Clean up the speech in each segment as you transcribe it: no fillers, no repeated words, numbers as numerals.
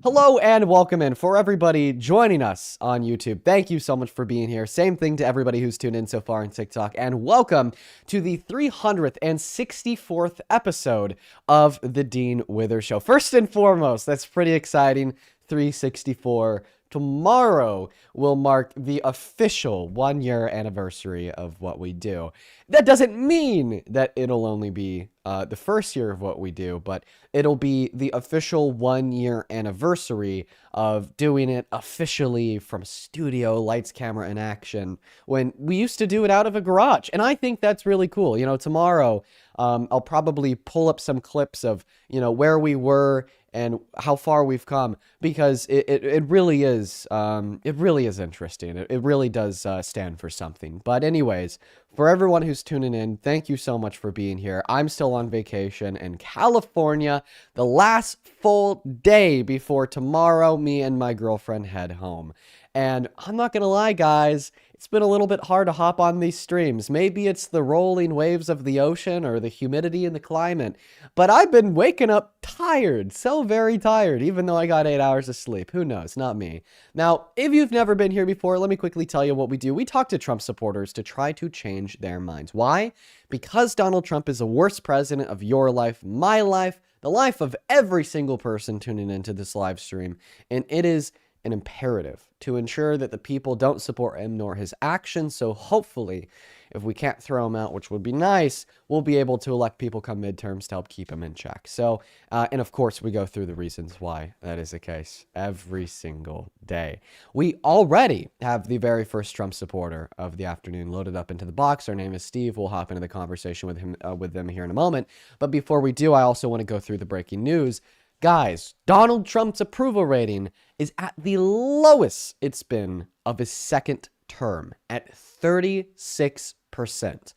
Hello and welcome in for everybody joining us on YouTube. Thank you so much for being here. Same thing to everybody who's tuned in so far on TikTok. And welcome to the 364th episode of the Dean Withers Show. First and foremost, that's pretty exciting. 364. Tomorrow will mark the official 1-year anniversary of what we do. That doesn't mean that it'll only be the first year of what we do, but it'll be the official 1-year anniversary of doing it officially from studio, lights, camera, and action, when we used to do it out of a garage. And I think that's really cool. You know, tomorrow I'll probably pull up some clips of, you know, where we were and how far we've come, because it really is interesting. It really does stand for something. But anyways, for everyone who's tuning in, thank you so much for being here. I'm still on vacation in California, the last full day before tomorrow me and my girlfriend head home. And I'm not gonna lie, guys, it's been a little bit hard to hop on these streams. Maybe it's the rolling waves of the ocean or the humidity in the climate, but I've been waking up tired, so very tired, even though I got 8 hours of sleep. Who knows? Not me. Now, if you've never been here before, let me quickly tell you what we do. We talk to Trump supporters to try to change their minds. Why? Because Donald Trump is the worst president of your life, my life, the life of every single person tuning into this live stream, and it is an imperative to ensure that the people don't support him nor his actions. So hopefully, if we can't throw him out, which would be nice, we'll be able to elect people come midterms to help keep him in check. So, and of course, we go through the reasons why that is the case every single day. We already have the very first Trump supporter of the afternoon loaded up into the box. Our name is Steve. We'll hop into the conversation with him, with them here in a moment. But before we do, I also want to go through the breaking news. Guys, Donald Trump's approval rating is at the lowest it's been of his second term, at 36%.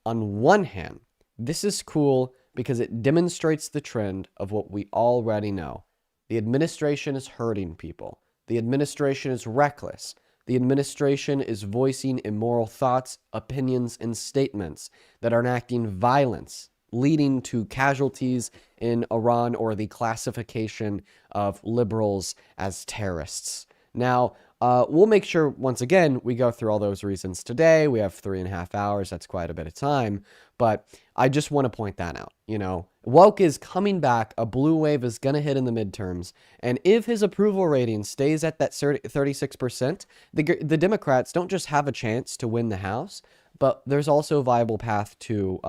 On one hand, this is cool because it demonstrates the trend of what we already know. The administration is hurting people. The administration is reckless. The administration is voicing immoral thoughts, opinions, and statements that are enacting violence, leading to casualties in Iran, or the classification of liberals as terrorists. Now, we'll make sure, once again, we go through all those reasons today. We have 3.5 hours. That's quite a bit of time. But I just want to point that out. You know, woke is coming back. A blue wave is going to hit in the midterms. And if his approval rating stays at that 36%, the Democrats don't just have a chance to win the House, but there's also a viable path to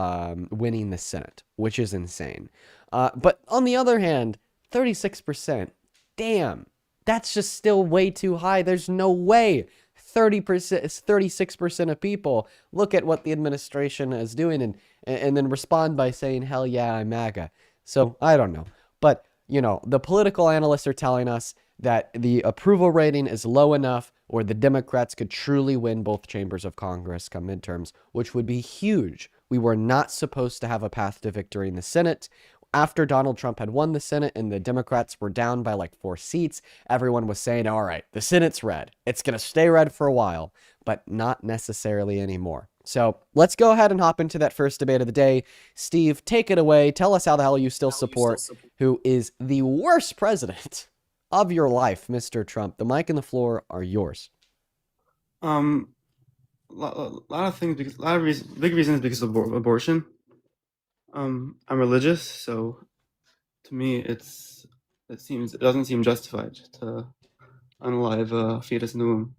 winning the Senate, which is insane. But on the other hand, 36%, damn, that's just still way too high. There's no way 36% of people look at what the administration is doing and then respond by saying, hell yeah, I'm MAGA. So I don't know. But, you know, the political analysts are telling us that the approval rating is low enough where the Democrats could truly win both chambers of Congress come midterms, which would be huge. We were not supposed to have a path to victory in the Senate. After Donald Trump had won the Senate and the Democrats were down by like 4 seats, everyone was saying, all right, the Senate's red. It's going to stay red for a while, but not necessarily anymore. So let's go ahead and hop into that first debate of the day. Steve, take it away. Tell us how the hell you still support who is the worst president of your life, Mr. Trump. The mic and the floor are yours. A lot of things, because a lot of big reasons because of abortion. I'm religious, so to me, it doesn't seem justified to unalive a fetus in the womb.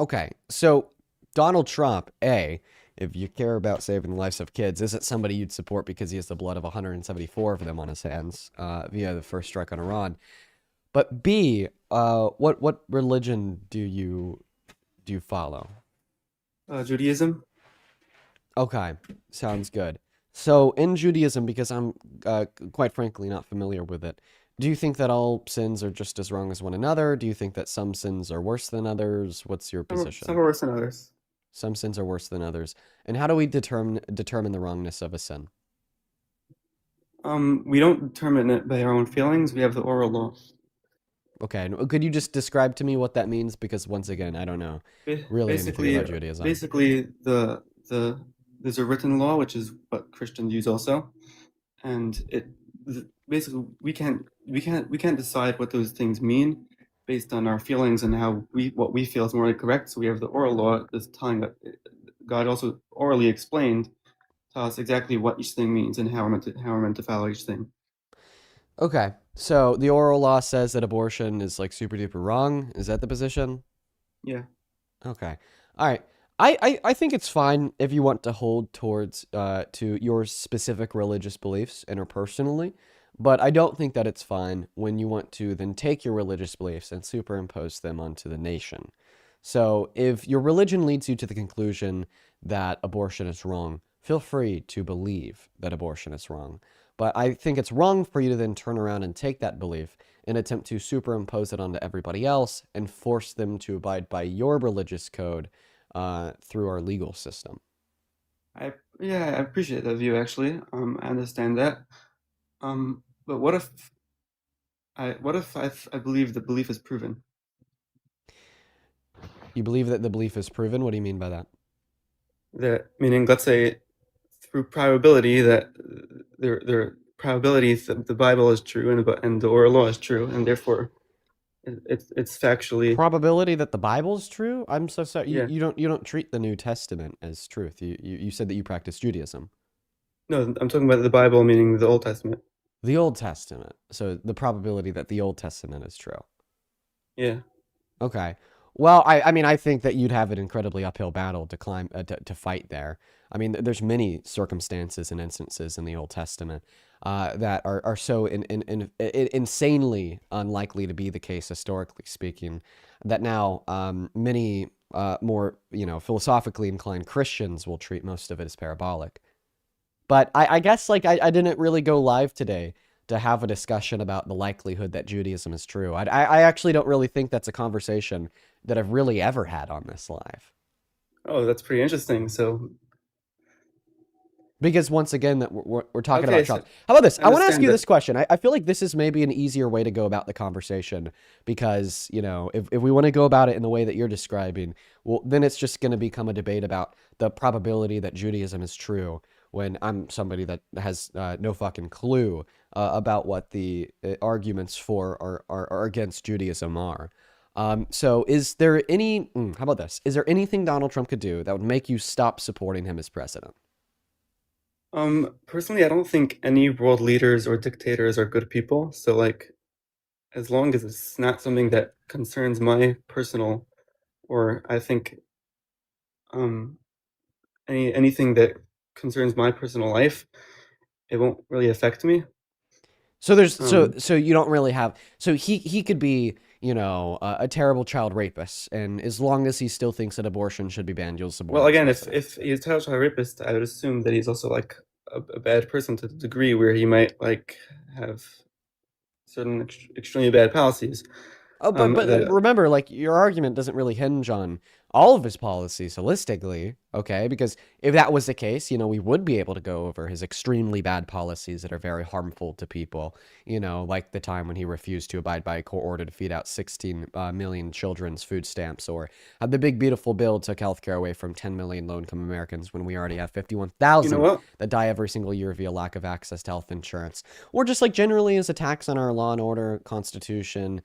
Okay, so Donald Trump, if you care about saving the lives of kids, isn't somebody you'd support because he has the blood of 174 of them on his hands via the first strike on Iran. But B, what religion do you follow? Judaism. Okay, sounds good. So in Judaism, because I'm quite frankly not familiar with it, do you think that all sins are just as wrong as one another? Do you think that some sins are worse than others? What's your position? Some are worse than others. Some sins are worse than others. And how do we determine the wrongness of a sin? We don't determine it by our own feelings. We have the oral law. Okay, could you just describe to me what that means? Because once again, I don't know really anything about Judaism. Basically, there's a written law, which is what Christians use also, and it basically we can't decide what those things mean based on our feelings and how we what we feel is morally correct. So we have the oral law this telling that God also orally explained tell us exactly what each thing means and how we're meant to follow each thing. Okay. So the oral law says that abortion is like super duper wrong. Is that the position? Yeah. Okay. All right. I think it's fine if you want to hold towards to your specific religious beliefs interpersonally, but I don't think that it's fine when you want to then take your religious beliefs and superimpose them onto the nation. So if your religion leads you to the conclusion that abortion is wrong, feel free to believe that abortion is wrong. But I think it's wrong for you to then turn around and take that belief and attempt to superimpose it onto everybody else and force them to abide by your religious code through our legal system. I appreciate that view actually. I understand that. But what if I believe the belief is proven? You believe that the belief is proven? What do you mean by that? That meaning, let's say through probability that there probabilities that the Bible is true and the oral law is true, and therefore it's factually. Probability that the Bible is true? I'm so sorry. You, Yeah. you don't treat the New Testament as truth. You said that you practice Judaism. No, I'm talking about the Bible, meaning the Old Testament. The Old Testament. So the probability that the Old Testament is true. Yeah. Okay. Well, I mean, I think that you'd have an incredibly uphill battle to climb to fight there. I mean, there's many circumstances and instances in the Old Testament that are so insanely unlikely to be the case historically speaking, that now many more philosophically inclined Christians will treat most of it as parabolic. But I guess like I didn't really go live today to have a discussion about the likelihood that Judaism is true. I actually don't really think that's a conversation that I've really ever had on this live. Oh, that's pretty interesting. So, Because once again, that we're talking okay, about so trials. How about this? I I want to ask understand you that. this question. I feel like this is maybe an easier way to go about the conversation because, if we want to go about it in the way that you're describing, well, then it's just going to become a debate about the probability that Judaism is true when I'm somebody that has no fucking clue about what the arguments for or against Judaism are. So is there how about this? Is there anything Donald Trump could do that would make you stop supporting him as president? Personally, I don't think any world leaders or dictators are good people. So, like, as long as it's not something that concerns my personal, or I think, um, anything that concerns my personal life, it won't really affect me. So there's Um, so you don't really have so he could be a terrible child rapist, and as long as he still thinks that abortion should be banned, you'll support well, him as again, if president. if he's a child rapist, I would assume that he's also like a bad person to the degree where he might like have certain extremely bad policies. Oh, but That remember, like your argument doesn't really hinge on all of his policies holistically, okay? Because if that was the case, we would be able to go over his extremely bad policies that are very harmful to people. Like the time when he refused to abide by a court order to feed out 16 million children's food stamps, or the big beautiful bill took healthcare away from 10 million low-income Americans when we already have you know 51,000 what? that die every single year via lack of access to health insurance, or just like generally as attacks on our law and order, constitution,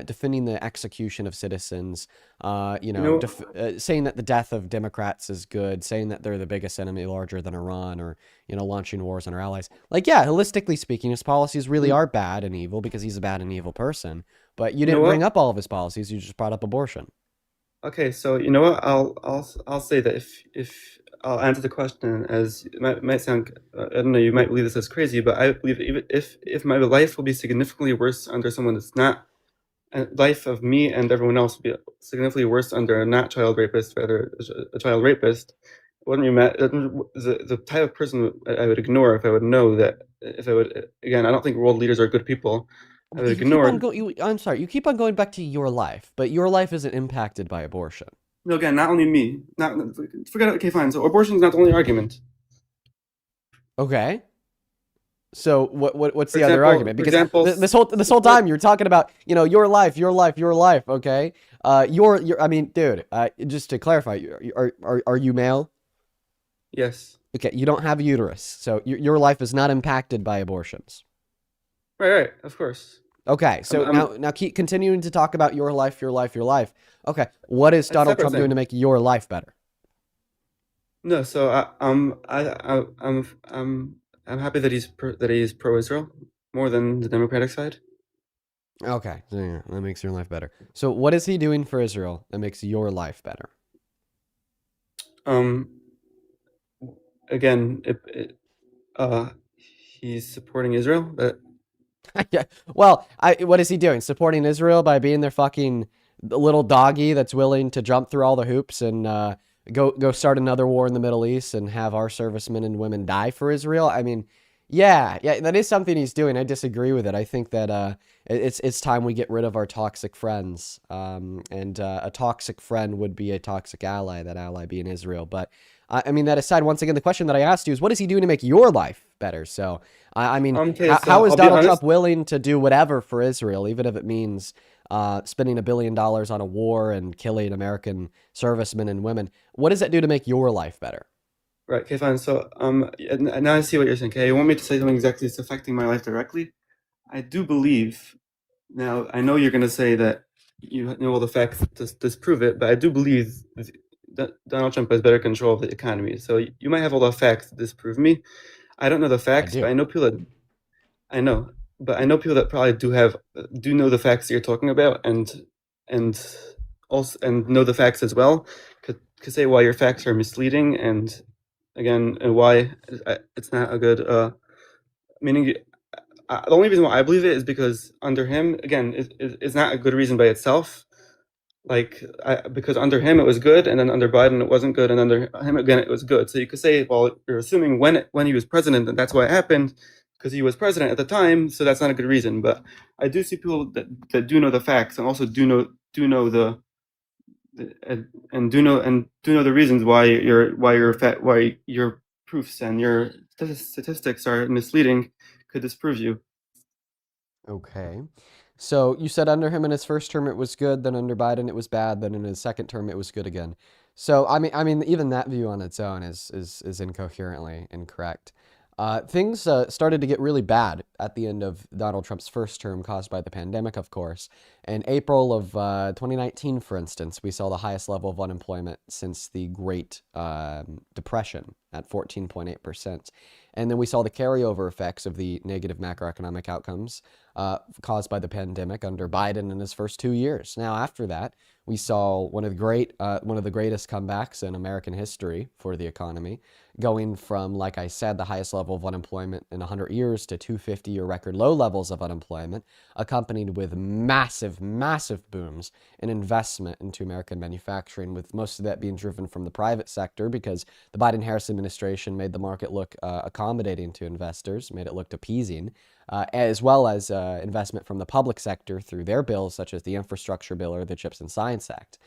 defending the execution of citizens, You know, saying that the death of Democrats is good, saying that they're the biggest enemy larger than Iran, or, launching wars on our allies. Like, yeah, holistically speaking, his policies really you are bad and evil because he's a bad and evil person. But you know didn't bring what? up all of his policies, you just brought up abortion. Okay, so you know what? I'll say that if I'll answer the question as it might sound, I don't know, you might believe this as crazy, but I believe even if my life will be significantly worse under someone that's not, life of me and everyone else will be significantly worse under a not child rapist, rather a child rapist. It wouldn't be the type of person I would ignore if I would know that if I would again, I don't think world leaders are good people. I would You keep on ignore. going. I'm sorry. You keep on going back to your life, but your life isn't impacted by abortion. No, again, not only me. Not forget. Okay, fine. So abortion is not the only argument. Okay. So what's For the other example, argument? for Because example, this whole for time you're talking about your life, your life, your life. Okay, your I mean, dude. Just to clarify, are you male? yes, Okay, you don't have a uterus, so your life is not impacted by abortions. Right, right, of course. Okay, I'm, so I'm now keep continuing to talk about your life, your life, your life. Okay, what is It's a Donald separate Trump doing to thing. make your life better? No, so I'm happy that he's pro-Israel more than the Democratic side. Okay, so yeah, that makes your life better. So what is he doing for Israel that makes your life better? Um, Again, uh, he's supporting Israel. But Yeah. Well, what is he doing? Supporting Israel by being their fucking little doggy that's willing to jump through all the hoops and go start another war in the Middle East and have our servicemen and women die for Israel? I mean, yeah, that is something he's doing. I disagree with it. I think that it's time we get rid of our toxic friends. And a toxic friend would be a toxic ally. That ally being Israel. But I mean, that aside, once again, the question that I asked you is, what is he doing to make your life better? So. I mean, okay, how so is I'll be Donald Trump honest. willing to do whatever for Israel, even if it means spending $1 billion on a war and killing American servicemen and women? What does that do to make your life better? Right, okay, fine. So and now I see what you're saying. Okay, you want me to say something exactly that's affecting my life directly? I do believe. Now, I know you're going to say that you know all the facts to disprove it, but I do believe that Donald Trump has better control of the economy. So you might have all the facts to disprove me. I don't know the I facts, but do. I know people that I know, but I know people that probably do know the facts that you're talking about, and also and know the facts as well. Could say why your facts are misleading, and again, and why it's not a good meaning. The only reason why I believe it is because under him, again, it's not a good reason by itself. Because under him it was good, and then under Biden it wasn't good, and under him again it was good. So you could say, well, you're assuming when he was president, and that's why it happened, because he was president at the time. So that's not a good reason. But I do see people that do know the facts and also do know and do know the reasons why your proofs and your statistics are misleading could disprove you. Okay. So you said under him in his first term it was good, then under Biden it was bad, then in his second term it was good again. So I mean, even that view on its own is incoherently incorrect. Things started to get really bad at the end of Donald Trump's first term, caused by the pandemic, of course. In April of 2019, for instance, we saw the highest level of unemployment since the Great Depression at 14.8%. And then we saw the carryover effects of the negative macroeconomic outcomes caused by the pandemic under Biden in his first 2 years. Now, after that, we saw one of the greatest comebacks in American history for the economy, going from, like I said, the highest level of unemployment in 100 years to 250-year record low levels of unemployment, accompanied with massive, massive booms in investment into American manufacturing, with most of that being driven from the private sector because the Biden-Harris administration made the market look accommodating to investors, made it look appeasing, as well as investment from the public sector through their bills, such as the Infrastructure Bill or the CHIPS and Science Act.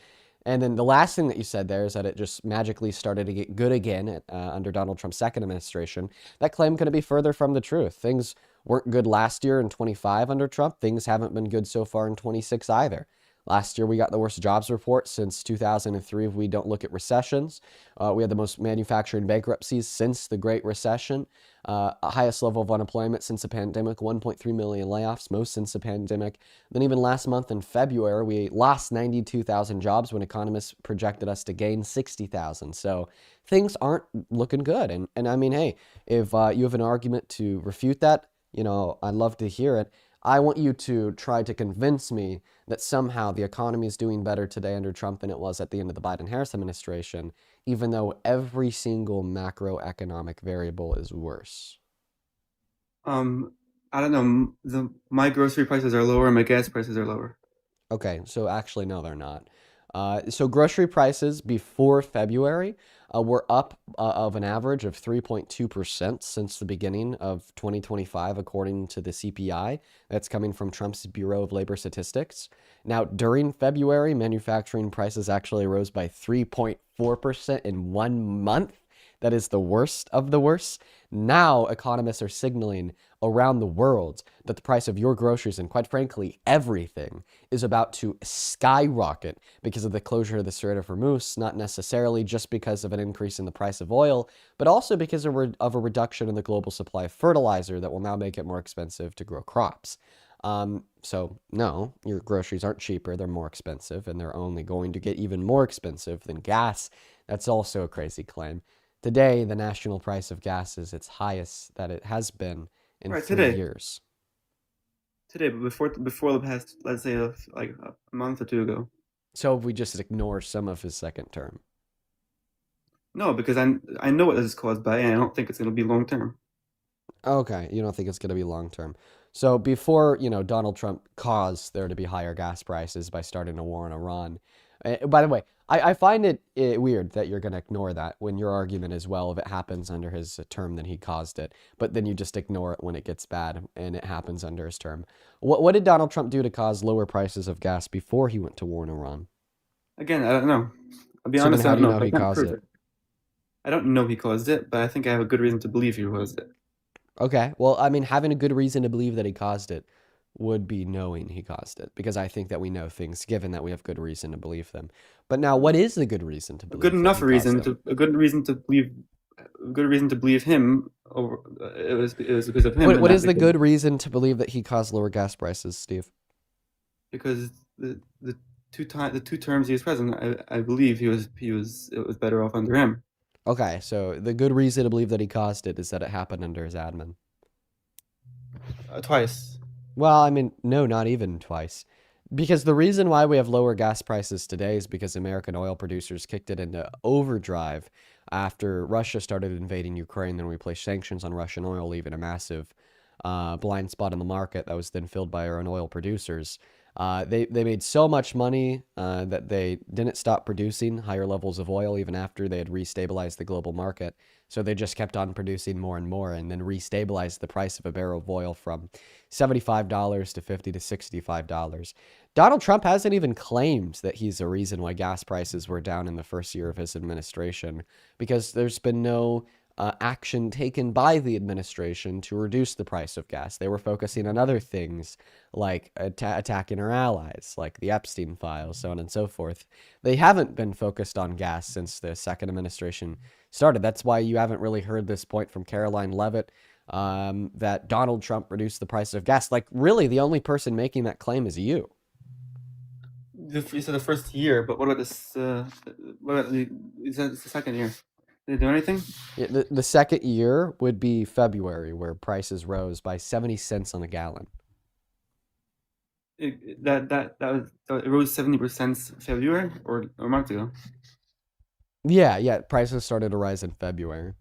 And then the last thing that you said there is that it just magically started to get good again under Donald Trump's second administration. That claim couldn't be further from the truth. Things weren't good last year in 25 under Trump. Things haven't been good so far in 26 either. Last year, we got the worst jobs report since 2003 if we don't look at recessions. We had the most manufacturing bankruptcies since the Great Recession. Highest level of unemployment since the pandemic, 1.3 million layoffs, most since the pandemic. Then even last month in February, we lost 92,000 jobs when economists projected us to gain 60,000. So things aren't looking good. And I mean, hey, if you have an argument to refute that, I'd love to hear it. I want you to try to convince me that somehow the economy is doing better today under Trump than it was at the end of the Biden-Harris administration, even though every single macroeconomic variable is worse. Um, I don't know. My grocery prices are lower, and my gas prices are lower. Okay, so actually, no, they're not. So grocery prices before February were up of an average of 3.2% since the beginning of 2025, according to the CPI. That's coming from Trump's Bureau of Labor Statistics. Now, during February, manufacturing prices actually rose by 3.4% in 1 month. That is the worst of the worst. Now, economists are signaling around the world that the price of your groceries and, quite frankly, everything is about to skyrocket because of the closure of the Strait of Hormuz, not necessarily just because of an increase in the price of oil, but also because of a reduction in the global supply of fertilizer that will now make it more expensive to grow crops. So no, your groceries aren't cheaper, they're more expensive, and they're only going to get even more expensive than gas. That's also a crazy claim. Today, the national price of gas is its highest that it has been in Right, 3 years. but before the past, let's say, like a month or two ago. So if we just ignore some of his second term. No, because I know what this is caused by, and I don't think it's going to be long term. Okay, you don't think it's going to be long term. So before, Donald Trump caused there to be higher gas prices by starting a war in Iran. By the way, I find it weird that you're going to ignore that when your argument is, well, if it happens under his term, then he caused it. But then you just ignore it when it gets bad and it happens under his term. What did Donald Trump do to cause lower prices of gas before he went to war in Iran? Again, I don't know. I'll be So then honest, I how do don't you know. know I he can't caused prove it? it. I don't know he caused it, but I think I have a good reason to believe he caused it. Okay. Well, I mean, having a good reason to believe that he caused it would be knowing he caused it, because I think that we know things given that we have good reason to believe them. But now, what is the good reason to A good believe that enough he caused reason it? to a good reason to believe him over. It was because of him, What and what not is the because good reason to believe that he caused lower gas prices, Steve? because the two terms he was president, I believe it was better off under him. Okay, so the good reason to believe that he caused it is that it happened under his admin. Twice. Well, I mean, no, not even twice. Because the reason why we have lower gas prices today is because American oil producers kicked it into overdrive after Russia started invading Ukraine. Then we placed sanctions on Russian oil, leaving a massive blind spot in the market that was then filled by our own oil producers. They made so much money that they didn't stop producing higher levels of oil even after they had restabilized the global market. So they just kept on producing more and more, and then restabilized the price of a barrel of oil from $75 to $50 to $65. Donald Trump hasn't even claimed that he's a reason why gas prices were down in the first year of his administration, because there's been no action taken by the administration to reduce the price of gas. They were focusing on other things like attacking our allies, like the Epstein files, so on and so forth. They haven't been focused on gas since the second administration started. That's why you haven't really heard this point from Caroline Leavitt, that Donald Trump reduced the price of gas. Like, really, the only person making that claim is you. You said the first year, but what about this? What about you said it's the second year? Did they do anything? Yeah, the second year would be February, where prices rose by 70 cents on a gallon. It rose 70% February or a month ago. Yeah, prices started to rise in February.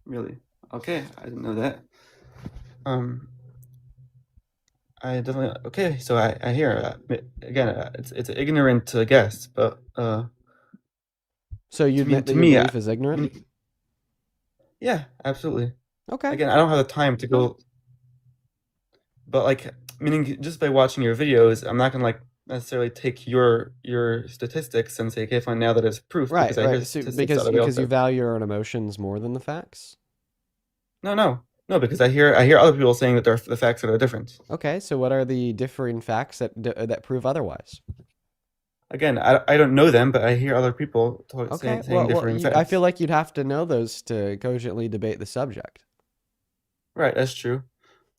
Really? Okay, I didn't know that. Um, I definitely okay. So I hear again. It's ignorant to guess, but So you to me admit that to your me, belief is ignorant? yeah, absolutely. Okay. Again, I don't have the time to go, but like meaning just by watching your videos, I'm not gonna like necessarily take your statistics and say, okay, fine, now that it's proof, because I hear Right. the So statistics because out of it because you also. value your own emotions more than the facts? No, because I hear other people saying that the facts are different. Okay, so what are the differing facts that prove otherwise? Again, I don't know them, but I hear other people Okay, saying differing I feel facts. like you'd have to know those to cogently debate the subject. Right, that's true.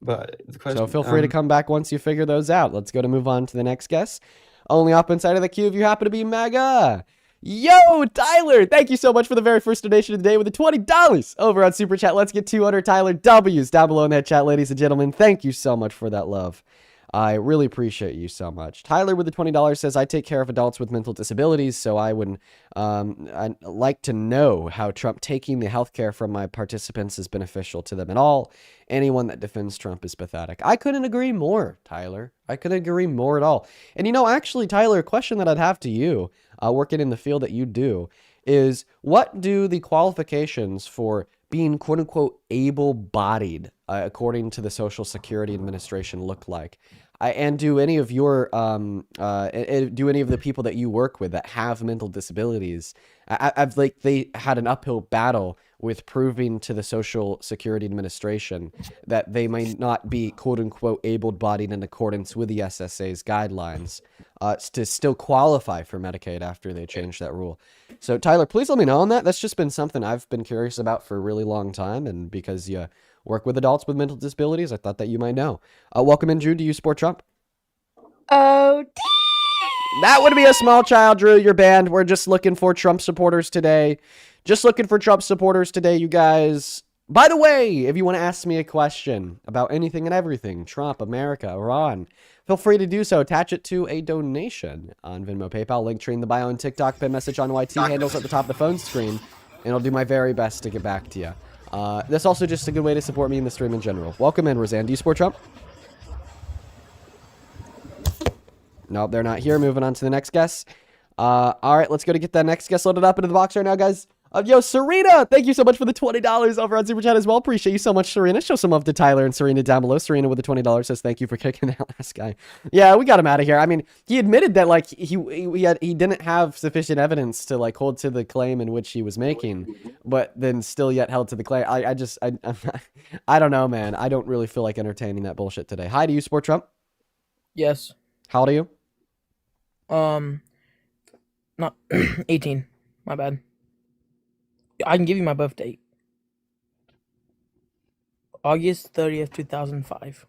But the So question, feel free to come back once you figure those out. Let's go to move on to the next guest. Only up inside of the queue if you happen to be MAGA. Yo, Tyler, thank you so much for the very first donation of the day with the $20 over on Super Chat. Let's get 200 Tyler W's down below in that chat, ladies and gentlemen. Thank you so much for that love. I really appreciate you so much. Tyler with the $20 says, I take care of adults with mental disabilities, so I'd like to know how Trump taking the healthcare from my participants is beneficial to them at all. Anyone that defends Trump is pathetic. I couldn't agree more, Tyler. I couldn't agree more at all. And actually, Tyler, a question that I'd have to you, working in the field that you do, is what do the qualifications for being quote unquote able-bodied, according to the Social Security Administration, look like? And do any of your do any of the people that you work with that have mental disabilities, I've like they had an uphill battle with proving to the Social Security Administration that they may not be quote unquote able-bodied in accordance with the SSA's guidelines to still qualify for Medicaid after they changed that rule. So Tyler, please let me know on that. That's just been something I've been curious about for a really long time, and because you work with adults with mental disabilities, I thought that you might know. Welcome in, Drew. Do you support Trump? Oh, That would be a small child, Drew. Your band. We're just looking for Trump supporters today. Just looking for Trump supporters today, you guys. By the way, if you want to ask me a question about anything and everything, Trump, America, Iran, feel free to do so. Attach it to a donation on Venmo, PayPal, link tree in the bio, and TikTok, pin message on YT, handles at the top of the phone screen, and I'll do my very best to get back to you. That's also just a good way to support me in the stream in general. Welcome in, Roseanne. Do you support Trump? Nope, they're not here. Moving on to the next guest. All right, let's go to get that next guest loaded up into the box right now, guys. Yo, Serena, thank you so much for the $20 over on Super Chat as well. Appreciate you so much, Serena. Show some love to Tyler and Serena down below. Serena with the $20 says thank you for kicking that last guy. Yeah, we got him out of here. I mean, he admitted that like he didn't have sufficient evidence to like hold to the claim in which he was making, but then still yet held to the claim. I don't know, man. I don't really feel like entertaining that bullshit today. Hi, do you support Trump? yes. How old are you? Not 18. My bad. I can give you my birth date. August 30th, 2005.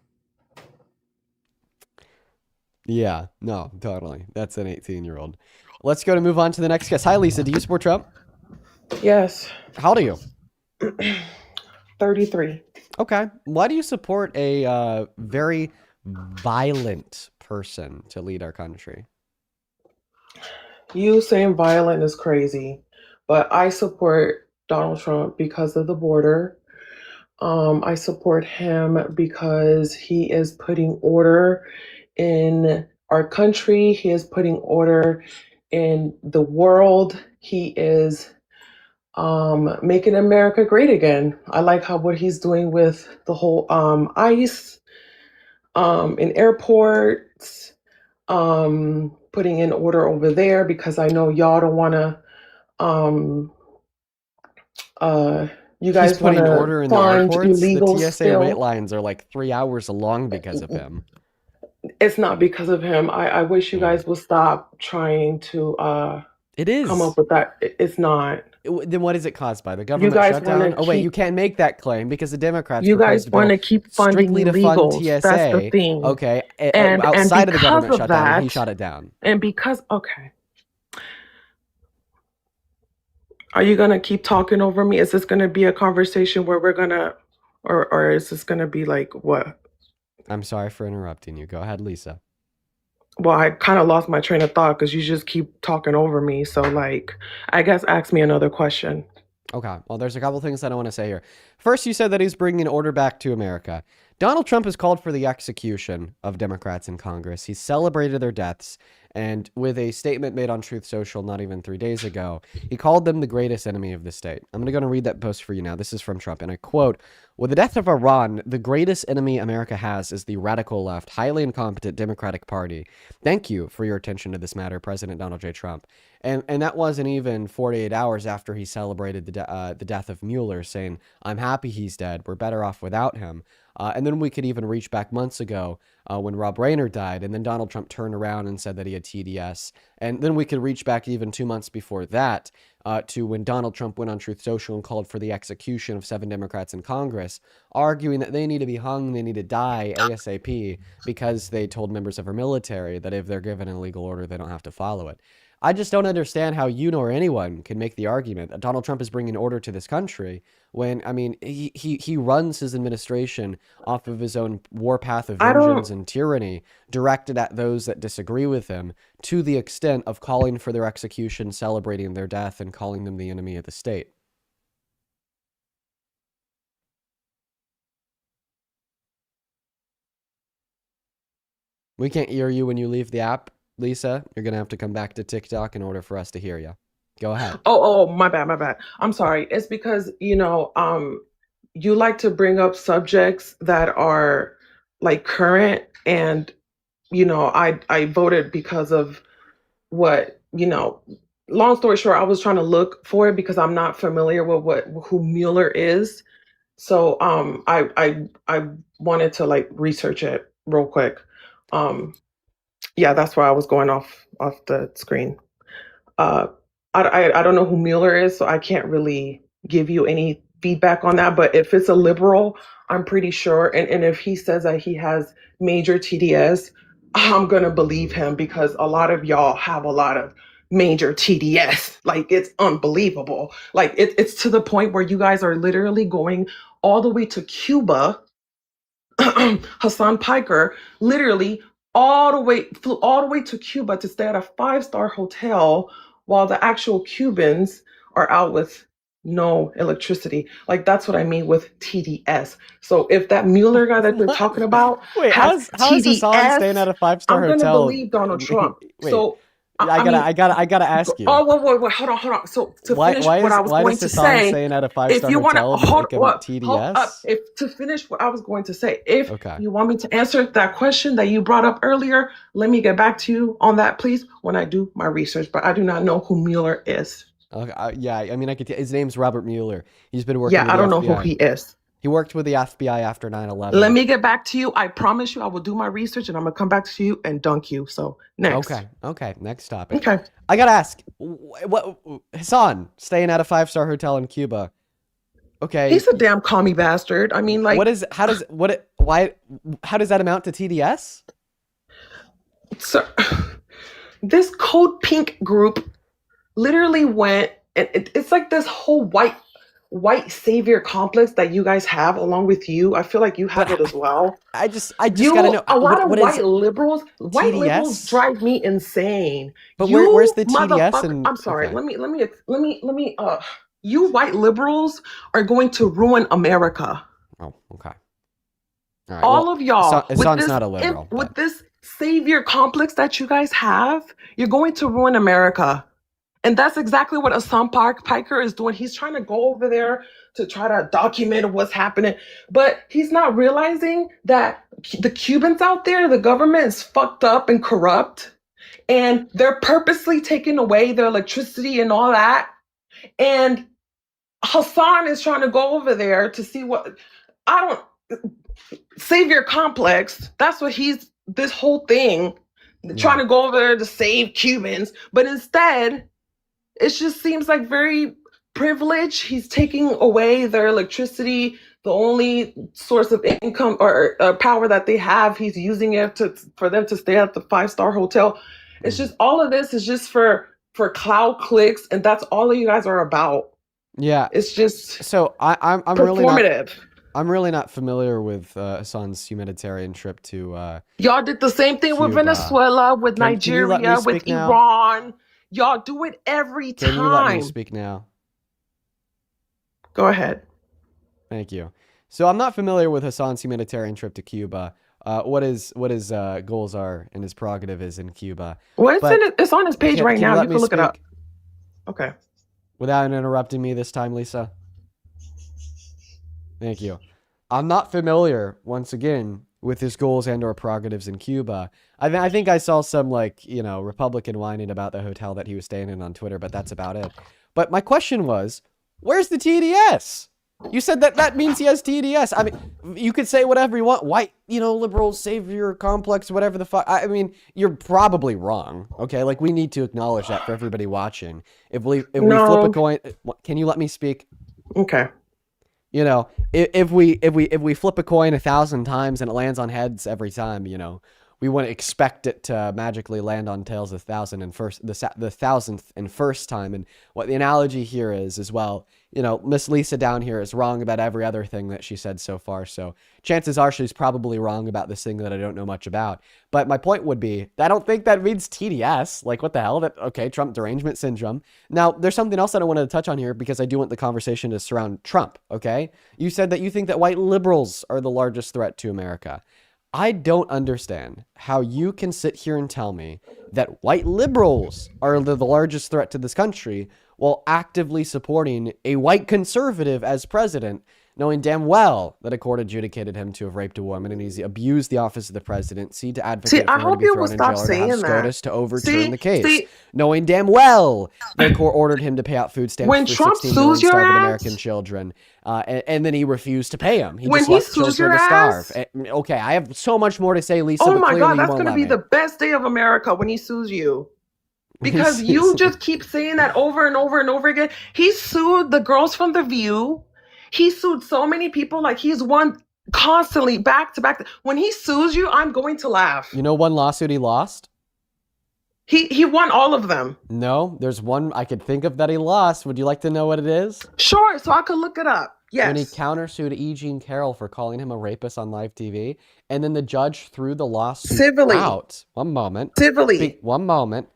Yeah, no, totally. That's an 18-year-old. Let's go to move on to the next guest. Hi, Lisa. Do you support Trump? Yes. How old are you? 33. Okay. Why do you support a very violent person to lead our country? You saying violent is crazy, but I support Donald Trump because of the border. I support him because he is putting order in our country. He is putting order in the world. He is making America great again. I like what he's doing with the whole ICE in airports, putting in order over there because I know y'all don't want to. You He's guys want putting to order in the fund airports. The illegals TSA wait still. lines are like 3 hours long because of him. It's not because of him. I wish you Yeah. guys would stop trying to It is. come up with that. It's not. Then what is it caused by? The You government guys shutdown? want to Oh, wait, you keep. can't make that claim because the Democrats You proposed guys a want bill to keep funding strictly to fund illegals. That's the TSA. thing. Okay, And outside of the because government of shutdown, and he that, shot it down. and because okay, are you gonna keep talking over me? Is this gonna be a conversation where we're gonna, or is this gonna be like what? I'm sorry for interrupting you. Go ahead, Lisa. Well, I kind of lost my train of thought because you just keep talking over me. So, like, I guess ask me another question. Okay, well, there's a couple things that I want to say here. First, you said that he's bringing order back to America. Donald Trump has called for the execution of Democrats in Congress. He's celebrated their deaths, and with a statement made on Truth Social not even 3 days ago, he called them the greatest enemy of the state. I'm going to read that post for you now. This is from Trump, and I quote, "With the death of Iran, the greatest enemy America has is the radical left, highly incompetent Democratic Party. Thank you for your attention to this matter, President Donald J. Trump." And that wasn't even 48 hours after he celebrated the death of Mueller, saying, "I'm happy he's dead. We're better off without him." And then we could even reach back months ago when Rob Rayner died, and then Donald Trump turned around and said that he had TDS. And then we could reach back even 2 months before that to when Donald Trump went on Truth Social and called for the execution of 7 Democrats in Congress, arguing that they need to be hung, they need to die ASAP because they told members of our military that if they're given an illegal order, they don't have to follow it. I just don't understand how you nor anyone can make the argument that Donald Trump is bringing order to this country when, I mean, he runs his administration off of his own warpath of I vengeance don't. and tyranny directed at those that disagree with him to the extent of calling for their execution, celebrating their death, and calling them the enemy of the state. We can't hear you when you leave the app, Lisa. You're going to have to come back to TikTok in order for us to hear you. Go ahead. Oh, my bad, my bad. I'm sorry. It's because you like to bring up subjects that are like current, and I voted because of what, long story short, I was trying to look for it because I'm not familiar with who Mueller is. So I wanted to like research it real quick. Yeah, that's why I was going off the screen. Uh, I don't know who Mueller is, so I can't really give you any feedback on that. But if it's a liberal, I'm pretty sure. And if he says that he has major TDS, I'm gonna believe him because a lot of y'all have a lot of major TDS. Like it's unbelievable. Like it's to the point where you guys are literally going all the way to Cuba. Hassan Piker literally flew all the way to Cuba to stay at a 5-star hotel while the actual Cubans are out with no electricity. Like that's what I mean with TDS. So if that Mueller guy that they're What? talking about Wait, has how is Hassan staying at TDS, a 5-star I'm gonna hotel? believe Donald Trump. Wait, So I gotta ask you. oh, wait, hold on. So to finish what I was why going does to Hassan say, staying at a if 5-star you want to hotel hold make him up, TDS? if to finish what I was going to say, if Okay. you want me to answer that question that you brought up earlier, let me get back to you on that, please, when I do my research. But I do not know who Mueller is. Okay, yeah, I mean, his name's Robert Mueller. He's been working Yeah, with I the don't know who FBI. he is. He worked with the FBI after 9/11. Let me get back to you. I promise you, I will do my research and I'm gonna come back to you and dunk you. So next. Okay. Next topic. Okay. I gotta ask, what Hassan staying at a 5-star hotel in Cuba? Okay. He's a damn commie bastard. I mean, like, how does that amount to TDS? sir, this Code Pink group literally went, and it's like this whole white savior complex that you guys have along with you. I feel like you have But it as well. I just gotta know A lot of what is white liberals TDS? drive me insane. But where's You the TDS? motherfucker, And I'm sorry. okay. Let me you white liberals are going to ruin America. Oh, okay. All right. All Well, of y'all Hassan's not a liberal. with this savior complex that you guys have, you're going to ruin America. And that's exactly what Assam Piker is doing. He's trying to go over there to try to document what's happening, but he's not realizing that the Cubans out there, the government is fucked up and corrupt, and they're purposely taking away their electricity and all that. And Hassan is trying to go over there to see what I don't savior complex. That's what this whole thing trying to go over there to save Cubans, but instead it just seems like very privileged. He's taking away their electricity, the only source of income or power that they have. He's using it for them to stay at the 5-star hotel. It's just all of this is just for cloud clicks, and that's all of you guys are about. Yeah, it's just so I'm performative. I'm really not familiar with Hassan's humanitarian trip to. Y'all did the same thing with Cuba. Venezuela, with Nigeria, with Iran. Y'all do it every time. Can you let me speak now? Go ahead. Thank you. So I'm not familiar with Hassan's humanitarian trip to Cuba. What his goals are and his prerogative is in Cuba. Well, it's on his page right now. You can look it up. Okay. Without interrupting me this time, Lisa. Thank you. I'm not familiar, once again, with his goals and or prerogatives in Cuba. I think I saw some, Republican whining about the hotel that he was staying in on Twitter, but that's about it. But my question was, where's the TDS? You said that means he has TDS. I mean, you could say whatever you want. White, liberal savior complex, whatever the fuck. I mean, you're probably wrong. Okay, like we need to acknowledge that for everybody watching. If we flip a coin, can you let me speak? Okay. If we flip a coin 1,000 times and it lands on heads every time, we wouldn't expect it to magically land on tails the 1,000th and first time. And what the analogy here is well, Miss Lisa down here is wrong about every other thing that she said so far. So chances are she's probably wrong about this thing that I don't know much about. But my point would be, I don't think that means TDS. Like, what the hell? Trump derangement syndrome. Now, there's something else that I wanted to touch on here because I do want the conversation to surround Trump, okay? You said that you think that white liberals are the largest threat to America. I don't understand how you can sit here and tell me that white liberals are the largest threat to this country while actively supporting a white conservative as president knowing damn well that a court adjudicated him to have raped a woman and he's abused the office of the presidency to advocate for I her to hope be you thrown will in stop jail or to have saying that. SCOTUS to overturn the case. See, Knowing damn well the court ordered him to pay out food stamps when for Trump 16 million sues your starving ass, American children, and then he refused to pay them. He when just he left sues children your to starve. ass, Okay, I have so much more to say, Lisa, oh but my clearly God, you that's won't going to let be me. the best day of America when he sues you. Because He's- you just keep saying that over and over and over again. He sued the girls from The View. He sued so many people. Like, he's won constantly back to back. When he sues you, I'm going to laugh. You know one lawsuit he lost? He won all of them. No, there's one I could think of that he lost. Would you like to know what it is? Sure, so I could look it up. Yes. When he countersued E. Jean Carroll for calling him a rapist on live TV, and then the judge threw the lawsuit Civilly. out. One moment. Civilly. One moment.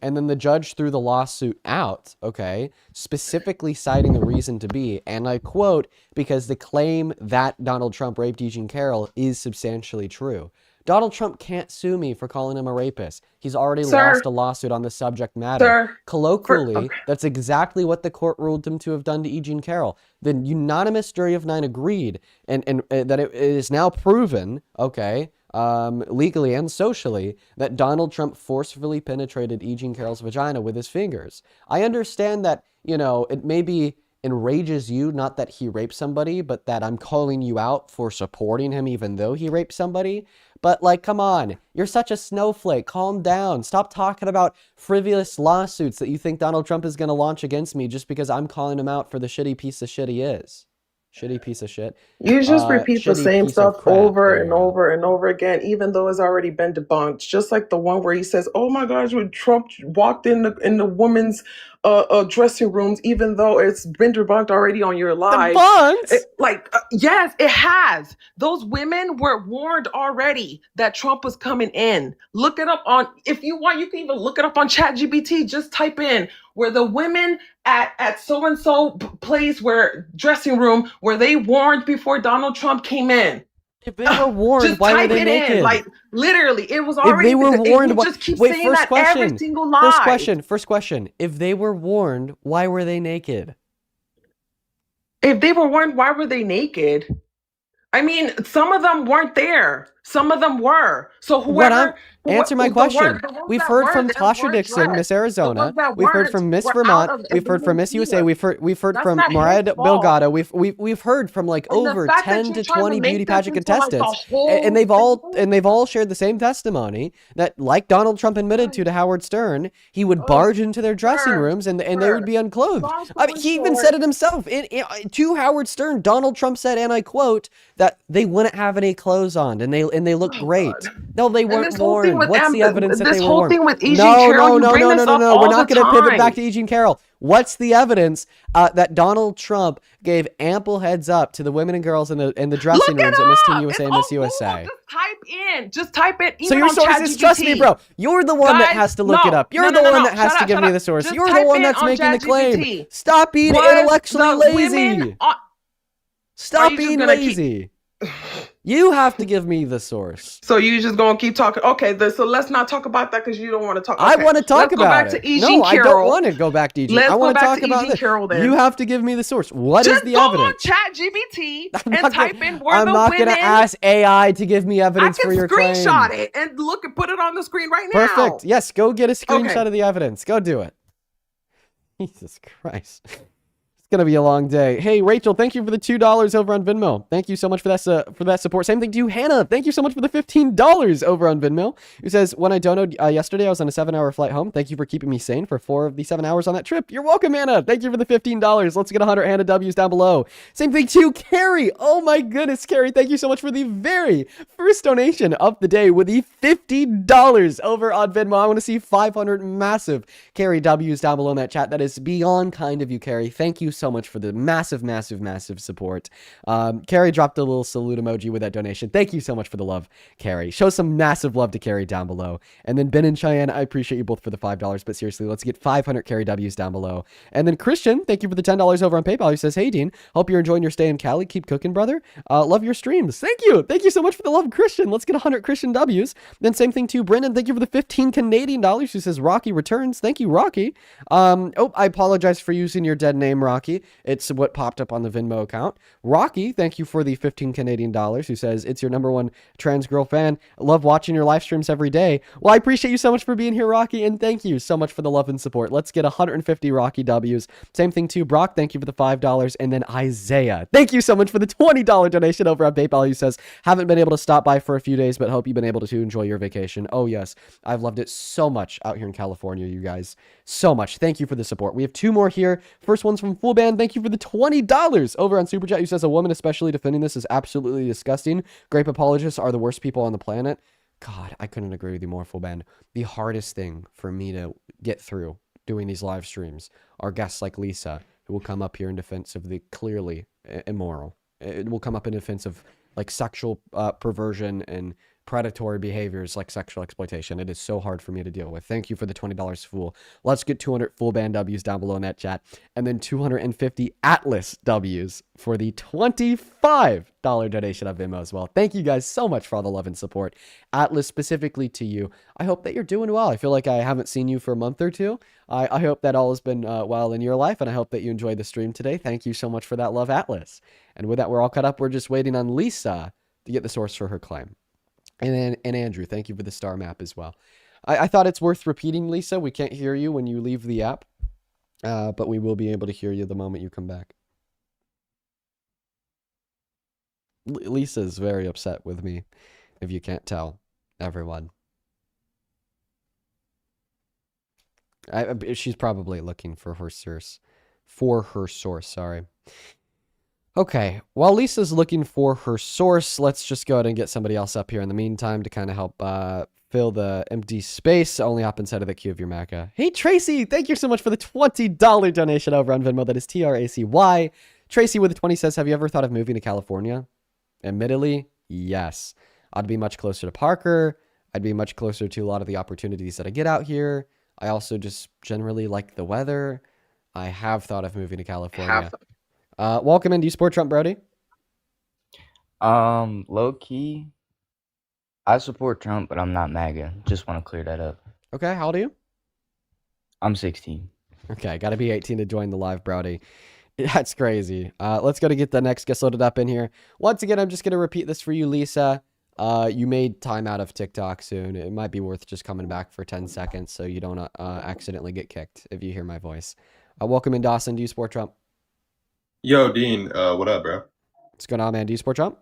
And then the judge threw the lawsuit out, okay, specifically citing the reason to be, and I quote, because the claim that Donald Trump raped E. Jean Carroll is substantially true. Donald Trump can't sue me for calling him a rapist. He's already lost a lawsuit on the subject matter. Sir, Colloquially, that's exactly what the court ruled him to have done to E. Jean Carroll. The unanimous jury of 9 agreed, and that it is now proven, okay, legally and socially, that Donald Trump forcefully penetrated E. Jean Carroll's vagina with his fingers. I understand that, you know, it maybe enrages you, not that he raped somebody, but that I'm calling you out for supporting him even though he raped somebody. But, like, come on, you're such a snowflake. Calm down. Stop talking about frivolous lawsuits that you think Donald Trump is going to launch against me just because I'm calling him out for the shitty piece of shit he is. Shitty piece of shit. you just repeat the Shitty same piece of stuff crap. over There and you go. over and over again, even though it's already been debunked. Just like the one where he says, "Oh my gosh, when Trump walked in the women's dressing rooms," even though it's been debunked already on your live. Debunked? Yes, it has. Those women were warned already that Trump was coming in. Look it up on, if you want, you can even look it up on ChatGPT. Just type in where the women at so-and-so place where dressing room where they warned before Donald Trump came in. If they were warned, Just why were type they it naked? in. Like, literally, it was If already. they were warned, you just keep wait, saying first that question. every single lie. First question. If they were warned, why were they naked? If they were warned, why were they naked? I mean, some of them weren't there. Some of them were. So whoever Answer my question. We've heard from Tasha Dixon, Miss The Arizona. ones that We've heard weren't from Miss were Vermont. out of We've heard from Miss USA. We've heard That's from not his Mariah fault. Delgado. We've heard from like And the over fact that 10 you're to trying to 20 make beauty this pageant into, like, a contestants, whole and they've thing. all shared the same testimony that, like Donald Trump admitted to Howard Stern, he would barge into their dressing rooms and they would be unclothed. Long I mean, story he even short- said it himself to Howard Stern. Donald Trump said, and I quote, that they wouldn't have any clothes on and they look great. God. No, they And weren't this whole thing warned. with What's the evidence that they this were whole warned? thing with E. Jean Carroll, you bring this up We're all not the going to pivot time. back to E. Jean Carroll. What's the evidence that Donald Trump gave ample heads up to the women and girls in the dressing Look it rooms at Miss Teen up. USA It's and Miss all USA? Google. Just type it. So Even your on sources, trust me, ChatGPT. bro. You're the one that Guys, has to look it no, up. You're no, the no, one no. that has Shut to up, give shut me up. the source. Just You're the type one in that's on making the claim. ChatGPT. Stop being Was intellectually the lazy. women on- Stop you just being gonna keep- lazy. You have to give me the source. So you just gonna keep talking? Okay, so let's not talk about that because you don't want to talk. I okay. want to talk Let's about go back it. To E. Jean No, I don't Carroll. want to go back to E. Jean. Let's I want go to back talk to E. about Jean this. Carroll then. You have to give me the source. What is Just the go evidence? on ChatGPT I'm and not type gonna- in where I'm the not women. going to ask AI to give me I evidence can for your claim. screenshot it and look and put it on the screen right now. Perfect. Yes, go get a screenshot Okay. of the evidence. Go do it. Jesus Christ. It's going to be a long day. Hey, Rachel, thank you for the $2 over on Venmo. Thank you so much for that support. Same thing to you, Hannah. Thank you so much for the $15 over on Venmo. Who says, when I donoed yesterday, I was on a 7-hour flight home. Thank you for keeping me sane for 4 of the 7 hours on that trip. You're welcome, Hannah. Thank you for the $15. Let's get 100 Hannah W's down below. Same thing to you, Carrie. Oh my goodness, Carrie. Thank you so much for the very first donation of the day with the $50 over on Venmo. I want to see 500 massive Carrie W's down below in that chat. That is beyond kind of you, Carrie. Thank you so much for the massive support. Carrie dropped a little salute emoji with that donation. Thank you so much for the love, Carrie. Show some massive love to Carrie down below. And then Ben and Cheyenne, I appreciate you both for the $5, but seriously, let's get 500 Carrie W's down below. And then Christian, thank you for the $10 over on PayPal. He says, hey, Dean, hope you're enjoying your stay in Cali. Keep cooking, brother. Love your streams. Thank you. Thank you so much for the love, Christian. Let's get 100 Christian W's. Then same thing to Brendan. Thank you for the 15 Canadian dollars. Who says, Rocky returns. Thank you, Rocky. I apologize for using your dead name, Rocky. Rocky. It's what popped up on the Venmo account. Rocky, thank you for the 15 Canadian dollars, who says, it's your number one trans girl fan. I love watching your live streams every day. Well, I appreciate you so much for being here, Rocky, and thank you so much for the love and support. Let's get 150 Rocky W's. Same thing too, Brock, thank you for the $5. And then Isaiah, thank you so much for the $20 donation over on PayPal, who says, haven't been able to stop by for a few days, but hope you've been able to enjoy your vacation. Oh yes, I've loved it so much out here in California, you guys. So much. Thank you for the support. We have two more here. First one's from Full Band. Thank you for the $20 over on Super Chat, who says, a woman especially defending this is absolutely disgusting. Grape apologists are the worst people on the planet. God, I couldn't agree with you more, Full Band. The hardest thing for me to get through doing these live streams are guests like Lisa, who will come up here in defense of the clearly immoral. It will come up in defense of like sexual perversion and predatory behaviors like sexual exploitation. It is so hard for me to deal with. Thank you for the $20, Fool. Let's get 200 Full Band W's down below in that chat. And then 250 Atlas W's for the $25 donation of Venmo as well. Thank you guys so much for all the love and support. Atlas, specifically to you, I hope that you're doing well. I feel like I haven't seen you for a month or two. I hope that all has been well in your life, and I hope that you enjoyed the stream today. Thank you so much for that love, Atlas. And with that, we're all caught up. We're just waiting on Lisa to get the source for her claim. And Andrew, thank you for the star map as well. I thought it's worth repeating, Lisa. We can't hear you when you leave the app, but we will be able to hear you the moment you come back. Lisa's very upset with me, if you can't tell, everyone. She's probably looking for her source. Sorry. Okay, while Lisa's looking for her source, let's just go ahead and get somebody else up here in the meantime to kind of help fill the empty space. Only up inside of the queue of your MAGA. Hey, Tracy, thank you so much for the $20 donation over on Venmo. That is TRACY. Tracy with the 20 says, have you ever thought of moving to California? Admittedly, yes. I'd be much closer to Parker. I'd be much closer to a lot of the opportunities that I get out here. I also just generally like the weather. I have thought of moving to California. Welcome in. Do you support Trump, Brody? Low key, I support Trump, but I'm not MAGA. Just want to clear that up. Okay, how old are you? I'm 16. Okay, gotta be 18 to join the live, Brody. That's crazy. Let's go to get the next guest loaded up in here. Once again, I'm just gonna repeat this for you, Lisa. You made time out of TikTok soon. It might be worth just coming back for 10 seconds so you don't accidentally get kicked if you hear my voice. Welcome in, Dawson. Do you support Trump? Yo, Dean, what up, bro? What's going on, man? Do you support Trump?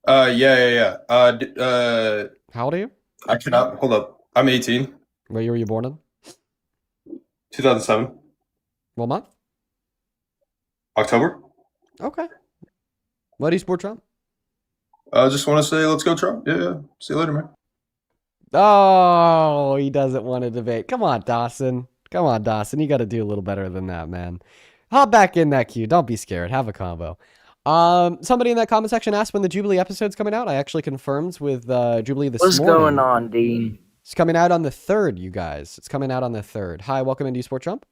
Yeah. How old are you? I cannot, hold up. I'm 18, What year were you born in? 2007, What month? October. Okay. Why do you support Trump? I just want to say, let's go Trump. Yeah. See you later, man. Oh, he doesn't want to debate. Come on, Dawson. Come on, Dawson. You got to do a little better than that, man. Hop back in that queue. Don't be scared. Have a combo. Somebody in that comment section asked when the Jubilee episode's coming out. I actually confirmed with Jubilee this morning. What's going on, Dean? It's coming out on the 3rd, you guys. It's coming out on the 3rd. Hi, welcome into Sport Trump.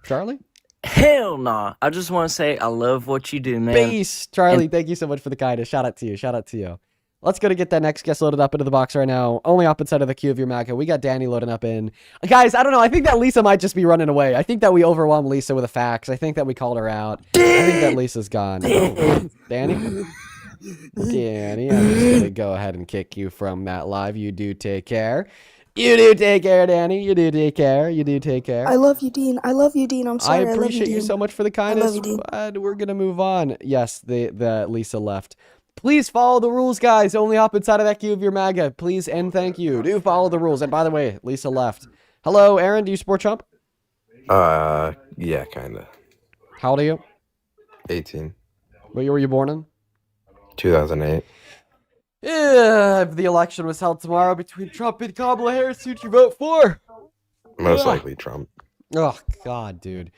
Charlie? Hell nah. I just want to say I love what you do, man. Peace. Charlie, thank you so much for the kindness. Shout out to you. Shout out to you. Let's go to get that next guest loaded up into the box right now. Only up inside of the queue of your MAGA. We got Danny loading up in. Guys, I don't know. I think that Lisa might just be running away. I think that we overwhelmed Lisa with the facts. I think that we called her out. I think that Lisa's gone. Oh, Danny? Danny, I'm just going to go ahead and kick you from that live. You do take care. You do take care, Danny. You do take care. You do take care. I love you, Dean. I love you, Dean. I'm sorry. I appreciate you so much for the kindness. Dean. But we're going to move on. Yes, the Lisa left. Please follow the rules, guys. Only hop inside of that queue of your MAGA. Please and thank you. Do follow the rules. And by the way, Lisa left. Hello, Aaron. Do you support Trump? Yeah, kinda. How old are you? 18. What year were you born in? 2008. If the election was held tomorrow between Trump and Kamala Harris, who'd you vote for? Most likely Trump. Oh, God, dude.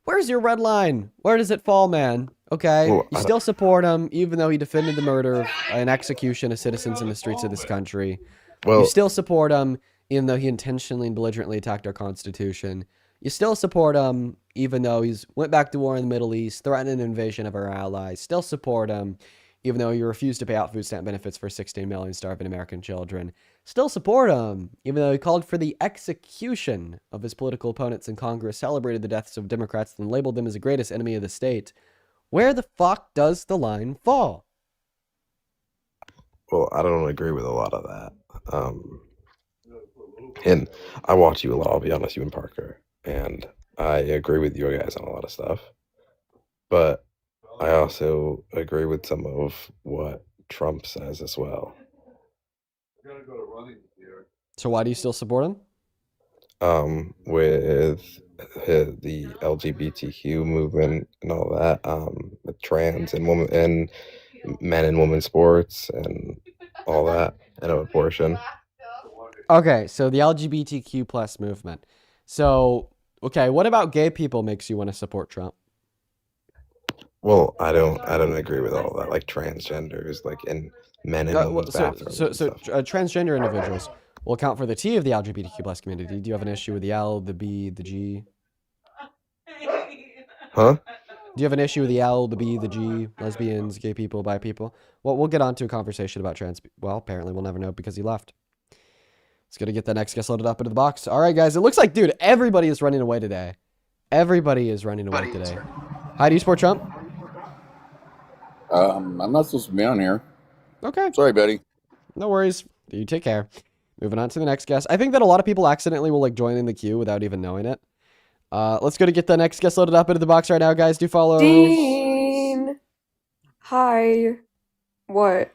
Where's your red line? Where does it fall, man? Okay, Well, you still support him, even though he defended the murder and execution of citizens in the streets of this country. Well, You still support him, even though he intentionally and belligerently attacked our Constitution. You still support him, even though he's went back to war in the Middle East, threatened an invasion of our allies. Still support him, even though he refused to pay out food stamp benefits for 16 million starving American children. Still support him, even though he called for the execution of his political opponents in Congress, celebrated the deaths of Democrats, and labeled them as the greatest enemy of the state. Where the fuck does the line fall? Well, I don't agree with a lot of that. And I watch you a lot, I'll be honest, you and Parker. And I agree with you guys on a lot of stuff. But I also agree with some of what Trump says as well. So why do you still support him? With the LGBTQ movement and all that, with trans and women and men and women sports and all that, and abortion. Okay, so the LGBTQ plus movement. So, okay, what about gay people makes you want to support Trump? Well, I don't agree with all that, like transgenders, like in men and women's bathrooms. and stuff. Transgender individuals will count for the T of the LGBTQ plus community. Do you have an issue with the L, the B, the G? Huh? Do you have an issue with the L, the B, the G, lesbians, gay people, bi people? Well, we'll get on to a conversation about trans. Well, apparently we'll never know because he left. Let's go to get the next guest loaded up into the box. All right, guys. It looks like, dude, everybody is running away today. Everybody is running away today. Hi, do you support Trump? I'm not supposed to be on here. Okay. Sorry, Betty. No worries. You take care. Moving on to the next guest. I think that a lot of people accidentally will like join in the queue without even knowing it. Let's go to get the next guest loaded up into the box right now, guys. Do follow. Dean. Hi. What?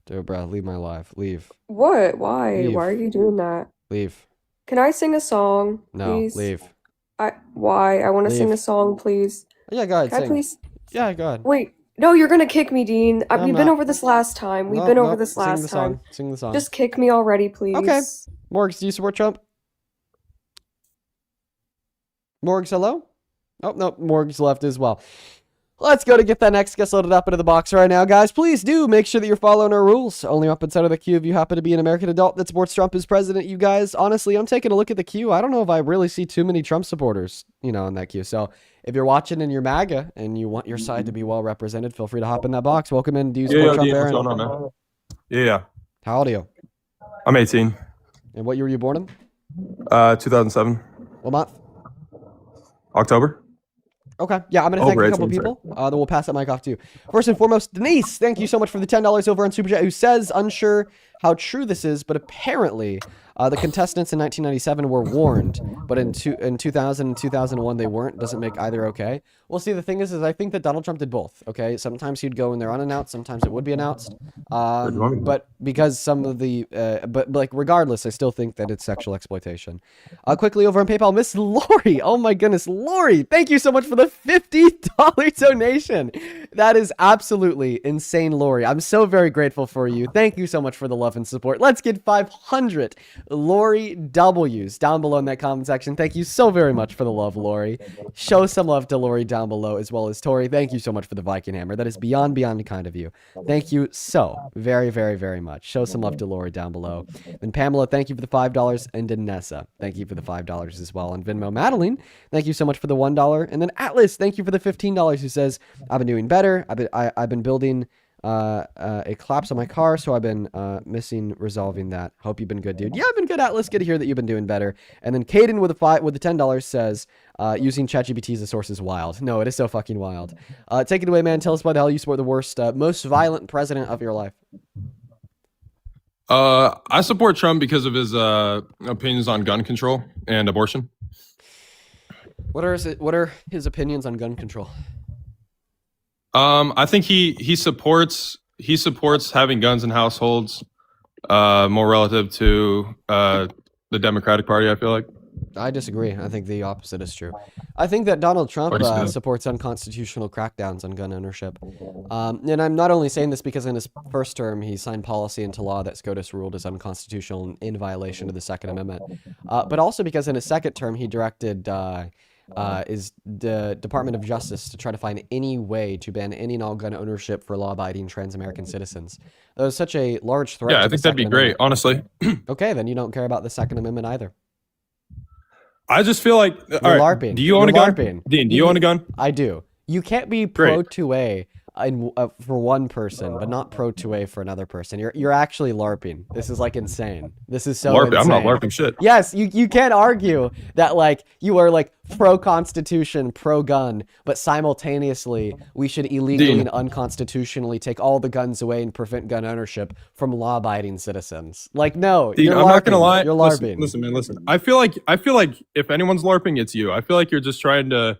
Dude, bro, leave my life. Leave. What? Why? Leave. Why are you doing that? Leave. Can I sing a song, No, please? leave. Why? I want to sing Leave. a song, please. Yeah, go ahead. Can I Sing. please? Yeah, go ahead. Wait. No, you're gonna kick me, Dean. No, I'm We've been not. over this last time. We've No, been over no, this sing last the time. song. Sing the song. Just kick me already, please. Okay. Morgs, do you support Trump? Morgs, hello? Oh, no, Morgs left as well. Let's go to get that next guest loaded up into the box right now, guys. Please do make sure that you're following our rules. Only up inside of the queue if you happen to be an American adult that supports Trump as president. You guys, honestly, I'm taking a look at the queue. I don't know if I really see too many Trump supporters, in that queue. So if you're watching and you're MAGA and you want your side to be well represented, feel free to hop in that box. Welcome in. Do you support Trump, Dean, what's Aaron? going on, man? Yeah. How old are you? I'm 18. And what year were you born in? 2007. What month? October. Okay. Yeah, I'm going to thank Over a couple 18, people. Then we'll pass that mic off to you. First and foremost, Denise, thank you so much for the $10 over on Super Chat, who says, unsure how true this is, but apparently the contestants in 1997 were warned, but in 2000 and 2001 they weren't. Doesn't make either okay. Well, see, the thing is I think that Donald Trump did both, okay? Sometimes he'd go in there unannounced, sometimes it would be announced. But because some of the, but like regardless, I still think that it's sexual exploitation. Quickly over on PayPal, Miss Lori. Oh my goodness, Lori, thank you so much for the $50 donation. That is absolutely insane, Lori. I'm so very grateful for you. Thank you so much for the love and support. Let's get 500 Lori W's down below in that comment section. Thank you so very much for the love, Lori. Show some love to Lori down below, as well as Tori. Thank you so much for the Viking Hammer. That is beyond kind of you. Thank you so very, very, very much. Show some love to Lori down below. Then Pamela, thank you for the $5. And Danessa, thank you for the $5 as well. And Venmo Madeline, thank you so much for the $1. And then Atlas, thank you for the $15, who says, I've been doing better. I've been building a collapse on my car, so I've been missing resolving that. Hope you've been good, dude. Yeah, I've been good, Atlas. Good to hear that you've been doing better. And then Caden with the $10 says, using ChatGPT as a source is wild. No, it is so fucking wild. Take it away, man. Tell us why the hell you support the worst, most violent president of your life. I support Trump because of his opinions on gun control and abortion. What are his opinions on gun control? I think he supports having guns in households, more relative to the Democratic Party, I feel like. I disagree. I think the opposite is true. I think that Donald Trump supports unconstitutional crackdowns on gun ownership. And I'm not only saying this because in his first term, he signed policy into law that SCOTUS ruled as unconstitutional and in violation of the Second Amendment. But also because in his second term, he directed is the Department of Justice to try to find any way to ban any and all gun ownership for law-abiding trans-American citizens. That was such a large threat. Yeah, I think that'd be great, honestly. Okay, then you don't care about the Second Amendment either. I just feel like, You're LARPing. Do you own a gun? LARPing. Dean, do you own a gun? I do. You can't be pro 2A for one person, but not pro-2A for another person. You're actually LARPing. This is like insane. This is so LARPing. insane. I'm not LARPing shit. Yes, you can't argue that like you are like pro-constitution, pro-gun, but simultaneously we should illegally and unconstitutionally take all the guns away and prevent gun ownership from law-abiding citizens. Like, no, Dean, you're I'm LARPing. not gonna lie. You're LARPing. Listen, man, listen. I feel like if anyone's LARPing, it's you. I feel like you're just trying to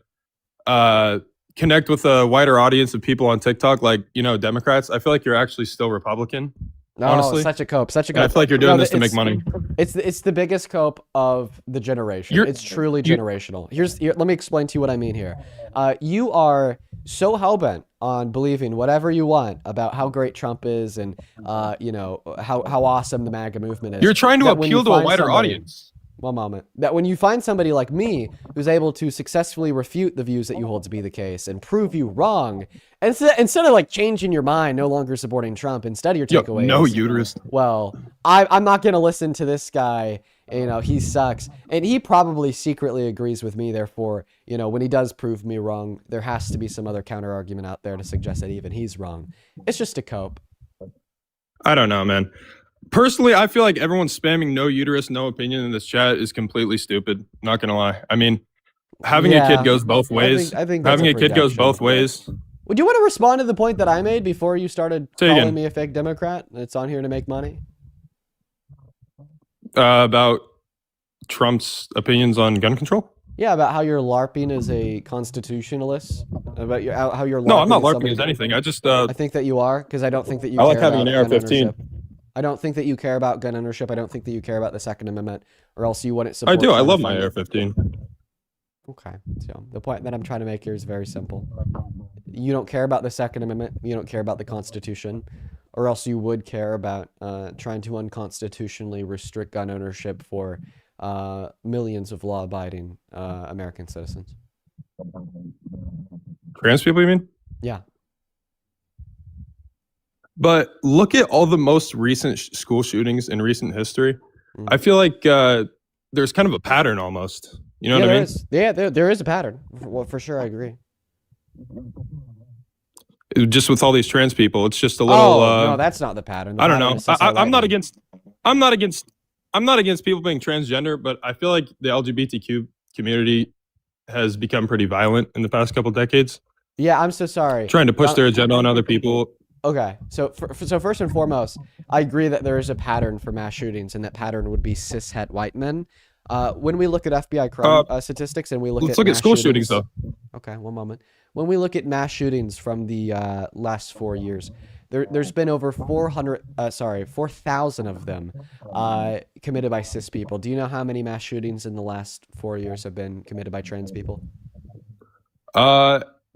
connect with a wider audience of people on TikTok, like, Democrats. I feel like you're actually still Republican. No, honestly, such a cope. And I feel like you're doing this to make money. It's the biggest cope of the generation. It's truly generational. Let me explain to you what I mean here. You are so hellbent on believing whatever you want about how great Trump is and how awesome the MAGA movement is. You're trying to appeal to a wider audience. One moment. That when you find somebody like me who's able to successfully refute the views that you hold to be the case and prove you wrong, instead of like changing your mind, no longer supporting Trump, instead your takeaway is, no uterus. Well, I'm not going to listen to this guy. He sucks. And he probably secretly agrees with me. Therefore, when he does prove me wrong, there has to be some other counter argument out there to suggest that even he's wrong. It's just a cope. I don't know, man. Personally, I feel like everyone's spamming no uterus, no opinion in this chat is completely stupid. Not gonna lie. I mean, having a kid goes both ways. I think having a kid goes both ways. Would you want to respond to the point that I made before you started calling me a fake Democrat? It's on here to make money. About Trump's opinions on gun control? Yeah, about how you're LARPing as a constitutionalist. About how you're LARPing. No, I'm not LARPing as anything. I just I think that you are, because I don't think that you I care like having about an AR-15. I don't think that you care about gun ownership. I don't think that you care about the Second Amendment, or else you wouldn't support. I do. I love my AR-15. Okay, so the point that I'm trying to make here is very simple. You don't care about the Second Amendment. You don't care about the Constitution, or else you would care about trying to unconstitutionally restrict gun ownership for millions of law-abiding American citizens. Trans people, you mean? Yeah. But look at all the most recent school shootings in recent history. I feel like there's kind of a pattern almost. You know what I mean? Yeah, there is a pattern. Well, for sure, I agree. Just with all these trans people, it's just a little. No, that's not the pattern. I don't know. I'm not against. I'm not against people being transgender, but I feel like the LGBTQ community has become pretty violent in the past couple decades. Yeah, I'm so sorry. Trying to push their agenda on other people. Okay, so first and foremost, I agree that there is a pattern for mass shootings, and that pattern would be cishet white men. When we look at FBI crime statistics, and we look let's look at school shootings though. Okay, one moment. When we look at mass shootings from the last 4 years, there's been over 4,000 of them committed by cis people. Do you know how many mass shootings in the last 4 years have been committed by trans people?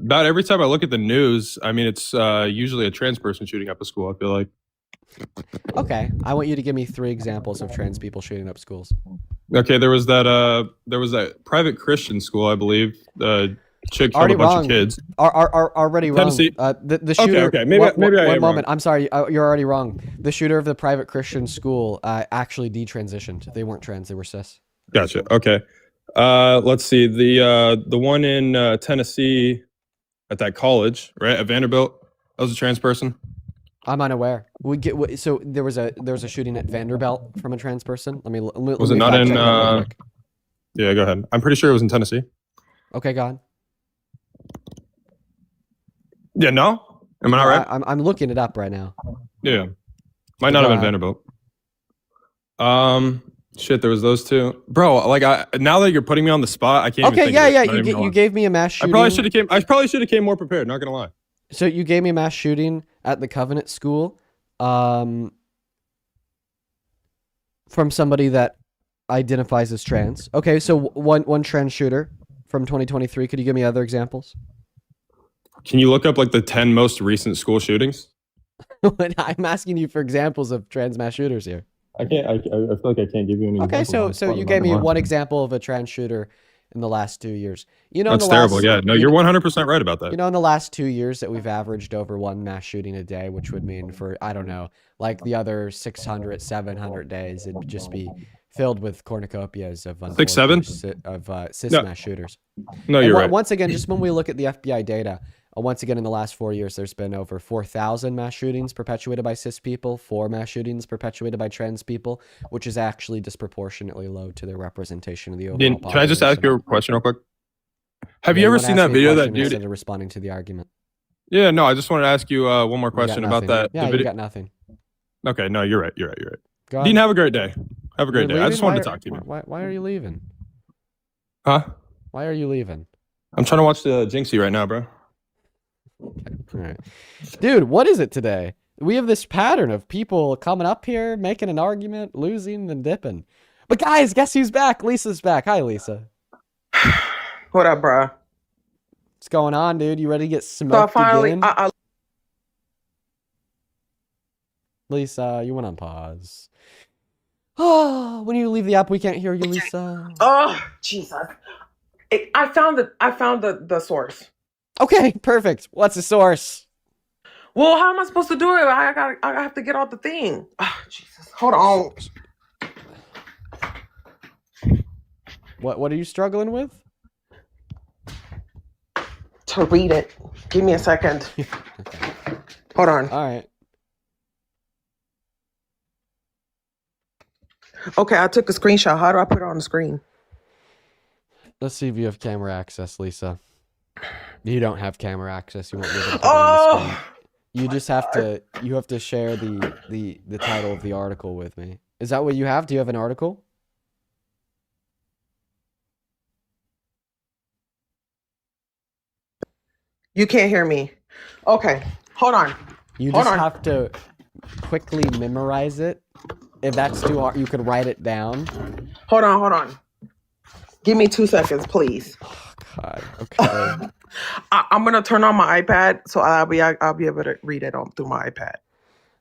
About every time I look at the news, I mean, it's usually a trans person shooting up a school, I feel like. Okay, I want you to give me 3 examples of trans people shooting up schools. Okay, there was that private Christian school, I believe. Chick killed a bunch of kids. Already wrong. Tennessee. The shooter. Okay. Maybe I one am moment. wrong. I'm sorry. You're already wrong. The shooter of the private Christian school actually detransitioned. They weren't trans. They were cis. Gotcha. Okay. Let's see. The one in Tennessee at that college, right, at Vanderbilt, that was a trans person. I'm unaware. So there was a shooting at Vanderbilt from a trans person. Was it not in? Yeah, go ahead. I'm pretty sure it was in Tennessee. Okay, go on. Yeah, no? Am I not right? I'm looking it up right now. Yeah. Might not have been Vanderbilt. Shit, there was those two. Bro, like now that you're putting me on the spot, I can't even think of it. You gave me a mass shooting. I probably should have came more prepared, not gonna lie. So you gave me a mass shooting at the Covenant School from somebody that identifies as trans. Okay, so one trans shooter from 2023. Could you give me other examples? Can you look up like the 10 most recent school shootings? I'm asking you for examples of trans mass shooters here. I can't. I feel like I can't give you any. Okay, so you gave me one example of a trans shooter in the last 2 years. That's terrible. Yeah, no, you're 100% right about that. In the last 2 years that we've averaged over one mass shooting a day, which would mean for, I don't know, like the other 600, 700 days, it'd just be filled with cornucopias of 6, 7 cis mass shooters. No, you're right. Once again, just when we look at the FBI data, Once again, in the last 4 years, there's been over 4,000 mass shootings perpetuated by cis people, 4 mass shootings perpetuated by trans people, which is actually disproportionately low to their representation of the overall Dean, population. can I just ask you a question real quick? Have Yeah, you ever wanna seen ask that me a video that question dude? instead of responding to the argument? Yeah, no, I just wanted to ask you one more You got question about nothing. that. Yeah, the you video. got nothing. Okay, no, you're right. You're right. Go Dean, ahead. have a great day. Have a great You're day. I just leaving? wanted to talk to you, man. Why are you leaving? Huh? Why are you leaving? I'm trying to watch the Jinxie right now, bro. Okay. All right. Dude, what is it today? We have this pattern of people coming up here, making an argument, losing, and dipping. But guys, guess who's back? Lisa's back. Hi, Lisa. What up, bruh? What's going on, dude? You ready to get So smoked finally, again? Lisa, you went on pause. Oh, when you leave the app, we can't hear you, Lisa. oh Jesus! I found the source. Okay, perfect. What's the source? Well, how am I supposed to do it? I have to get off the thing. Oh, Jesus, hold on. What are you struggling with? To read it. Give me a second. Okay. Hold on. All right. Okay, I took a screenshot. How do I put it on the screen? Let's see if you have camera access, Lisa. You don't have camera access. You won't be able to put it on the screen. You just have to. You have to share the title of the article with me. Is that what you have? Do you have an article? You can't hear me. Okay, hold on. You Hold just on. have to quickly memorize it. If that's too hard, you could write it down. Hold on. Give me 2 seconds, please. Oh, God. Okay. I'm gonna turn on my iPad so I'll be able to read it through my iPad.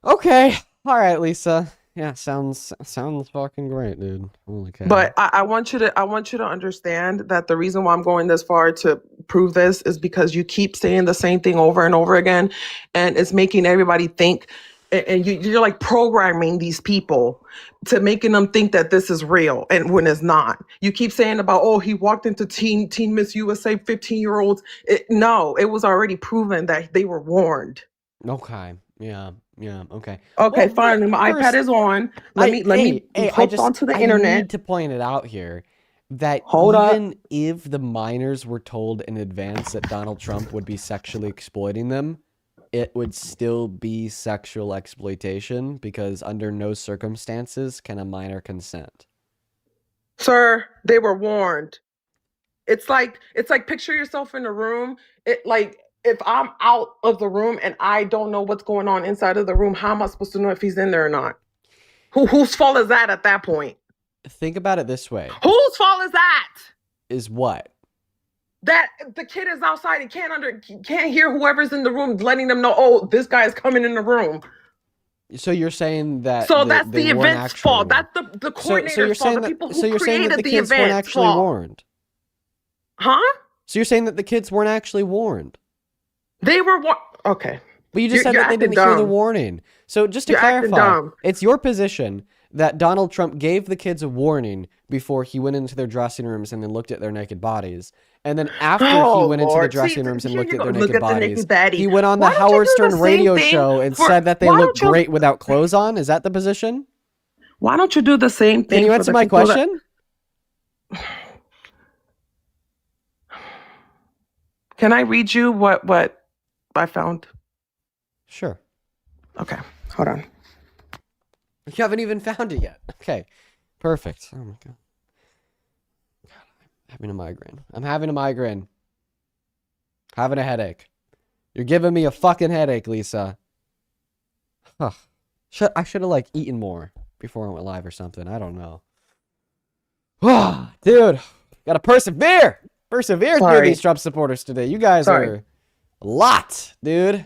Okay. All right, Lisa. Yeah, sounds fucking great, dude. Holy cow. But I want you to understand that the reason why I'm going this far to prove this is because you keep saying the same thing over and over again, and it's making everybody think, and you're like programming these people to making them think that this is real, and when it's not. You keep saying about, oh, he walked into Teen Miss USA 15-year-olds. No, it was already proven that they were warned. Okay. Yeah. Okay. Okay, Well, fine. My first, iPad is on. Let me hook onto the I internet. need to point it out here that Hold up. even if the minors were told in advance that Donald Trump would be sexually exploiting them, it would still be sexual exploitation because under no circumstances can a minor consent. Sir, they were warned. It's like picture yourself in a room. If I'm out of the room and I don't know what's going on inside of the room, how am I supposed to know if he's in there or not? Whose fault is that at that point? Think about it this way. Whose fault is that? Is what? That the kid is outside and can't hear whoever's in the room letting them know, oh, this guy is coming in the room. So you're saying that that's they the weren't event's actually fault. warned. That's the So you're coordinator's saying fault. The that, people so who you're saying that created the the kids weren't event's actually fault. warned. Huh? So you're saying that the kids weren't actually warned. They were okay. But you just said You're that they acting didn't hear the dumb. warning. So just to You're acting clarify, dumb. it's your position that Donald Trump gave the kids a warning before he went into their dressing rooms and then looked at their naked bodies. And then after he went into the Lord. dressing See, rooms and here looked you at their go. Look naked at the bodies, naked baddie. he went on the Why don't you Howard do the Stern same radio thing show and for- said that they why look don't you- great without clothes on. Is that the position? Why don't you do the same thing? Can you for answer the my people that- question? Can I read you what I found? Sure. Okay, hold on. You haven't even found it yet. Okay. Perfect. Oh my God. I'm having a migraine. I'm having a migraine. Having a headache. You're giving me a fucking headache, Lisa. Huh. I should have like eaten more before I went live or something. I don't know. Dude, gotta persevere. Persevere through Sorry. these Trump supporters today. You guys Sorry. are a lot, dude.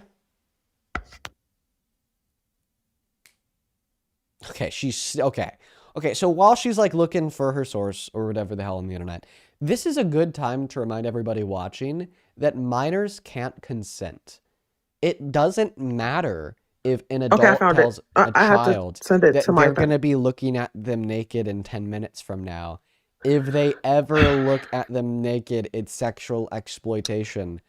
Okay, she's okay. Okay, so while she's like looking for her source or whatever the hell on the internet, this is a good time to remind everybody watching that minors can't consent. It doesn't matter if an adult I found it. tells a I have to child send it that to my they're iPad. going to be looking at them naked in 10 minutes from now. If they ever look at them naked, it's sexual exploitation.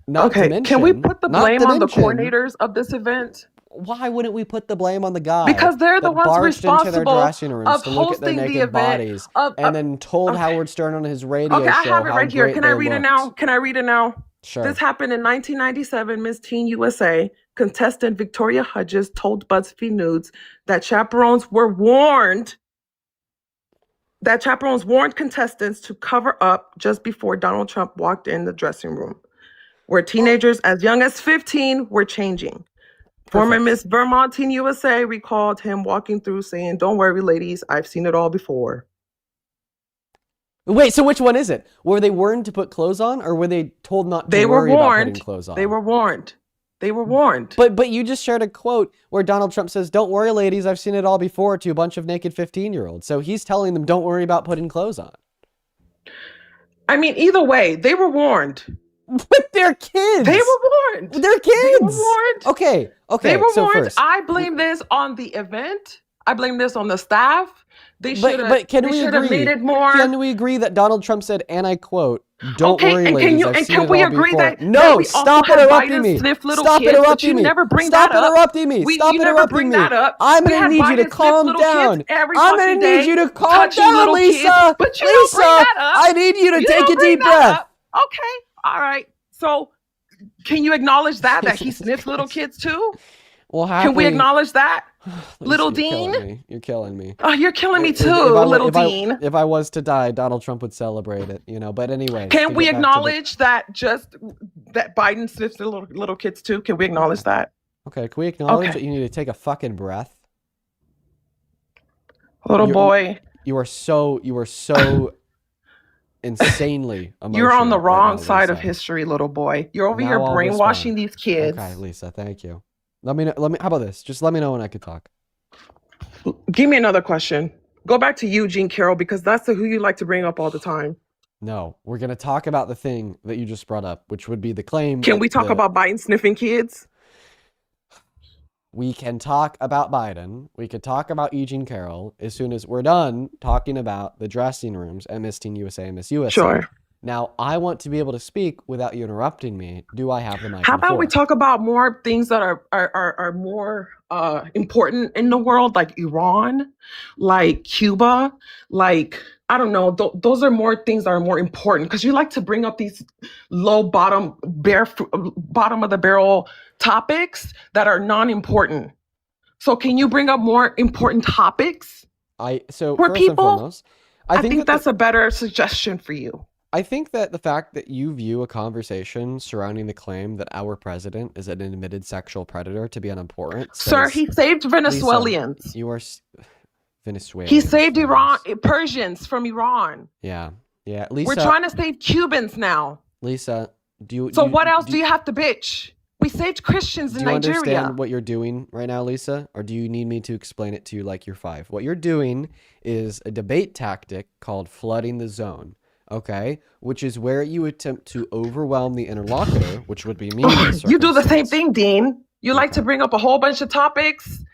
Not to Okay, mention, can we put the not blame to on the mention, coordinators of this event? why wouldn't we put the blame on the guy Because they're the that ones barged into their responsible dressing rooms of to look at their hosting the naked event. bodies Of and then told okay, Howard Stern on his okay, radio I show have it how right here. great Can I they read it looked? now? Can I read it now? Sure. This happened in 1997. Miss Teen USA contestant Victoria Hudges told BuzzFeed News that chaperones warned contestants to cover up just before Donald Trump walked in the dressing room, where teenagers as young as 15 were changing. Former Perfect. Miss Vermont Teen USA recalled him walking through saying, "Don't worry, ladies, I've seen it all before." Wait, so which one is it? Were they warned to put clothes on, or were they told not to They were worry about putting warned. clothes on? They were warned. They were warned. But you just shared a quote where Donald Trump says, "Don't worry, ladies, I've seen it all before," to a bunch of naked 15-year-olds. So he's telling them, "Don't worry about putting clothes on." I mean, either way, they were warned. But they're kids. They were warned. They're kids. They were warned. Okay. They were so warned. first, I blame this on the event. I blame this on the staff. They should have. but can They we should have agree? made it more. Can we agree that Donald Trump said, and I quote, "Don't Okay, worry, and ladies, I've seen it all agree before." that No, we stop also have interrupting Biden me. sniff little Stop kids, but interrupting you me. never bring Stop that up. interrupting me. Stop You never interrupting bring me. that up. I'm We gonna had need you Biden to sniff calm little down. kids every I'm gonna fucking need day, you to calm touching down, little kids, Lisa. but you don't bring Lisa, that up. I need you to You take don't a bring deep that breath. up. Okay, all right. So, can you acknowledge that he sniffs little kids too? Well, Can we acknowledge that? Lisa, Little you're Dean? killing me. You're killing me. Oh, you're killing me If- too, if I- little if I- Dean. If I was to die, Donald Trump would celebrate it, But anyway, Can we acknowledge that Biden sniffs the little kids too? Can we acknowledge that? Okay, can we acknowledge Okay. that you need to take a fucking breath? Little You're- boy, You are so insanely emotional. you're on the right wrong now, side of Lisa. history, little boy. You're over Now here I'll brainwashing respond. these kids. Okay, Lisa, thank you. Let me know, how about this? Just let me know when I could talk. Give me another question. Go back to Eugene Carroll because that's who you like to bring up all the time. No, we're going to talk about the thing that you just brought up, which would be the claim. Can that we talk the- about Biden sniffing kids? We can talk about Biden. We could talk about Eugene Carroll as soon as we're done talking about the dressing rooms at Miss Teen USA and Miss USA. Sure. Now, I want to be able to speak without you interrupting me. Do I have the mic? How on the about we floor? talk about more things that are more important in the world, like Iran, like Cuba, like I don't know. Those are more things that are more important because you like to bring up these low bottom of the barrel topics that are non-important. So can you bring up more important topics for for first and people? foremost, I think that's a better suggestion for you. I think that the fact that you view a conversation surrounding the claim that our president is an admitted sexual predator to be unimportant. Sir, he saved Venezuelans. You are Venezuela. He saved Persians from Iran. Yeah. Lisa, We're trying to save Cubans now. Lisa, What else do you have to bitch? We saved Christians in Do you Nigeria. understand what you're doing right now, Lisa? Or do you need me to explain it to you like you're 5? What you're doing is a debate tactic called flooding the zone, okay? Which is where you attempt to overwhelm the interlocutor, which would be me. in this You do the same circumstance. thing, Dean. You like to bring up a whole bunch of topics,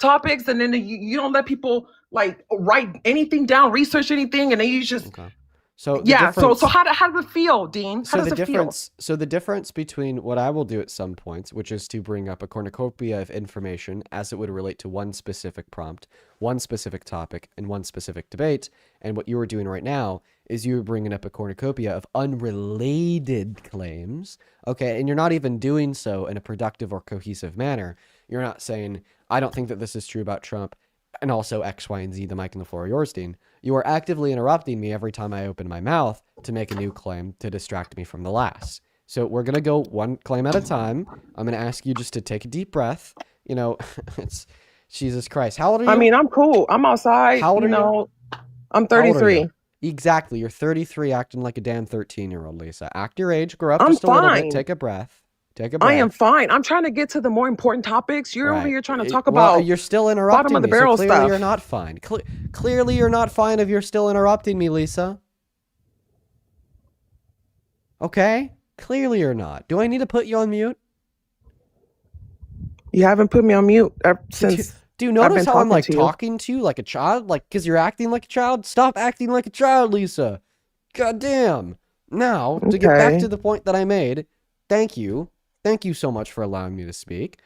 and then you don't let people like write anything down, research anything, and then you just Okay. So the yeah. difference- So how does it feel, Dean? How does it feel? So the difference between what I will do at some points, which is to bring up a cornucopia of information as it would relate to one specific prompt, one specific topic, and one specific debate, and what you are doing right now is you're bringing up a cornucopia of unrelated claims, okay? And you're not even doing so in a productive or cohesive manner. You're not saying, I don't think that this is true about Trump, and also X, Y, and Z, the mic and the floor are yours, Dean. You are actively interrupting me every time I open my mouth to make a new claim to distract me from the last. So we're going to go one claim at a time. I'm going to ask you just to take a deep breath. It's Jesus Christ. How old are you? I mean, I'm cool. I'm outside. How old are you? I'm How old are 33. you? Exactly. You're 33 acting like a damn 13-year-old, Lisa. Act your age. Grow up I'm just a little bit. fine. Take a breath. Take a breath. I am fine. I'm trying to get to the more important topics. You're over Right. here trying to talk Well, about you're still interrupting bottom of the me, barrel so clearly stuff. you're not fine. Clearly you're not fine if you're still interrupting me, Lisa. Okay? Clearly you're not. Do I need to put you on mute? You haven't put me on mute since. Do you I've notice been how I'm talking like to you. talking to you like a child? Like, because you're acting like a child? Stop acting like a child, Lisa. God damn. Now, to get back Okay. to the point that I made, thank you. Thank you so much for allowing me to speak.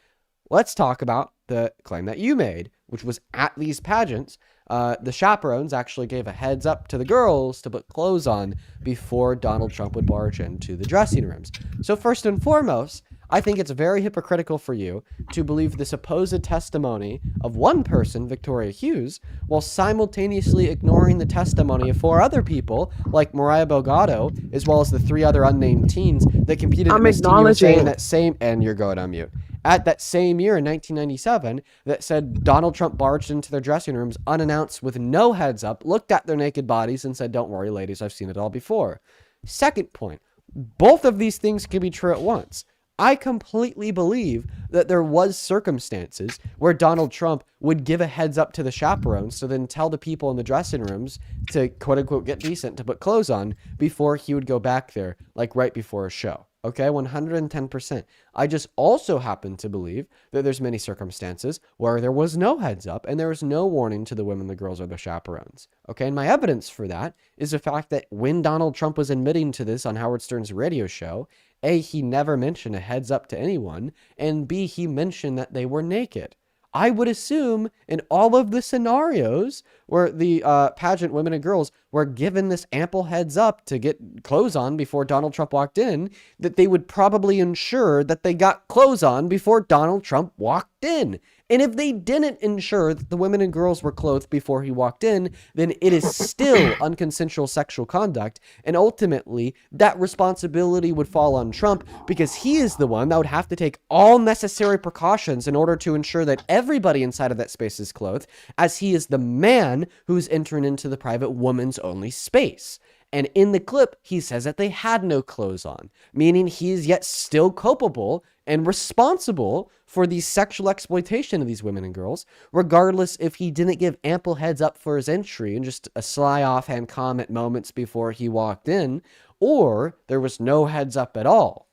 Let's talk about the claim that you made, which was at these pageants, the chaperones actually gave a heads up to the girls to put clothes on before Donald Trump would barge into the dressing rooms. So first and foremost, I think it's very hypocritical for you to believe the supposed testimony of one person, Victoria Hughes, while simultaneously ignoring the testimony of 4 other people, like Mariah Delgado, as well as the 3 other unnamed teens that competed at Miss Teen USA in that same, and you're going on mute, at that same year in 1997, that said Donald Trump barged into their dressing rooms unannounced with no heads up, looked at their naked bodies and said, "Don't worry, ladies, I've seen it all before." Second point, both of these things can be true at once. I completely believe that there was circumstances where Donald Trump would give a heads up to the chaperones to then tell the people in the dressing rooms to quote unquote get decent, to put clothes on before he would go back there, like right before a show. Okay, 110%. I just also happen to believe that there's many circumstances where there was no heads up and there was no warning to the women, the girls, or the chaperones. Okay, and my evidence for that is the fact that when Donald Trump was admitting to this on Howard Stern's radio show, A, he never mentioned a heads up to anyone, and B, he mentioned that they were naked. I would assume in all of the scenarios where the pageant women and girls were given this ample heads up to get clothes on before Donald Trump walked in, that they would probably ensure that they got clothes on before Donald Trump walked in. And if they didn't ensure that the women and girls were clothed before he walked in, then it is still unconsensual sexual conduct. And ultimately, that responsibility would fall on Trump because he is the one that would have to take all necessary precautions in order to ensure that everybody inside of that space is clothed, as he is the man who's entering into the private woman's only space. And in the clip, he says that they had no clothes on, meaning he is yet still culpable and responsible for the sexual exploitation of these women and girls, regardless if he didn't give ample heads up for his entry and just a sly offhand comment moments before he walked in, or there was no heads up at all.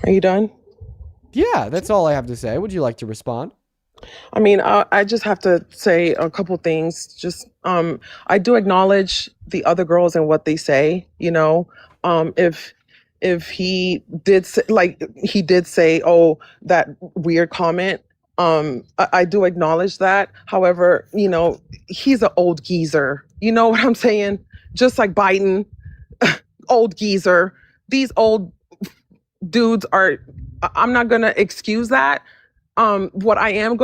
Are you done? Yeah, that's all I have to say. Would you like to respond? I mean, I just have to say a couple things. Just, I do acknowledge the other girls and what they say. You know, if he did say, he did say, oh, that weird comment. I do acknowledge that. However, you know, he's an old geezer. You know what I'm saying? Just like Biden, old geezer. These old dudes are. I'm not gonna excuse that. What I am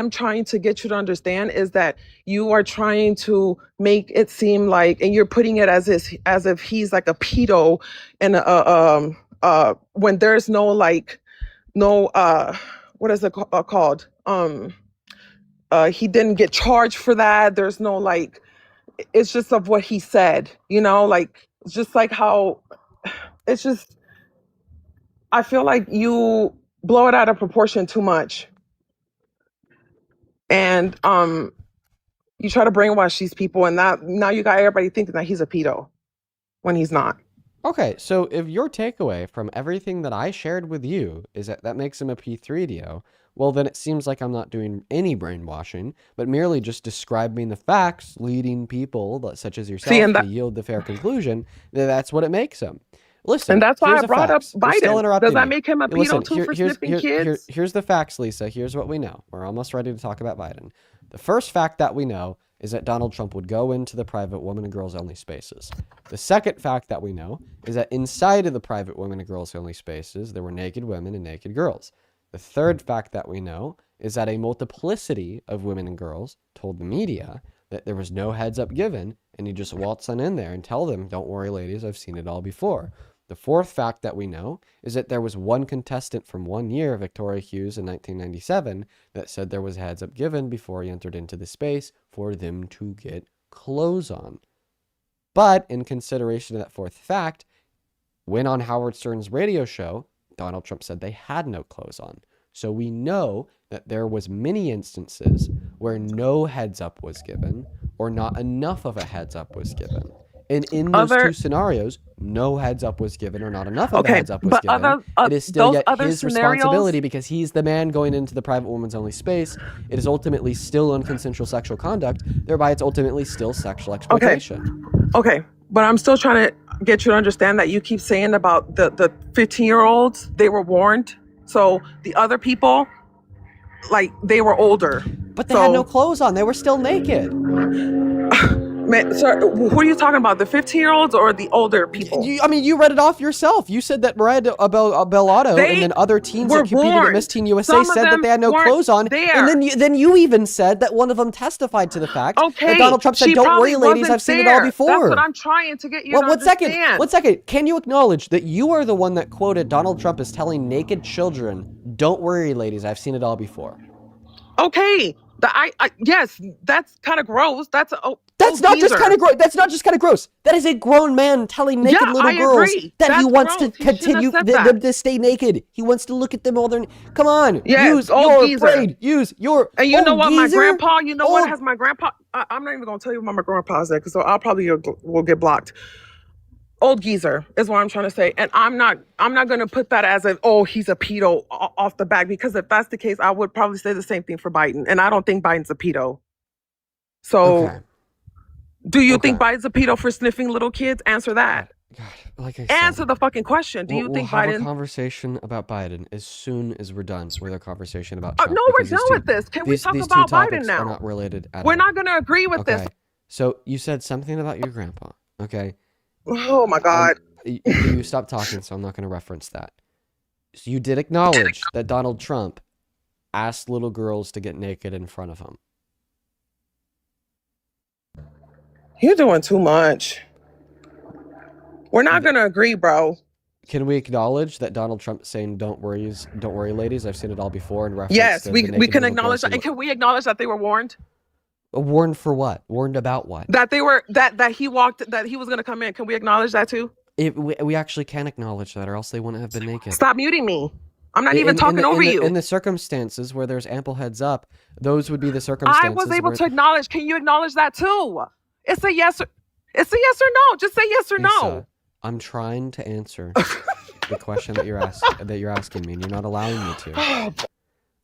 trying to get you to understand is that you are trying to make it seem like, and you're putting it as if he's like a pedo, and when there's no what is it called? He didn't get charged for that. There's no it's just of what he said, you know, it's just like how it's just. I feel like you blow it out of proportion too much. And you try to brainwash these people, and now you got everybody thinking that he's a pedo when he's not. Okay, so if your takeaway from everything that I shared with you is that makes him a P3DO, well, then it seems like I'm not doing any brainwashing, but merely just describing the facts, leading people such as yourself to yield the fair conclusion that that's what it makes him. Listen, and that's why I brought up Biden. Does that make him a pedo too for sniffing kids? Here's the facts, Lisa. Here's what we know. We're almost ready to talk about Biden. The first fact that we know is that Donald Trump would go into the private women and girls only spaces. The second fact that we know is that inside of the private women and girls only spaces, there were naked women and naked girls. The third fact that we know is that a multiplicity of women and girls told the media that there was no heads up given, and you just waltz on in there and tell them, "Don't worry, ladies, I've seen it all before." The fourth fact that we know is that there was one contestant from 1 year, Victoria Hughes in 1997, that said there was a heads up given before he entered into the space for them to get clothes on. But in consideration of that fourth fact, when on Howard Stern's radio show, Donald Trump said they had no clothes on. So we know that there was many instances where no heads up was given or not enough of a heads up was given. And in those two scenarios, no heads up was given or not enough of a heads up was given. It is still yet his responsibility because he's the man going into the private woman's only space. It is ultimately still unconsensual sexual conduct. Thereby, it's ultimately still sexual exploitation. Okay. But I'm still trying to get you to understand that you keep saying about the 15-year-olds, they were warned. So the other people, like, they were older. But they had no clothes on. They were still naked. Man, sir, who are you talking about? The 15-year-olds or the older people? I mean, you read it off yourself. You said that Red Bellato and then other teens that competed at Miss Teen USA said that they had no clothes on. And then you even said that one of them testified to the fact that Donald Trump said, "Don't worry, ladies, I've seen it all before." That's what I'm trying to get you to understand. One second. Can you acknowledge that you are the one that quoted Donald Trump as telling naked children, "Don't worry, ladies, I've seen it all before"? Okay. Yes, that's kind of gross. That's not just kind of gross. That's not just kind of gross. That is a grown man telling naked little girls that he wants to continue them to stay naked. He wants to look at them all their. Come on, use your brain. Use your. And you know what, my grandpa. You know what has my grandpa? I'm not even gonna tell you what my grandpa's at, so I'll probably will get blocked. Old geezer is what I'm trying to say, and I'm not gonna put that as he's a pedo off the back, because if that's the case, I would probably say the same thing for Biden, and I don't think Biden's a pedo. So, do you think Biden's a pedo for sniffing little kids? Answer that. God, like I said, answer the fucking question. Do you think we'll Biden? have a conversation about Biden as soon as we're done with our conversation about Trump. No, we're done with this. Can we talk about Biden now? Are not related at we're all. not gonna agree with this. So you said something about your grandpa. Okay. Oh my God. You stopped talking, so I'm not going to reference that. So you did acknowledge that Donald Trump asked little girls to get naked in front of him. You're doing too much. We're not going to agree, bro. Can we acknowledge that Donald Trump saying "Don't worry, ladies, I've seen it all before"? In reference, yes, we can acknowledge that. And can we acknowledge that they were warned? Warned for what? Warned about what? That they were that he was going to come in. Can we acknowledge that too? We actually can acknowledge that, or else they wouldn't have been naked. Stop muting me. I'm not even talking over you. In the circumstances where there's ample heads up, those would be the circumstances. I was able to acknowledge. Can you acknowledge that too? It's a yes or no. Just say yes or no. I'm trying to answer the question that you're asking me, and you're not allowing me to.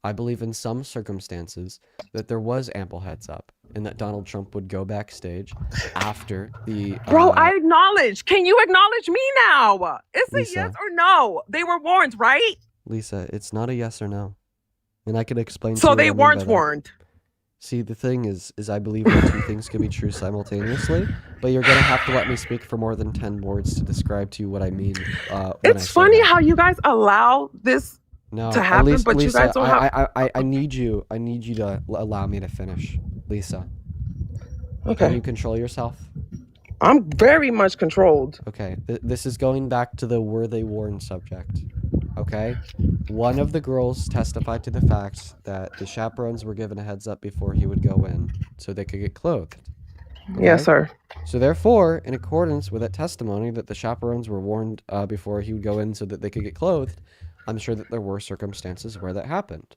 I believe in some circumstances that there was ample heads up, and that Donald Trump would go backstage after the. Bro, I acknowledge. Can you acknowledge me now? It's a yes or no. They were warned, right? Lisa, it's not a yes or no, and I could explain. So they weren't warned. See, the thing is I believe that two things can be true simultaneously, but you're gonna have to let me speak for more than 10 words to describe to you what I mean. It's funny how you guys allow this to happen, but Lisa, you guys don't have. I need you to allow me to finish, Lisa. Okay. Can you control yourself? I'm very much controlled. Okay. This is going back to the were they warned subject. Okay. One of the girls testified to the fact that the chaperones were given a heads up before he would go in, so they could get clothed. Okay? Yes, sir. So therefore, in accordance with that testimony that the chaperones were warned before he would go in so that they could get clothed, I'm sure that there were circumstances where that happened.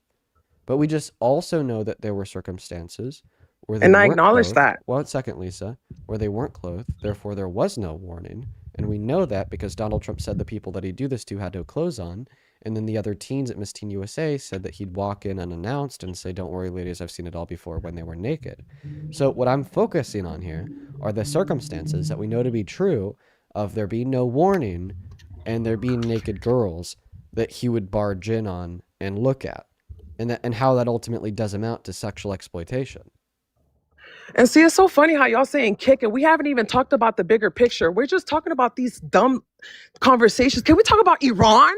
But we just also know that there were circumstances where they and weren't I acknowledge clothed. that. 1 second, Lisa. Where they weren't clothed, therefore there was no warning. And we know that because Donald Trump said the people that he'd do this to had no clothes on. And then the other teens at Miss Teen USA said that he'd walk in unannounced and say, "Don't worry, ladies, I've seen it all before," when they were naked. So what I'm focusing on here are the circumstances that we know to be true of there being no warning and there being naked girls that he would barge in on and look at, and how that ultimately does amount to sexual exploitation. And see, it's so funny how y'all saying kick, and we haven't even talked about the bigger picture. We're just talking about these dumb conversations. Can we talk about Iran?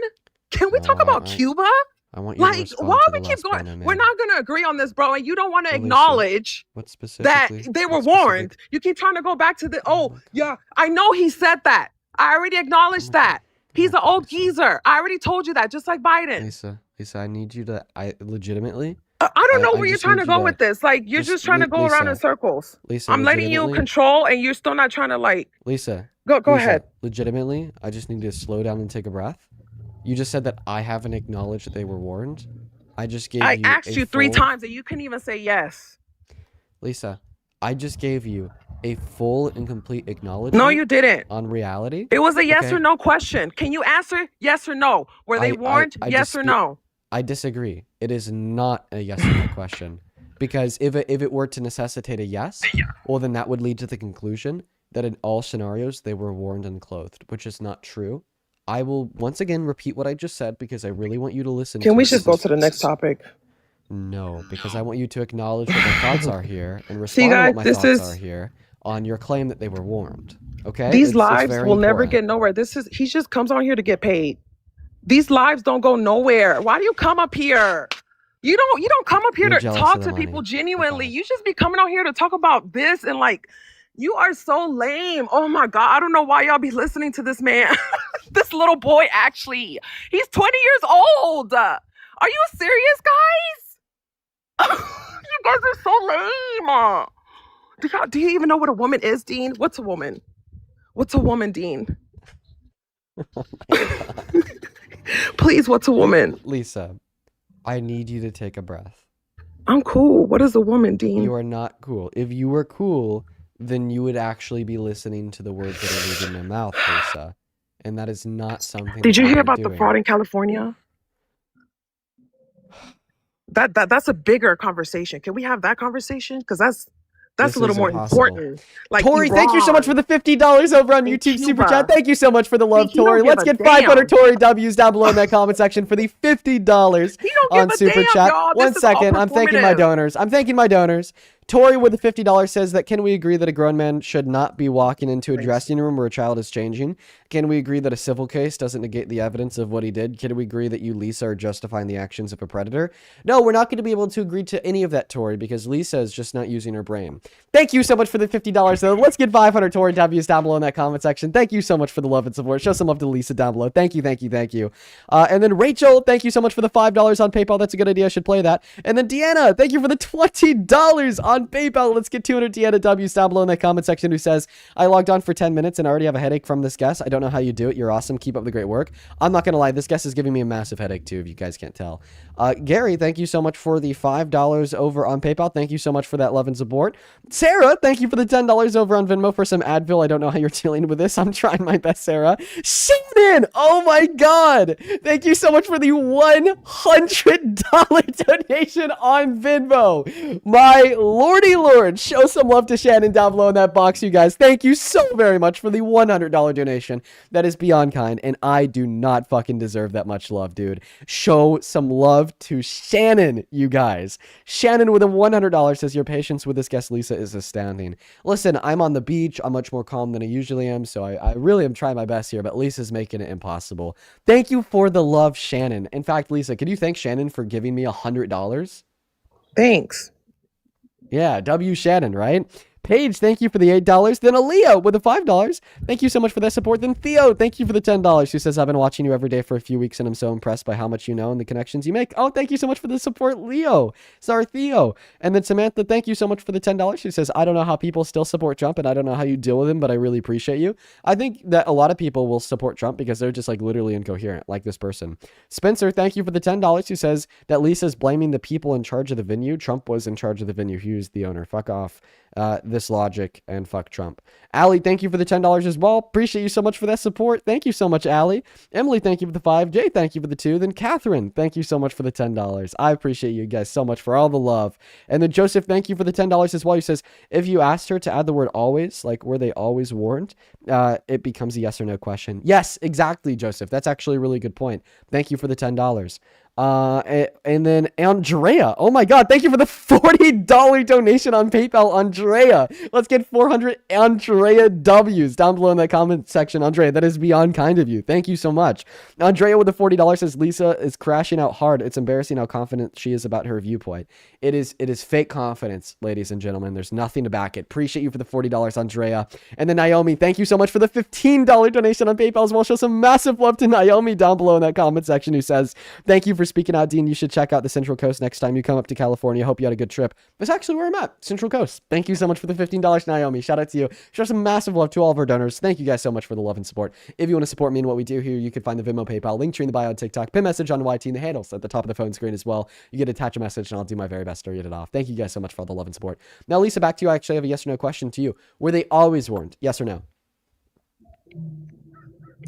Can we talk about Cuba? I want you to respond why to we the keep last going? point I made. We're not going to agree on this, bro. And you don't want to Lisa, acknowledge what that specifically? they were What warned. specific- You keep trying to go back to yeah, I know he said that. I already acknowledged that. He's an old geezer. I already told you that, just like Biden. Lisa, I need you to, legitimately. I don't know where you're just trying need to you go with this. Like, you're just trying to go around in circles. Lisa, I'm letting you control, and you're still not trying to, like... Lisa. Go Lisa, ahead. Legitimately, I just need to slow down and take a breath. You just said that I haven't acknowledged that they were warned. I just gave you I asked you 3 full- times, and you couldn't even say yes. Lisa, I just gave you a full and complete acknowledgement. No, you didn't. On reality. It was a yes Okay. or no question. Can you answer yes or no? Were they warned? Yes or no? I disagree. It is not a yes or no question. Because if it were to necessitate a yes, well, then that would lead to the conclusion that in all scenarios they were warned and clothed, which is not true. I will once again repeat what I just said because I really want you to listen to Can we it. just go to the next topic? No, because I want you to acknowledge what my thoughts are here and See, respond to guys, what my this thoughts is are here on your claim that they were warned. Okay? these It's lives very will never important. get nowhere. He just comes on here to get paid. These lives don't go nowhere. Why do you come up here? You don't come up here You're to jealous talk of the to people money. genuinely. Okay. You just be coming out here to talk about this and like you are so lame. Oh my God. I don't know why y'all be listening to this man. This little boy, actually. He's 20 years old. Are you serious, guys? You guys are so lame. Do you even know what a woman is, Dean? What's a woman? What's a woman, Dean? Oh my God. Please, what's a woman? Lisa, I need you to take a breath. I'm cool. What is a woman, Dean? You are not cool. If you were cool, then you would actually be listening to the words that are leaving my mouth, Lisa. And that is not something. Did you that hear you're about the doing. fraud in California? That's a bigger conversation. Can we have that conversation? Because that's This a little is more impossible. important. Like Tori, thank you so much for the $50 over on In YouTube Super Cuba. Chat. Thank you so much for the love, he don't Tori. give Let's a get 500 damn. Tori W's down below in that comment section for the $50 He don't give on a Super damn, Chat. y'all. One This is all second. I'm thanking my performative. donors. I'm thanking my donors. Tori with the $50 says that can we agree that a grown man should not be walking into a dressing room where a child is changing? Can we agree that a civil case doesn't negate the evidence of what he did? Can we agree that you, Lisa, are justifying the actions of a predator? No, we're not going to be able to agree to any of that, Tori, because Lisa is just not using her brain. Thank you so much for the $50, though. Let's get 500 Tori W's down below in that comment section. Thank you so much for the love and support. Show some love to Lisa down below. Thank you, thank you, thank you. And then Rachel, thank you so much for the $5 on PayPal. That's a good idea. I should play that. And then Deanna, thank you for the $20 on PayPal. Let's get 200 Deanna W's down below in that comment section who says, I logged on for 10 minutes and I already have a headache from this guest. I don't know how you do it. You're awesome. Keep up the great work. I'm not going to lie. This guest is giving me a massive headache too, if you guys can't tell. Gary, thank you so much for the $5 over on PayPal. Thank you so much for that love and support. Sarah, thank you for the $10 over on Venmo for some Advil. I don't know how you're dealing with this. I'm trying my best, Sarah. Shannon, oh my God. Thank you so much for the $100 donation on Venmo. My lordy lord, show some love to Shannon down below in that box, you guys. Thank you so very much for the $100 donation. That is beyond kind, and I do not fucking deserve that much love, dude. Show some love to Shannon, you guys. Shannon with a $100 says, your patience with this guest, Lisa, is astounding. Listen, I'm on the beach. I'm much more calm than I usually am, so I really am trying my best here, but Lisa's making it impossible. Thank you for the love, Shannon. In fact, Lisa, could you thank Shannon for giving me $100? Thanks. Yeah, W Shannon, right? Paige, thank you for the $8. Then Aaliyah with the $5. Thank you so much for that support. Then Theo, thank you for the $10. Who says, I've been watching you every day for a few weeks and I'm so impressed by how much you know and the connections you make. Oh, thank you so much for the support, Leo. Sorry, Theo. And then Samantha, thank you so much for the $10. She says, I don't know how people still support Trump and I don't know how you deal with him, but I really appreciate you. I think that a lot of people will support Trump because they're just like literally incoherent, like this person. Spencer, thank you for the $10. Who says that Lisa's blaming the people in charge of the venue. Trump was in charge of the venue. He was the owner. Fuck off. This logic and fuck Trump. Allie, thank you for the $10 as well. Appreciate you so much for that support. Thank you so much, Allie. Emily, thank you for the 5. Jay, thank you for the 2. Then Catherine, thank you so much for the $10. I appreciate you guys so much for all the love. And then Joseph, thank you for the $10 as well. He says, if you asked her to add the word always, like were they always warned, it becomes a yes or no question. Yes, exactly, Joseph. That's actually a really good point. Thank you for the $10. And then Andrea, oh my God, thank you for the $40 donation on PayPal, Andrea. Let's get 400 Andrea W's down below in that comment section. Andrea, that is beyond kind of you. Thank you so much. Andrea with the $40 says, Lisa is crashing out hard. It's embarrassing how confident she is about her viewpoint. It is fake confidence, ladies and gentlemen. There's nothing to back it. Appreciate you for the $40, Andrea. And then Naomi, thank you so much for the $15 donation on PayPal as well. Show some massive love to Naomi down below in that comment section who says, thank you for speaking out, Dean. You should check out the Central Coast next time you come up to California. Hope you had a good trip. That's actually where I'm at, Central Coast. Thank you so much for the $15, Naomi. Shout out to you. Show some massive love to all of our donors. Thank you guys so much for the love and support. If you want to support me and what we do here, you can find the Venmo, PayPal, link tree in the bio on TikTok, pin message on YT, and the handles at the top of the phone screen as well. You get to attach a message and I'll do my very best to read it off. Thank you guys so much for all the love and support. Now, Lisa, back to you. I actually have a yes or no question to you. Were they always warned? Yes or no?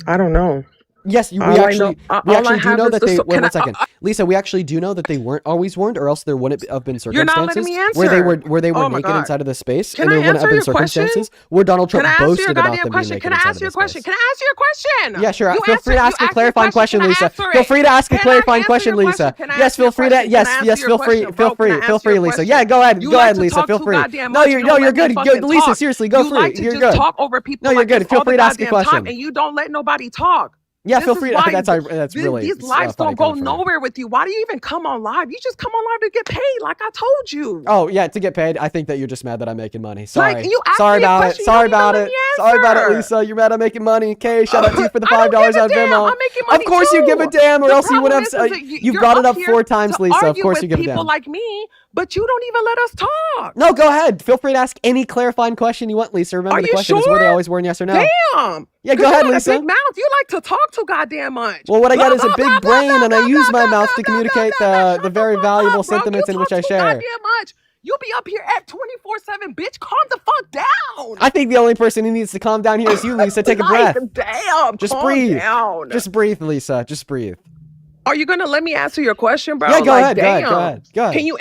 I don't know. Yes, we All I actually know- we all I actually do have know is that the they. so- Wait can one I- second, Lisa. We actually do know that they weren't always warned, or else there wouldn't have been You're not letting circumstances me where they were answer. Oh my naked God. inside of the space, Can and I there wouldn't have answer been your question? circumstances where Donald Can Trump I answer your boasted about goddamn them being question? naked Can I inside ask of you the a question? space. Can I ask you a question? Yeah, sure. You Feel free to ask a asked me clarifying question, Can I Lisa. answer Feel it? free to ask a Can I clarifying answer question, your Lisa. Can I Yes, ask you feel a free to. question? Yes, Can I answer yes. your Feel free. question, Feel bro? Can I free. Feel answer your free, Lisa. question? Yeah, go ahead. You Go like ahead, to Lisa. talk Feel too free. goddamn No, much. you're You no, don't you're let me good. fucking Lisa, talk. seriously, go You free. like to You're just good. talk over people No, you're like this good. Feel all the free to ask a goddamn time, question. and you don't let nobody talk. Yeah, This feel is free. why That's really these lives funny don't go coming from you. nowhere with you. Why do you even come on live? You just come on live to get paid, like I told you. Oh yeah, to get paid. I think that you're just mad that I'm making money. Sorry. Like, you asked Sorry me a about it. question, you Sorry don't even about let it. me Sorry about it, answer. Lisa. You're mad I'm making money. Okay, shout out to you for the I don't $5 give a on damn. Venmo. I'm making money Of course you give a too. damn, or The else you would problem have. is that You've you're brought it up up here 4 times, to Lisa. Of argue course with you give a people damn. like me, but you don't even let us talk. No, go ahead. Feel free to ask any clarifying question you want, Lisa. Remember, Are the you question is sure? were they always born, yes or no? Damn. Yeah, go 'Cause ahead, you got Lisa. a big mouth. You like to talk too goddamn much. Well, what I got Blah, is a blah, big blah, blah, brain, blah, and I blah, use blah, my blah, mouth to blah, blah, communicate blah, blah. the Shut very fuck valuable up, bro. sentiments You in which talk I too share. goddamn much. You be up here at 24/7, bitch. Calm the fuck down. I think the only person who needs to calm down here is you, Lisa. Take a breath. Damn. Just calm breathe. down. Just breathe, Lisa. Just breathe. Are you gonna let me answer your question, bro? Yeah, go like, ahead, go damn. ahead, go ahead, go ahead. Can you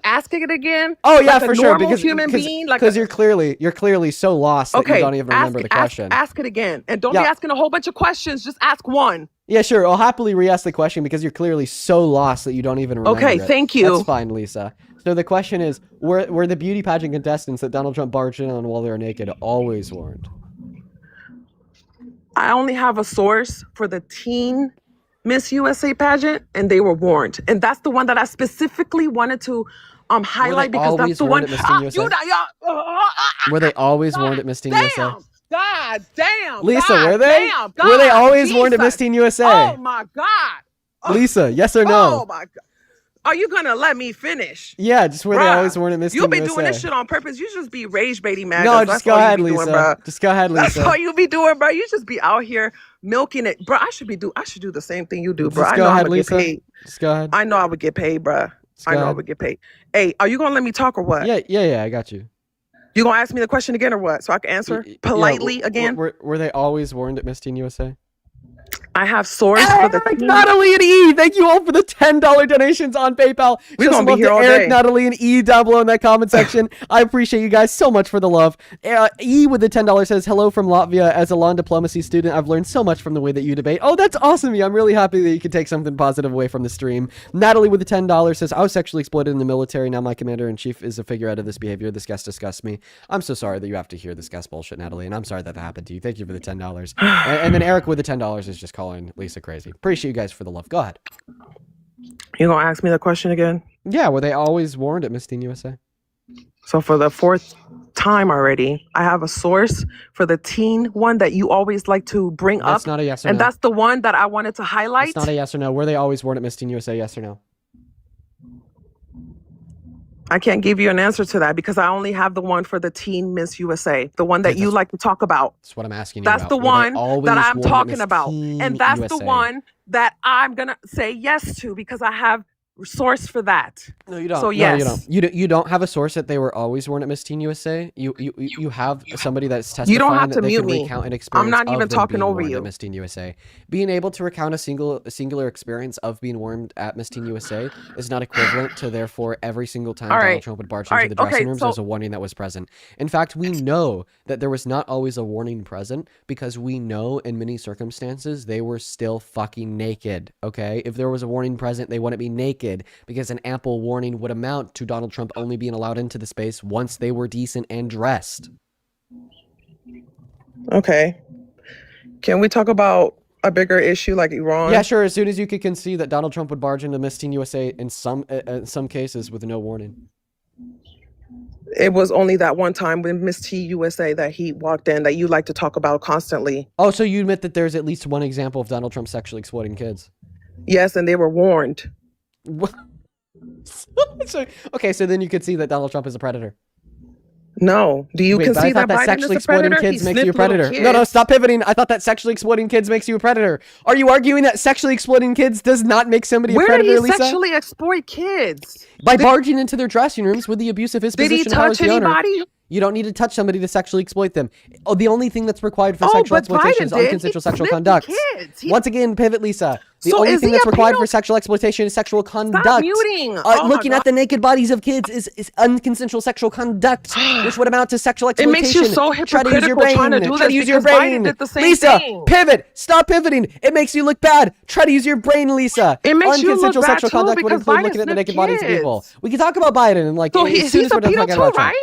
ask it again? Oh yeah, like for a sure. normal Because human being, like you're clearly so lost that you don't even remember the question. Ask it again, and don't Yeah. be asking a whole bunch of questions. Just ask one. Yeah, sure. I'll happily re-ask the question because you're clearly so lost that you don't even remember Okay, it. thank you. That's fine, Lisa. So the question is, were the beauty pageant contestants that Donald Trump barged in on while they were naked always warned? I only have a source for the teen Miss USA pageant, and they were warned. And that's the one that I specifically wanted to highlight because that's the one. At Miss Teen USA? Were they always warned at Miss Teen USA? God damn. Lisa, God were they? Damn, Were they God, always warned at Jesus. Miss Teen USA? Oh my God. Lisa, yes or Oh no? my God. Are you gonna let me finish? Yeah, just were they Bruh, always warned at Miss Teen You be USA? doing this shit on purpose. You just be rage baiting MAGAs. No, That's just go all ahead, you be Lisa. doing, bruh. Just go ahead, That's Lisa. all you be doing, bro. You just be out here milking it, bro. I should do the same thing you do, bro. Just I go know ahead, I would get Lisa. paid. Just go ahead. I know I would get paid, bro. Just go I know I ahead. would get paid. Hey, are you gonna let me talk or what? Yeah, I got you. You gonna ask me the question again or what? So I can answer politely again. Were they always warned at Miss Teen USA? I have source for the Eric, team. Natalie, and E. Thank you all for the $10 donations on PayPal. We're Show gonna some be love here to all Eric, day. Natalie, and E down below in that comment section. I appreciate you guys so much for the love. E with the $10 says, hello from Latvia. As a law and diplomacy student, I've learned so much from the way that you debate. Oh, that's awesome. I'm really happy that you could take something positive away from the stream. Natalie with the $10 says, I was sexually exploited in the military. Now my commander-in-chief is a figure out of this behavior. This guest disgusts me. I'm so sorry that you have to hear this guest bullshit, Natalie, and I'm sorry that happened to you. Thank you for the $10. And then Eric with the $10 is just calling Lisa crazy. Appreciate you guys for the love. Go ahead. You gonna ask me the question again? Yeah, were they always warned at Miss Teen USA? So for the 4th time already, I have a source for the teen one that you always like to bring That's up. not a yes or And no. that's the one that I wanted to highlight. It's not a yes or no. Were they always warned at Miss Teen USA? Yes or no? I can't give you an answer to that because I only have the one for the teen Miss USA, the one that Okay, you like to talk about. That's what I'm asking you That's about. the Were they one always that I'm warned at talking Miss about. Teen And that's USA? the one that I'm going to say yes to because I have source for that. No, you don't. So No, yes. you don't have a source that they were always warned at Miss Teen USA. You have somebody that's testifying You don't have that to they mute can me. recount an experience. I'm not of even them talking being over warned you. at Miss Teen USA. Being able to recount a singular experience of being warned at Miss Teen USA is not equivalent to therefore every single time All Donald right. Trump would barge All into right. the dressing Okay, rooms, so- there's a warning that was present. In fact, we know that there was not always a warning present because we know in many circumstances they were still fucking naked. Okay, if there was a warning present, they wouldn't be naked because an ample warning would amount to Donald Trump only being allowed into the space once they were decent and dressed. Okay. Can we talk about a bigger issue like Iran? Yeah, sure. As soon as you could concede that Donald Trump would barge into Miss Teen USA in some cases with no warning. It was only that one time with Miss T USA that he walked in that you like to talk about constantly. Oh, so you admit that there's at least one example of Donald Trump sexually exploiting kids? Yes, and they were warned. Okay, so then you could see that Donald Trump is a predator. No. Do you Wait, but I concede thought that Biden sexually is a predator? exploiting kids He makes you a sniffed little predator. No, kids. stop pivoting. I thought that sexually exploiting kids makes you a predator. Are you arguing that sexually exploiting kids does not make somebody Where a predator, did he Lisa? sexually exploit kids? By barging into their dressing rooms with the abuse of his Did he position as touch the owner. anybody? You don't need to touch somebody to sexually exploit them. Oh, the only thing that's required for Oh, sexual but exploitation is Biden did. He unconsensual sexual sniffed the conduct. kids. He- Once again, pivot, Lisa. The So only is thing he that's a required pedo- for sexual exploitation is sexual Stop conduct. muting. Oh my Looking God. at the naked bodies of kids is unconsensual sexual conduct, which would amount to sexual It exploitation. makes you so Try to use your hypocritical trying to brain. do Try to this use your because Biden brain. did the same Lisa, thing. pivot. Stop pivoting. It makes you look bad. Try to use your brain, Lisa. It makes you look Unconsensual bad sexual too conduct would because include Biden looking at the sniffed naked bodies of people. kids. We can talk about Biden and like So as soon he's as a we're done pedo talking too, about Trump.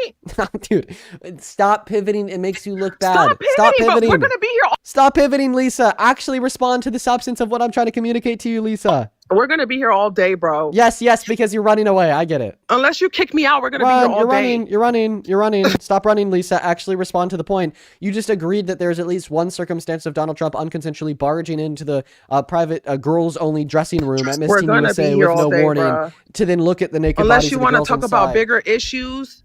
right? Dude, stop pivoting. It makes you look bad. Stop pivoting, but we're gonna be here. Stop pivoting, Lisa. Actually respond to the substance of what I'm trying to communicate to you, Lisa. We're gonna be here all day, bro. Yes, because you're running away. I get it. Unless you kick me out, we're gonna be Run, here all you're day. running, you're running. Stop running, Lisa. Actually respond to the point. You just agreed that there's at least one circumstance of Donald Trump unconsensually barging into the private girls-only dressing room at Miss We're Teen gonna USA be here with no all day, warning bruh. to then look at the naked Unless bodies you of the want to girls talk about inside. bigger issues.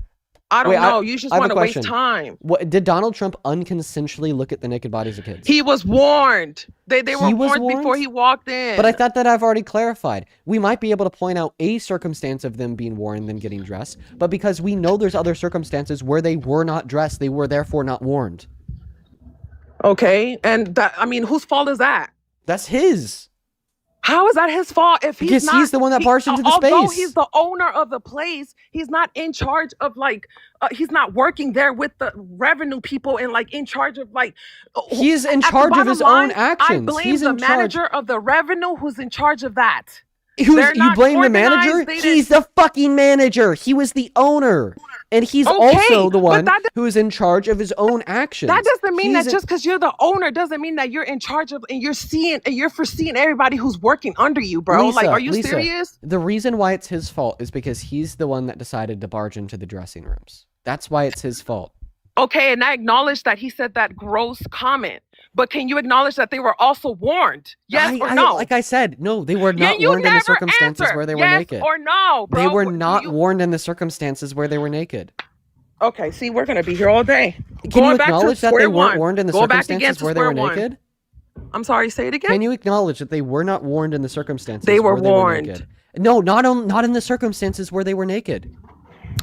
I don't Wait, know. You just I have want a to waste question. time. What did Donald Trump unconsensually look at the naked bodies of kids? He was warned. They were He was warned before warned? he walked in. But I thought that I've already clarified. We might be able to point out a circumstance of them being warned and getting dressed, but because we know there's other circumstances where they were not dressed, they were therefore not warned. Okay, and that, I mean, whose fault is that? That's his. How is that his fault if he's Because not? he's the one that barged into the although space. he's the owner of the place, he's not in charge of like. He's not working there with the revenue people and like in charge of like. He's in At the charge of bottom his line, own actions. I blame He's the in charge. manager of the revenue who's in charge of that. You They're blame not the manager? organized, they He's the fucking manager. He was the owner. And he's also the but one that who is in charge of his own actions. That doesn't mean He's that just because you're the owner doesn't mean that you're in charge of and you're foreseeing everybody who's working under you, bro. Like, are you Lisa, serious? The reason why it's his fault is because he's the one that decided to barge into the dressing rooms. That's why it's his fault. Okay, and I acknowledge that he said that gross comment, but can you acknowledge that they were also warned? Yes or no? Like I said, no, they were not you warned in the never circumstances answer. where they were Yes naked. or no, bro? They were not warned in the circumstances where they were naked. Okay, see, we're gonna be here all day. Can you Going back to acknowledge that they square weren't one. warned in the Go back again circumstances to where they were square one. naked? I'm sorry, say it again. Can you acknowledge that they were not warned in the circumstances They were where they warned. were naked? No, not in the circumstances where they were naked.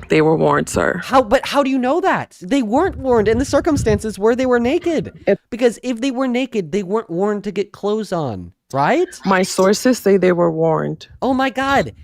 They were warned, sir. But how do you know that? They weren't warned in the circumstances where they were naked. Because if they were naked, they weren't warned to get clothes on, right? My sources say they were warned. Oh my god,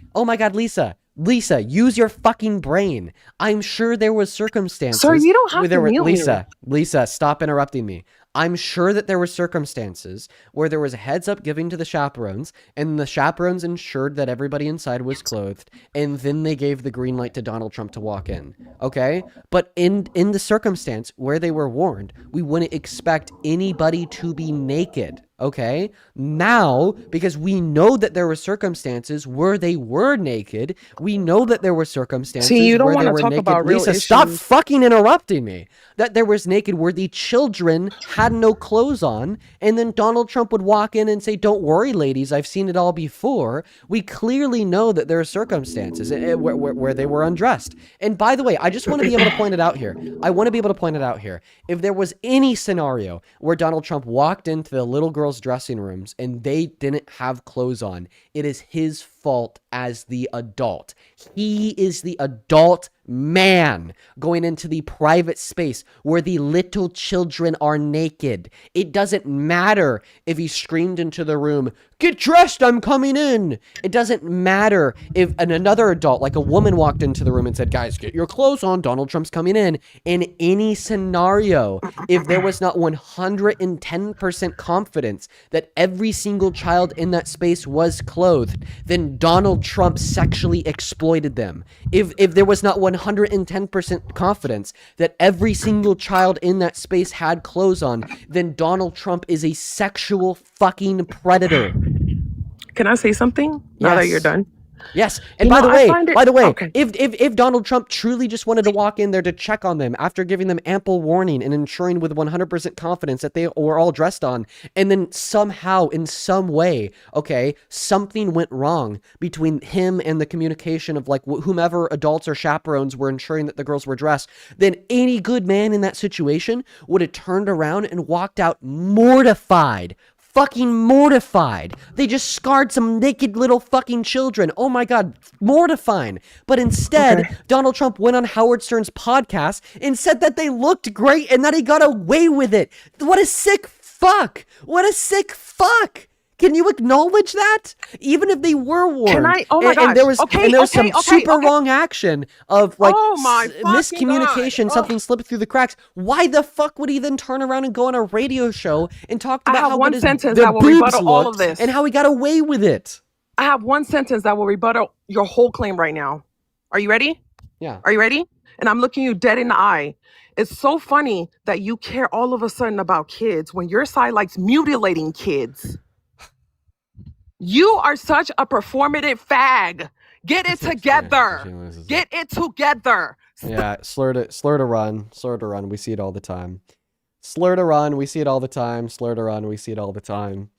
Lisa. Lisa, use your fucking brain. I'm sure there was circumstances. Sir, you don't have where to mute me. Lisa, stop interrupting me. I'm sure that there were circumstances where there was a heads up given to the chaperones, and the chaperones ensured that everybody inside was clothed, and then they gave the green light to Donald Trump to walk in. Okay? But in the circumstance where they were warned, we wouldn't expect anybody to be naked. Okay? Now, because we know that there were circumstances where they were naked, we know that there were circumstances See, you don't where they wanna were talk naked. about real Lisa, stop issues. fucking interrupting me. That there was naked where the children had no clothes on, and then Donald Trump would walk in and say, "Don't worry, ladies, I've seen it all before." We clearly know that there are circumstances where they were undressed. And by the way, I just want to be able to point it out here. If there was any scenario where Donald Trump walked into the little girls' dressing rooms and they didn't have clothes on, it is his fault as the adult. He is the adult man going into the private space where the little children are naked. It doesn't matter if he screamed into the room, "Get dressed, I'm coming in." It doesn't matter if another adult, like a woman, walked into the room and said, "Guys, get your clothes on, Donald Trump's coming in." In any scenario, if there was not 110% confidence that every single child in that space was clothed, then Donald Trump sexually exploited them. If there was not 110% confidence that every single child in that space had clothes on, then Donald Trump is a sexual fucking predator. Can I say something? Now that Yes. you're done. Yes, and You by know, the I way, find it- okay. if Donald Trump truly just wanted to walk in there to check on them after giving them ample warning and ensuring with 100% confidence that they were all dressed on, and then somehow, in some way, okay, something went wrong between him and the communication of like whomever adults or chaperones were ensuring that the girls were dressed, then any good man in that situation would have turned around and walked out mortified, fucking mortified. They just scarred some naked little fucking children. Oh my God, mortifying. But instead, Donald Trump went on Howard Stern's podcast and said that they looked great and that he got away with it. What a sick fuck. What a sick fuck. Can you acknowledge that? Even if they were warned. Can I? Oh my gosh. And there was some super okay. wrong action of like Oh my fucking miscommunication, God. something slipped through the cracks. Why the fuck would he then turn around and go on a radio show and talk about how one good sentence the that will boobs rebuttal all of looked this. and how he got away with it? I have one sentence that will rebuttal your whole claim right now. Are you ready? Yeah. Are you ready? And I'm looking you dead in the eye. It's so funny that you care all of a sudden about kids when your side likes mutilating kids. You are such a performative fag. Get it together. Get it together. Yeah, slur to run. We see it all the time. Slur to run, we see it all the time. Slur to run, we see it all the time.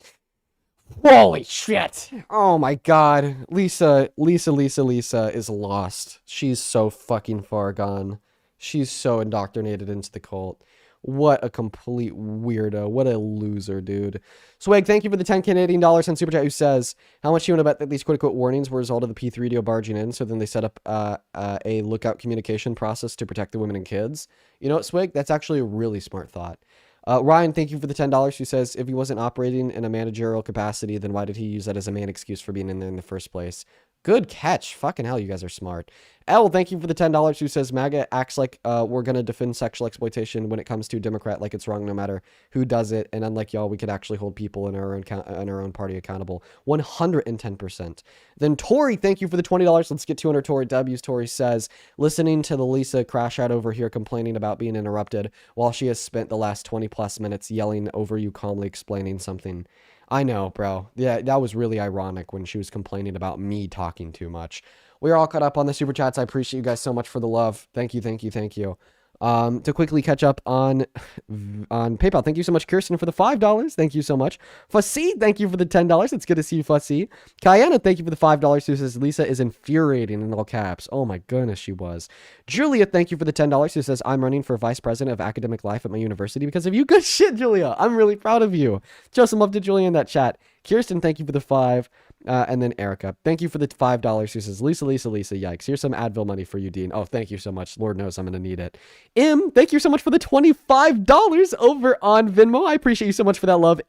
Holy shit. Oh my God. Lisa is lost. She's so fucking far gone. She's so indoctrinated into the cult. What a complete weirdo. What a loser, dude. Swag, thank you for the 10 Canadian dollars on Super Chat, who says, how much you want to bet that these quote-unquote warnings were a result of the P3DO barging in, so then they set up a lookout communication process to protect the women and kids? You know what, Swig? That's actually a really smart thought. Ryan, thank you for the $10, who says, if he wasn't operating in a managerial capacity, then why did he use that as a main excuse for being in there in the first place? Good catch. Fucking hell, you guys are smart. L, thank you for the $10, who says MAGA acts like we're going to defend sexual exploitation when it comes to Democrat, like it's wrong no matter who does it. And unlike y'all, we could actually hold people in our own party accountable. 110%. Then Tori, thank you for the $20. Let's get 200 Tori W's. Tori says, listening to the Lisa crash out over here complaining about being interrupted while she has spent the last 20 plus minutes yelling over you calmly explaining something. I know, bro. Yeah, that was really ironic when she was complaining about me talking too much. We're all caught up on the super chats. I appreciate you guys so much for the love. Thank you. To quickly catch up on PayPal. Thank you so much, Kirsten, for the $5. Thank you so much. Fussy, thank you for the $10. It's good to see you, Fussy. Kayana, thank you for the $5. Who says Lisa is infuriating in all caps. Oh my goodness, she was. Julia, thank you for the $10. Who says I'm running for vice president of academic life at my university because of you. Good shit, Julia. I'm really proud of you. Show some love to Julia in that chat. Kirsten, thank you for the $5. And then Erica, thank you for the $5. Who says, Lisa, yikes. Here's some Advil money for you, Dean. Oh, thank you so much. Lord knows I'm going to need it. Thank you so much for the $25 over on Venmo. I appreciate you so much for that love,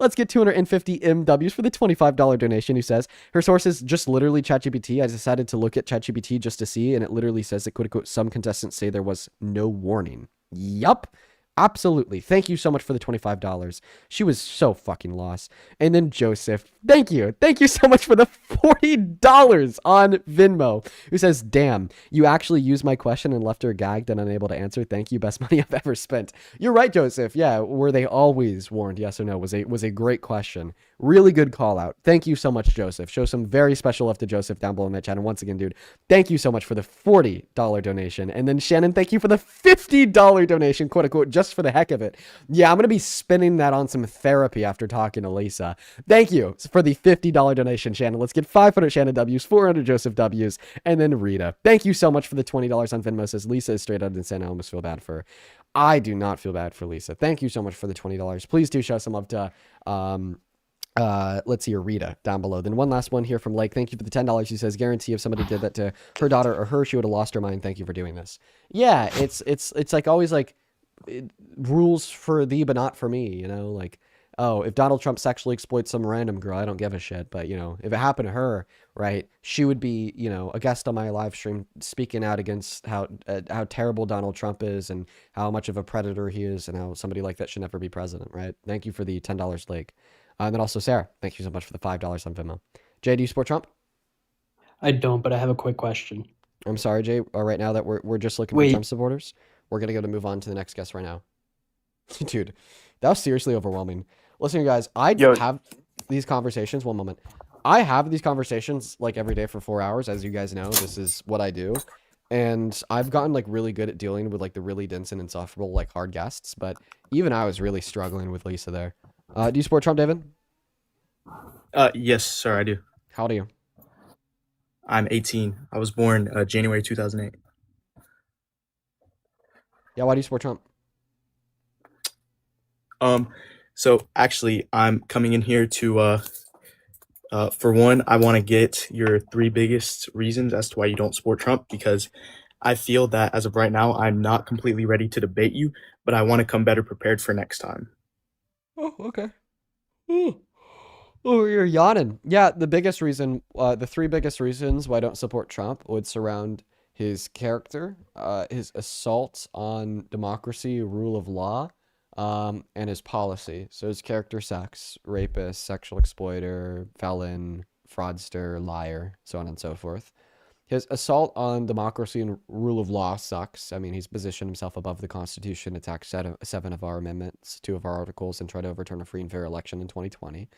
Let's get 250 MWs for the $25 donation, who says, her source is just literally ChatGPT. I decided to look at ChatGPT just to see, and it literally says that, quote unquote, some contestants say there was no warning. Yup. Absolutely. Thank you so much for the $25. She was so fucking lost. And then Joseph, thank you. Thank you so much for the $40 on Venmo, who says, damn, you actually used my question and left her gagged and unable to answer. Thank you. Best money I've ever spent. You're right, Joseph. Yeah. Were they always warned? Yes or no? Was a great question. Really good call out. Thank you so much, Joseph. Show some very special love to Joseph down below in that chat. And once again, dude, thank you so much for the $40 donation. And then Shannon, thank you for the $50 donation, quote unquote, just for the heck of it. Yeah, I'm going to be spending that on some therapy after talking to Lisa. Thank you for the $50 donation, Shannon. Let's get 500 Shannon W's, 400 Joseph W's, and then Rita. Thank you so much for the $20 on Venmo. Says Lisa is straight out of insane. I almost feel bad for her. I do not feel bad for Lisa. Thank you so much for the $20. Please do show some love to, let's see your Rita down below. Then one last one here from Lake. Thank you for the $10. She says, guarantee if somebody did that to her daughter or her, she would have lost her mind. Thank you for doing this. Yeah, it's like always like rules for thee, but not for me, you know, like, oh, if Donald Trump sexually exploits some random girl, I don't give a shit. But, you know, if it happened to her, right, she would be, you know, a guest on my live stream speaking out against how terrible Donald Trump is and how much of a predator he is and how somebody like that should never be president, right? Thank you for the $10, Lake. And then also Sarah, thank you so much for the $5 on Venmo. Jay, do you support Trump? I don't, but I have a quick question. I'm sorry, Jay. Right now that we're just looking for Trump supporters, we're gonna go to move on to the next guest right now. Dude, that was seriously overwhelming. Listen, you guys, I have these conversations. One moment. I have these conversations like every day for 4 hours. As you guys know, this is what I do. And I've gotten like really good at dealing with like the really dense and insufferable, like hard guests. But even I was really struggling with Lisa there. Do you support Trump, David? Yes, sir, I do. How old are you? I'm 18. I was born January 2008. Yeah, why do you support Trump? So actually, I'm coming in here to, for one, I want to get your 3 biggest reasons as to why you don't support Trump, because I feel that as of right now, I'm not completely ready to debate you, but I want to come better prepared for next time. Oh, okay. Ooh. Oh, you're yawning. Yeah, the biggest reason, the 3 biggest reasons why I don't support Trump would surround his character, his assault on democracy, rule of law, and his policy. So his character sucks: rapist, sexual exploiter, felon, fraudster, liar, so on and so forth. His assault on democracy and rule of law sucks. I mean, he's positioned himself above the Constitution, attacked 7 of our amendments, 2 of our articles, and tried to overturn a free and fair election in 2020.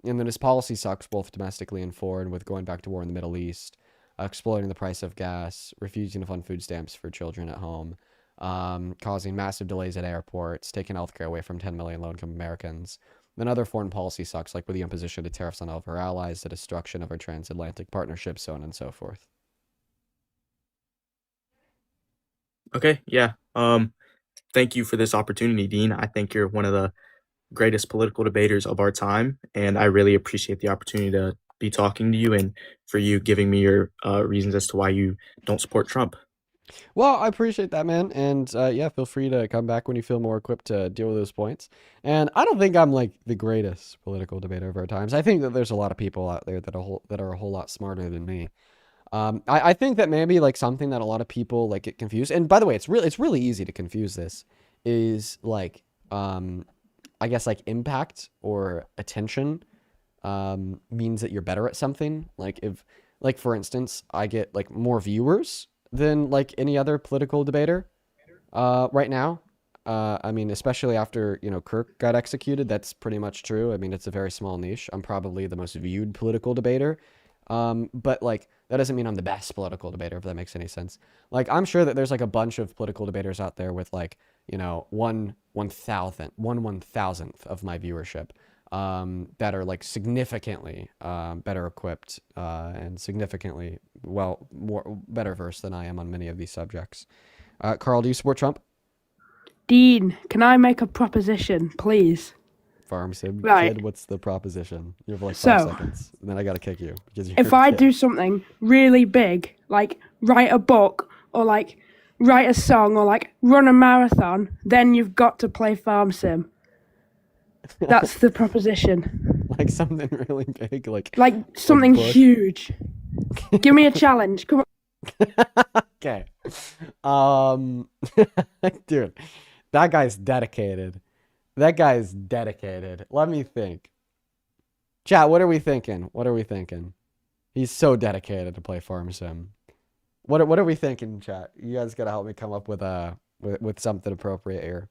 And then his policy sucks both domestically and foreign, with going back to war in the Middle East, exploiting the price of gas, refusing to fund food stamps for children at home, causing massive delays at airports, taking healthcare away from 10 million low-income Americans. Then other foreign policy sucks, like with the imposition of tariffs on all of our allies, the destruction of our transatlantic partnership, so on and so forth. Okay, yeah. Thank you for this opportunity, Dean. I think you're one of the greatest political debaters of our time, and I really appreciate the opportunity to be talking to you and for you giving me your reasons as to why you don't support Trump. Well, I appreciate that, man. And yeah, feel free to come back when you feel more equipped to deal with those points. And I don't think I'm like the greatest political debater of our times. I think that there's a lot of people out there that are a whole lot smarter than me. I think that maybe like something that a lot of people like get confused. And by the way, it's really easy to confuse this. Is like I guess like impact or attention means that you're better at something. Like if like for instance, I get like more viewers than like any other political debater right now. I mean, especially after, you know, Kirk got executed, that's pretty much true. I mean, it's a very small niche. I'm probably the most viewed political debater. But like, that doesn't mean I'm the best political debater, if that makes any sense. Like, I'm sure that there's like a bunch of political debaters out there with like, you know, one one thousandth of my viewership, that are like significantly, better equipped, and significantly, well, better versed than I am on many of these subjects. Carl, do you support Trump? Dean, can I make a proposition, please? Farm sim Right. kid, what's the proposition? You have like 5 So, seconds, and then I gotta kick you because you're if a I kid. do something really big, like write a book or like write a song or like run a marathon, then you've got to play Farm Sim. That's the proposition. Like something really big, like something Bush. huge. Give me a challenge. Come on. Okay. Dude, that guy's dedicated. That guy's dedicated. Let me think. Chat, what are we thinking? What are we thinking? He's so dedicated to play Farm Sim. What are we thinking, chat? You guys gotta help me come up with with something appropriate here.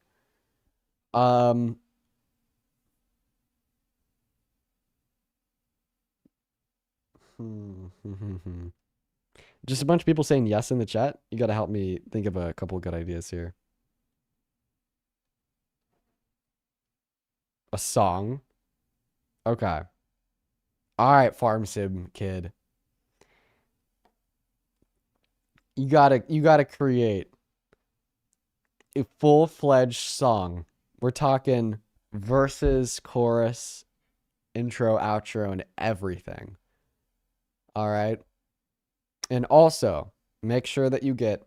Just a bunch of people saying yes in the chat. You gotta help me think of a couple of good ideas here. A song. Okay. All right, Farm Sim kid. You gotta create a full-fledged song. We're talking verses, chorus, intro, outro, and everything. All right. And also, make sure that you get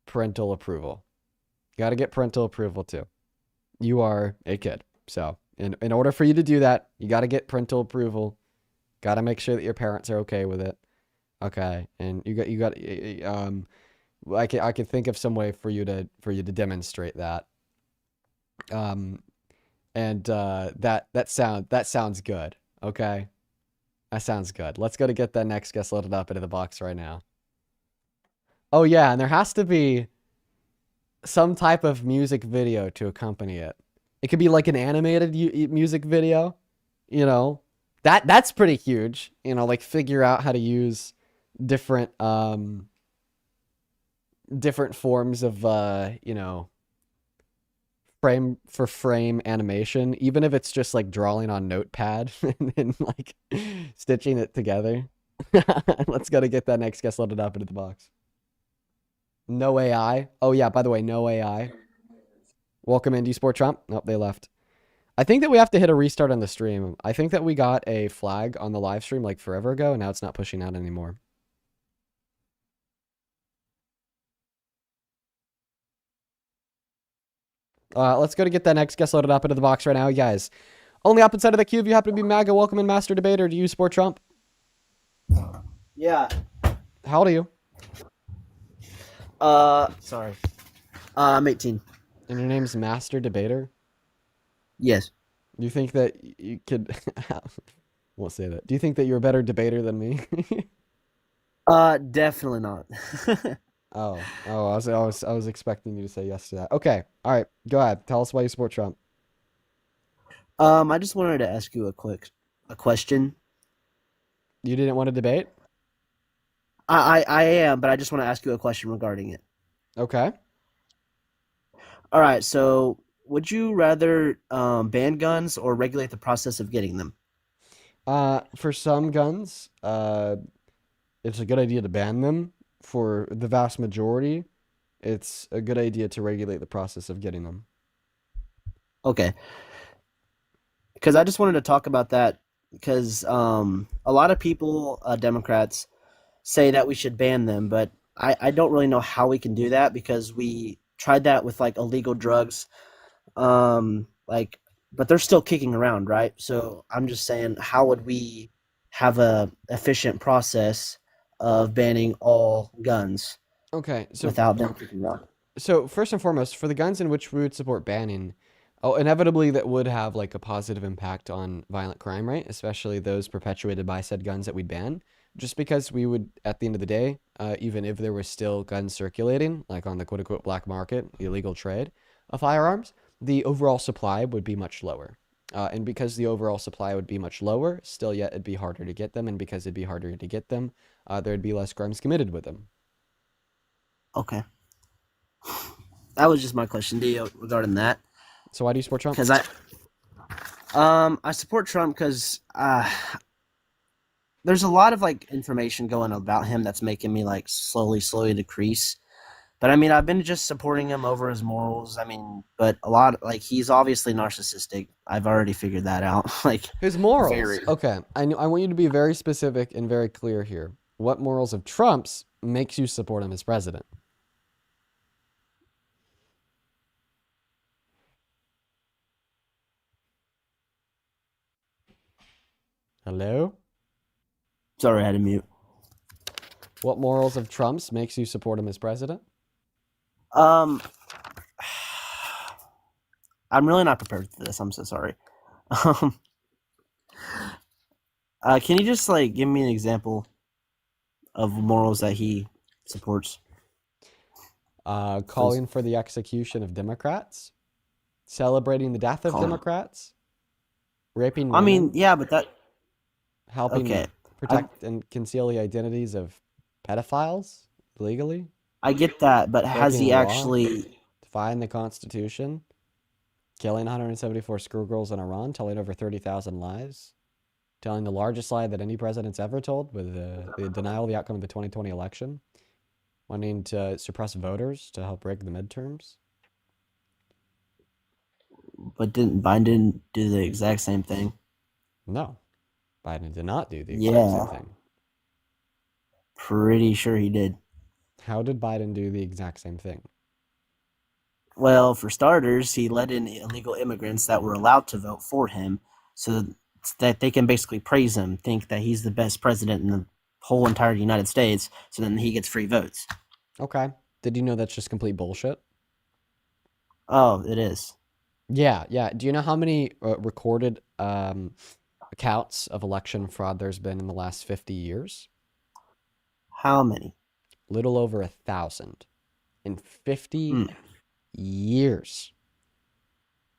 parental approval. You got to get parental approval too. You are a kid. So, in order for you to do that, you got to get parental approval. Got to make sure that your parents are okay with it. Okay. And you got I can think of some way for you to demonstrate that. That sounds good. Okay? That sounds good. Let's go to get that next guest loaded up into the box right now. Oh yeah, and there has to be some type of music video to accompany it. It could be like an animated music video, you know. That's pretty huge, you know, like figure out how to use different different forms of you know, frame for frame animation, even if it's just like drawing on Notepad and then like stitching it together. Let's go to get that next guest loaded up into the box. No AI. Oh yeah, by the way, no AI. Welcome in. Do you support Trump? Nope, they left. I think that we have to hit a restart on the stream. I think that we got a flag on the live stream like forever ago, and now it's not pushing out anymore. Let's go to get that next guest loaded up into the box right now, you guys. Only up inside of the queue if you happen to be MAGA. Welcome in, Master Debater. Do you support Trump? Yeah. How old are you? Sorry. I'm 18. And your name's Master Debater? Yes. Do you think that you could... won't say that. Do you think that you're a better debater than me? Definitely not. Oh, I was expecting you to say yes to that. Okay, all right, go ahead. Tell us why you support Trump. I just wanted to ask you a question. You didn't want to debate? I am, but I just want to ask you a question regarding it. Okay. All right, so would you rather ban guns or regulate the process of getting them? For some guns, it's a good idea to ban them. For the vast majority, it's a good idea to regulate the process of getting them. Okay. Because I just wanted to talk about that because a lot of people, Democrats, say that we should ban them, but I don't really know how we can do that because we tried that with like illegal drugs, but they're still kicking around, right? So I'm just saying, how would we have a efficient process of banning all guns? Okay, so without them kicking around. So first and foremost, for the guns in which we would support banning, inevitably that would have like a positive impact on violent crime rate, especially those perpetuated by said guns that we'd ban. Just because we would, at the end of the day, even if there was still guns circulating, like on the quote-unquote black market, illegal trade of firearms, the overall supply would be much lower. And because the overall supply would be much lower, still yet it'd be harder to get them. And because it'd be harder to get them, there'd be less crimes committed with them. Okay. That was just my question to you regarding that. So why do you support Trump? Because I support Trump because there's a lot of like information going about him that's making me like slowly decrease. But I mean, I've been just supporting him over his morals. I mean, but a lot like he's obviously narcissistic. I've already figured that out. Like his morals. Okay, I want you to be very specific and very clear here. What morals of Trump's makes you support him as president? Hello? Sorry, I had to mute. What morals of Trump's makes you support him as president? I'm really not prepared for this. I'm so sorry. Can you just like give me an example of morals that he supports? Calling for the execution of Democrats, celebrating the death of Democrats, raping women. I mean, yeah, but that helping protect and conceal the identities of pedophiles legally. I get that, but has he actually defying the Constitution, killing 174 schoolgirls in Iran, telling over 30,000 lies, telling the largest lie that any president's ever told with the denial of the outcome of the 2020 election, wanting to suppress voters to help rig the midterms? But didn't Biden do the exact same thing? No, Biden did not do the exact same thing. Pretty sure he did. How did Biden do the exact same thing? Well, for starters, he let in illegal immigrants that were allowed to vote for him so that they can basically praise him, think that he's the best president in the whole entire United States, so then he gets free votes. Okay. Did you know that's just complete bullshit? Oh, it is. Yeah. Do you know how many recorded accounts of election fraud there's been in the last 50 years? How many? Little over 1,000 in 50 years.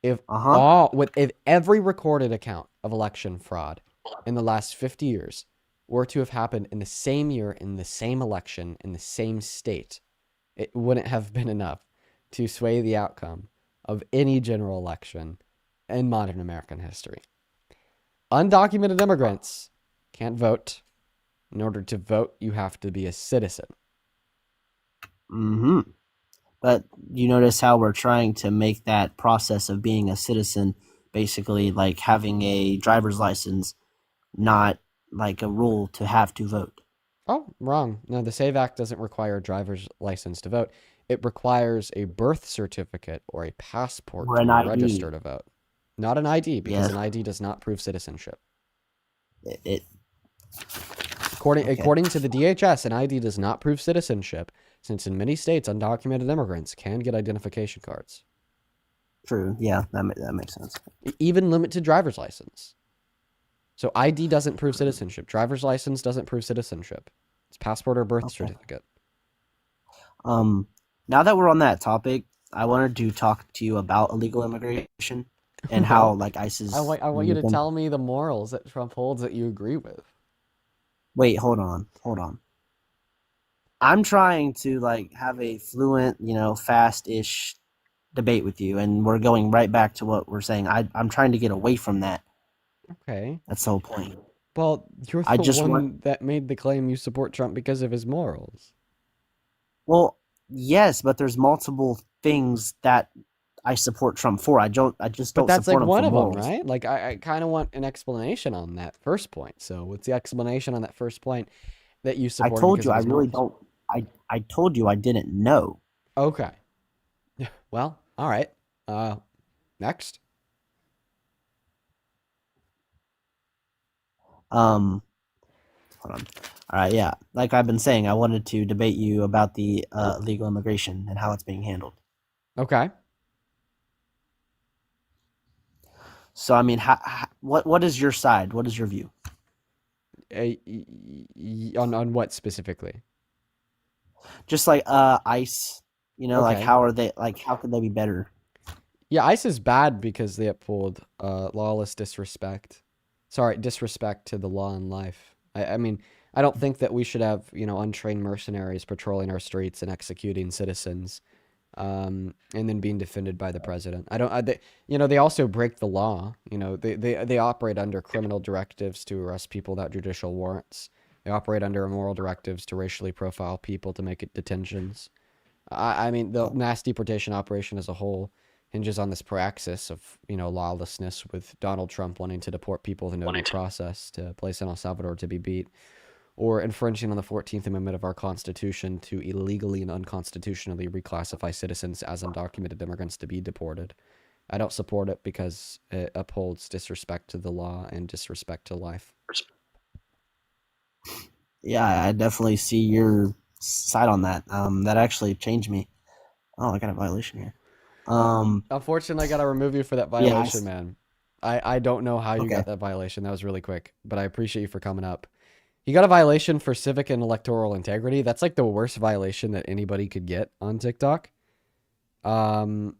If if every recorded account of election fraud in the last 50 years were to have happened in the same year, in the same election, in the same state, it wouldn't have been enough to sway the outcome of any general election in modern American history. Undocumented immigrants can't vote. In order to vote, you have to be a citizen. But you notice how we're trying to make that process of being a citizen basically like having a driver's license, not like a rule to have to vote. Oh, wrong. No, the SAVE Act doesn't require a driver's license to vote. It requires a birth certificate or a passport Or to an register ID. to vote. Not an ID, because Yes. an ID does not prove citizenship. It According okay. according to the DHS, an ID does not prove citizenship, since in many states, undocumented immigrants can get identification cards. True. Yeah, that makes sense. Even limited driver's license. So ID doesn't prove citizenship. Driver's license doesn't prove citizenship. It's passport or birth certificate. Now that we're on that topic, I wanted to talk to you about illegal immigration and how like ICE is. I want you to tell me the morals that Trump holds that you agree with. Wait, hold on. I'm trying to like have a fluent, fast-ish debate with you, and we're going right back to what we're saying. I'm trying to get away from that. Okay. That's the whole point. Well, you're the one that made the claim you support Trump because of his morals. Well, yes, but there's multiple things that I support Trump for. I just don't But that's support like him one for of morals. them, right? Like I kind of want an explanation on that first point. So what's the explanation on that first point that you support? I told you I really don't. I told you I didn't know. Okay. Well, all right. Next. Hold on. All right, yeah. Like I've been saying, I wanted to debate you about the illegal immigration and how it's being handled. Okay. So, I mean, what is your side? What is your view? On what specifically? Just like ICE, like Okay. how could they be better? Yeah, ICE is bad because they uphold lawless disrespect. Sorry, disrespect to the law and life. I mean, I don't think that we should have, untrained mercenaries patrolling our streets and executing citizens, and then being defended by the president. They also break the law. They operate under criminal directives to arrest people without judicial warrants. They operate under immoral directives to racially profile people to make it detentions. I mean, the mass deportation operation as a whole hinges on this praxis of, lawlessness, with Donald Trump wanting to deport people with no due process to a place in El Salvador to be beat, or infringing on the 14th Amendment of our Constitution to illegally and unconstitutionally reclassify citizens as undocumented immigrants to be deported. I don't support it because it upholds disrespect to the law and disrespect to life. Yeah, I definitely see your side on that. That actually changed me. Oh, I got a violation here. Unfortunately, I got to remove you for that violation, man. I don't know how you got that violation. That was really quick, but I appreciate you for coming up. You got a violation for civic and electoral integrity. That's like the worst violation that anybody could get on TikTok. All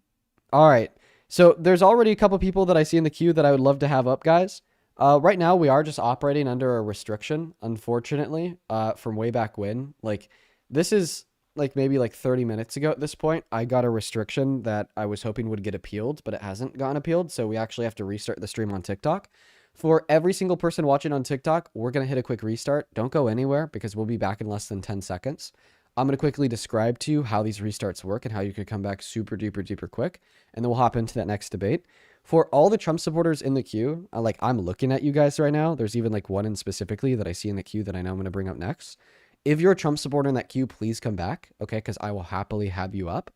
right. So there's already a couple people that I see in the queue that I would love to have up, guys. Right now, we are just operating under a restriction, unfortunately, from way back when. Like, this is like maybe like 30 minutes ago at this point. I got a restriction that I was hoping would get appealed, but it hasn't gotten appealed. So we actually have to restart the stream on TikTok. For every single person watching on TikTok, we're going to hit a quick restart. Don't go anywhere because we'll be back in less than 10 seconds. I'm going to quickly describe to you how these restarts work and how you could come back super duper quick. And then we'll hop into that next debate. For all the Trump supporters in the queue, I'm looking at you guys right now. There's even like one in specifically that I see in the queue that I know I'm going to bring up next. If you're a Trump supporter in that queue, please come back, okay? Because I will happily have you up.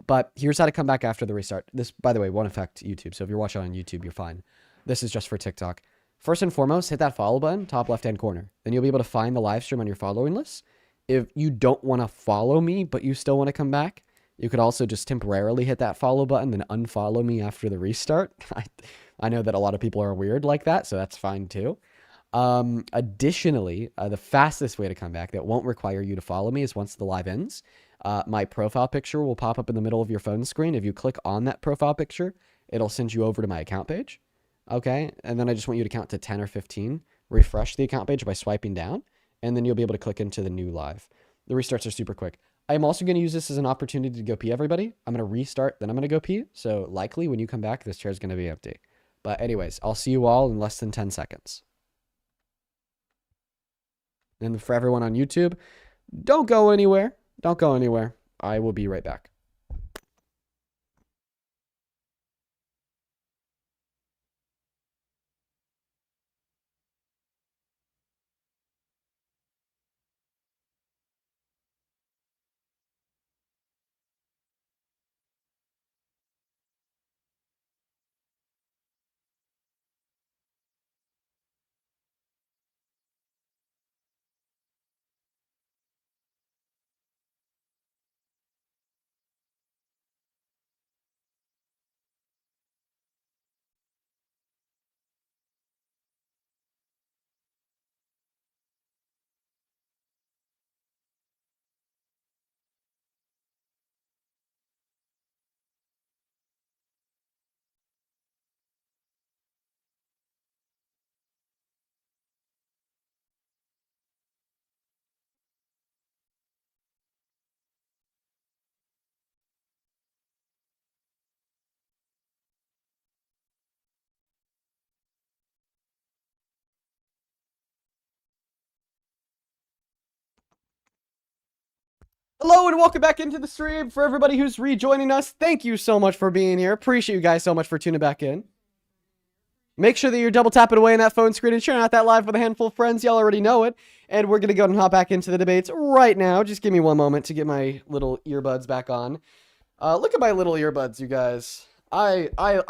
But here's how to come back after the restart. This, by the way, won't affect YouTube. So if you're watching on YouTube, you're fine. This is just for TikTok. First and foremost, hit that follow button, top left-hand corner. Then you'll be able to find the live stream on your following list. If you don't want to follow me, but you still want to come back, you could also just temporarily hit that follow button, then unfollow me after the restart. I know that a lot of people are weird like that, so that's fine too. Additionally, the fastest way to come back that won't require you to follow me is once the live ends. My profile picture will pop up in the middle of your phone screen. If you click on that profile picture, it'll send you over to my account page. Okay, and then I just want you to count to 10 or 15. Refresh the account page by swiping down, and then you'll be able to click into the new live. The restarts are super quick. I'm also going to use this as an opportunity to go pee, everybody. I'm going to restart, then I'm going to go pee. So likely when you come back, this chair is going to be empty. But anyways, I'll see you all in less than 10 seconds. And for everyone on YouTube, don't go anywhere. Don't go anywhere. I will be right back. Hello and welcome back into the stream. For everybody who's rejoining us, thank you so much for being here. Appreciate you guys so much for tuning back in. Make sure that you're double tapping away on that phone screen and sharing out that live with a handful of friends. Y'all already know it. And we're going to go and hop back into the debates right now. Just give me one moment to get my little earbuds back on. Look at my little earbuds, you guys. I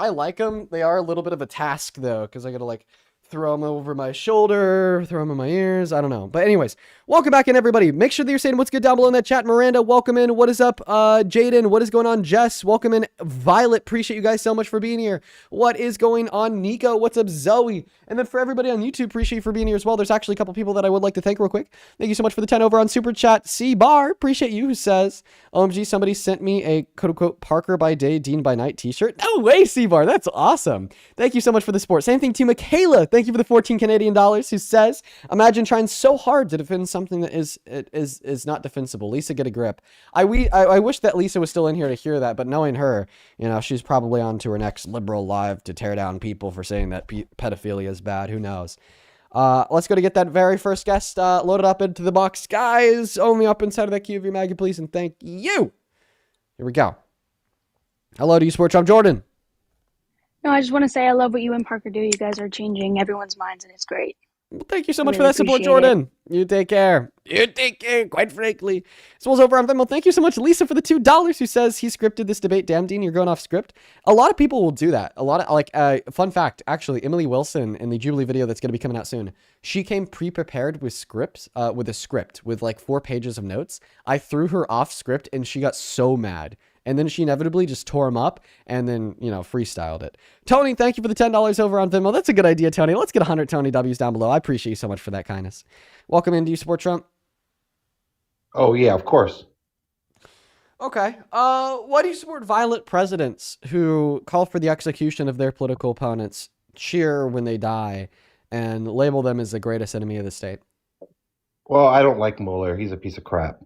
like them. They are a little bit of a task, though, because I got to, like, throw them over my shoulder, throw them in my ears. I don't know. But anyways, welcome back in, everybody. Make sure that you're saying what's good down below in that chat. Miranda, welcome in. What is up? Jaden, what is going on? Jess, welcome in. Violet, appreciate you guys so much for being here. What is going on? Nico, what's up? Zoe. And then for everybody on YouTube, appreciate you for being here as well. There's actually a couple people that I would like to thank real quick. Thank you so much for the 10 over on Super Chat. C-Bar, appreciate you, who says, OMG, somebody sent me a quote-unquote Parker by day, Dean by night t-shirt. No way, C-Bar. That's awesome. Thank you so much for the support. Same thing to Michaela. Thank you for the 14 Canadian dollars, who says, imagine trying so hard to defend something that is not defensible. Lisa, get a grip. I wish that Lisa was still in here to hear that, but knowing her, you know, she's probably on to her next liberal live to tear down people for saying that pedophilia is bad. Who knows? Let's go to get that very first guest loaded up into the box. Guys, only up inside of that queue of your Maggie, please, and thank you. Here we go. Hello, do you support Trump, Jordan? No, I just want to say I love what you and Parker do. You guys are changing everyone's minds, and it's great. Well, thank you so much for that support, Jordan. You take care. You take care, quite frankly. Swell's over on Venmo. Thank you so much, Lisa, for the $2 who says he scripted this debate. Damn, Dean, you're going off script. A lot of people will do that. A lot of, like, fun fact, actually, Emily Wilson in the Jubilee video that's going to be coming out soon, she came pre-prepared with scripts, with a script with like 4 pages of notes. I threw her off script and she got so mad. And then she inevitably just tore him up and then, you know, freestyled it. Tony, thank you for the $10 over on Venmo. That's a good idea, Tony. Let's get 100 Tony W's down below. I appreciate you so much for that kindness. Welcome in. Do you support Trump? Oh, yeah, of course. Okay. Why do you support violent presidents who call for the execution of their political opponents, cheer when they die, and label them as the greatest enemy of the state? Well, I don't like Mueller. He's a piece of crap.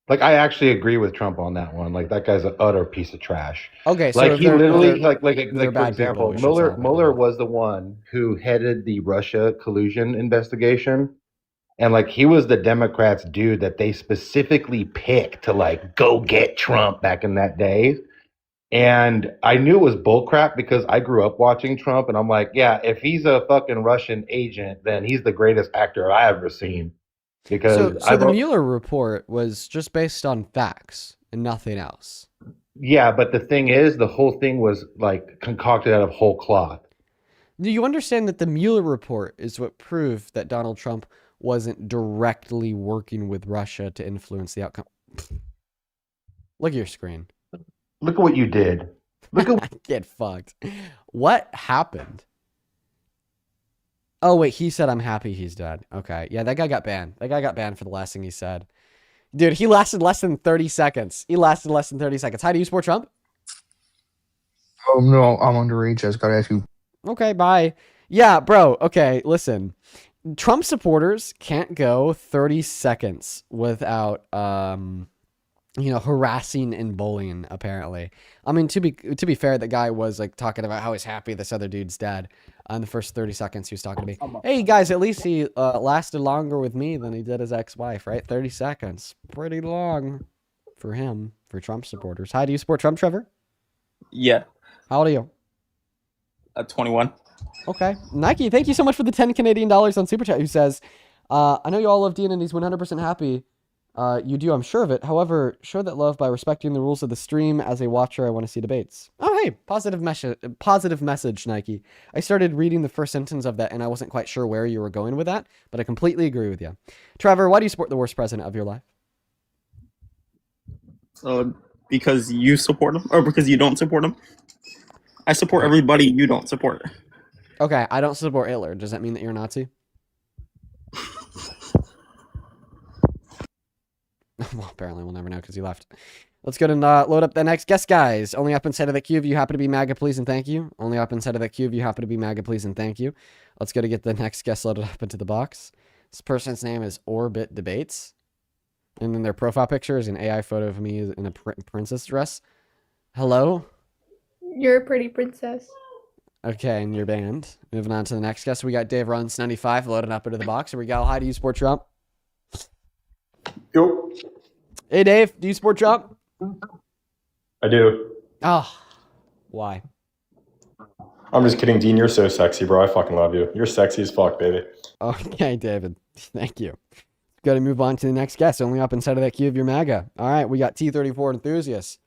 Like, I actually agree with Trump on that one. Like, that guy's an utter piece of trash. Okay, so like he literally, like for bad example, people, Mueller was the one who headed the Russia collusion investigation, and like he was the Democrats' dude that they specifically picked to like go get Trump back in that day. And I knew it was bullcrap because I grew up watching Trump, and I'm like, yeah, if he's a fucking Russian agent, then he's the greatest actor I ever seen. Because so the Mueller report was just based on facts and nothing else. Yeah, but the thing is, the whole thing was like concocted out of whole cloth. Do you understand that the Mueller report is what proved that Donald Trump wasn't directly working with Russia to influence the outcome? Look at your screen. Look at what you did. Look at get fucked. What happened? Oh, wait, he said, I'm happy he's dead. Okay. Yeah, that guy got banned. That guy got banned for the last thing he said. Dude, he lasted less than 30 seconds. Hi, do you support Trump? Oh, no, I'm underage. I just gotta ask you. Okay, bye. Yeah, bro. Okay, listen. Trump supporters can't go 30 seconds without, you know, harassing and bullying, apparently. I mean, to be fair, the guy was like talking about how he's happy this other dude's dead. In the first 30 seconds, he was talking to me. Hey, guys, at least he lasted longer with me than he did his ex-wife, right? 30 seconds. Pretty long for him, for Trump supporters. Hi, do you support Trump, Trevor? Yeah. How old are you? 21. Okay. Nike, thank you so much for the 10 Canadian dollars on Super Chat, who says, I know you all love Dean and he's 100% happy. You do, I'm sure of it. However, show that love by respecting the rules of the stream. As a watcher, I want to see debates. Oh, hey, positive message, Nike. I started reading the first sentence of that, and I wasn't quite sure where you were going with that, but I completely agree with you. Trevor, why do you support the worst president of your life? Because you support him, or because you don't support him. I support everybody you don't support. Okay, I don't support Hitler. Does that mean that you're a Nazi? Well, apparently we'll never know because he left. Let's go and load up the next guest, guys. Only up inside of the queue if you happen to be MAGA, please and thank you. Only up inside of the queue if you happen to be MAGA, please and thank you. Let's go to get the next guest loaded up into the box. This person's name is Orbit Debates. And then their profile picture is an AI photo of me in a princess dress. Hello? You're a pretty princess. Okay, and your band. Moving on to the next guest, we got Dave Runs 95 loaded up into the box. Here we go. Hi, do you support Trump? Yo. Hey, Dave, do you support Trump? I do. Oh, why? I'm just kidding, Dean. You're so sexy, bro. I fucking love you. You're sexy as fuck, baby. Okay, David. Thank you. Got to move on to the next guest. Only up inside of that queue of your MAGA. All right, we got T34 enthusiasts.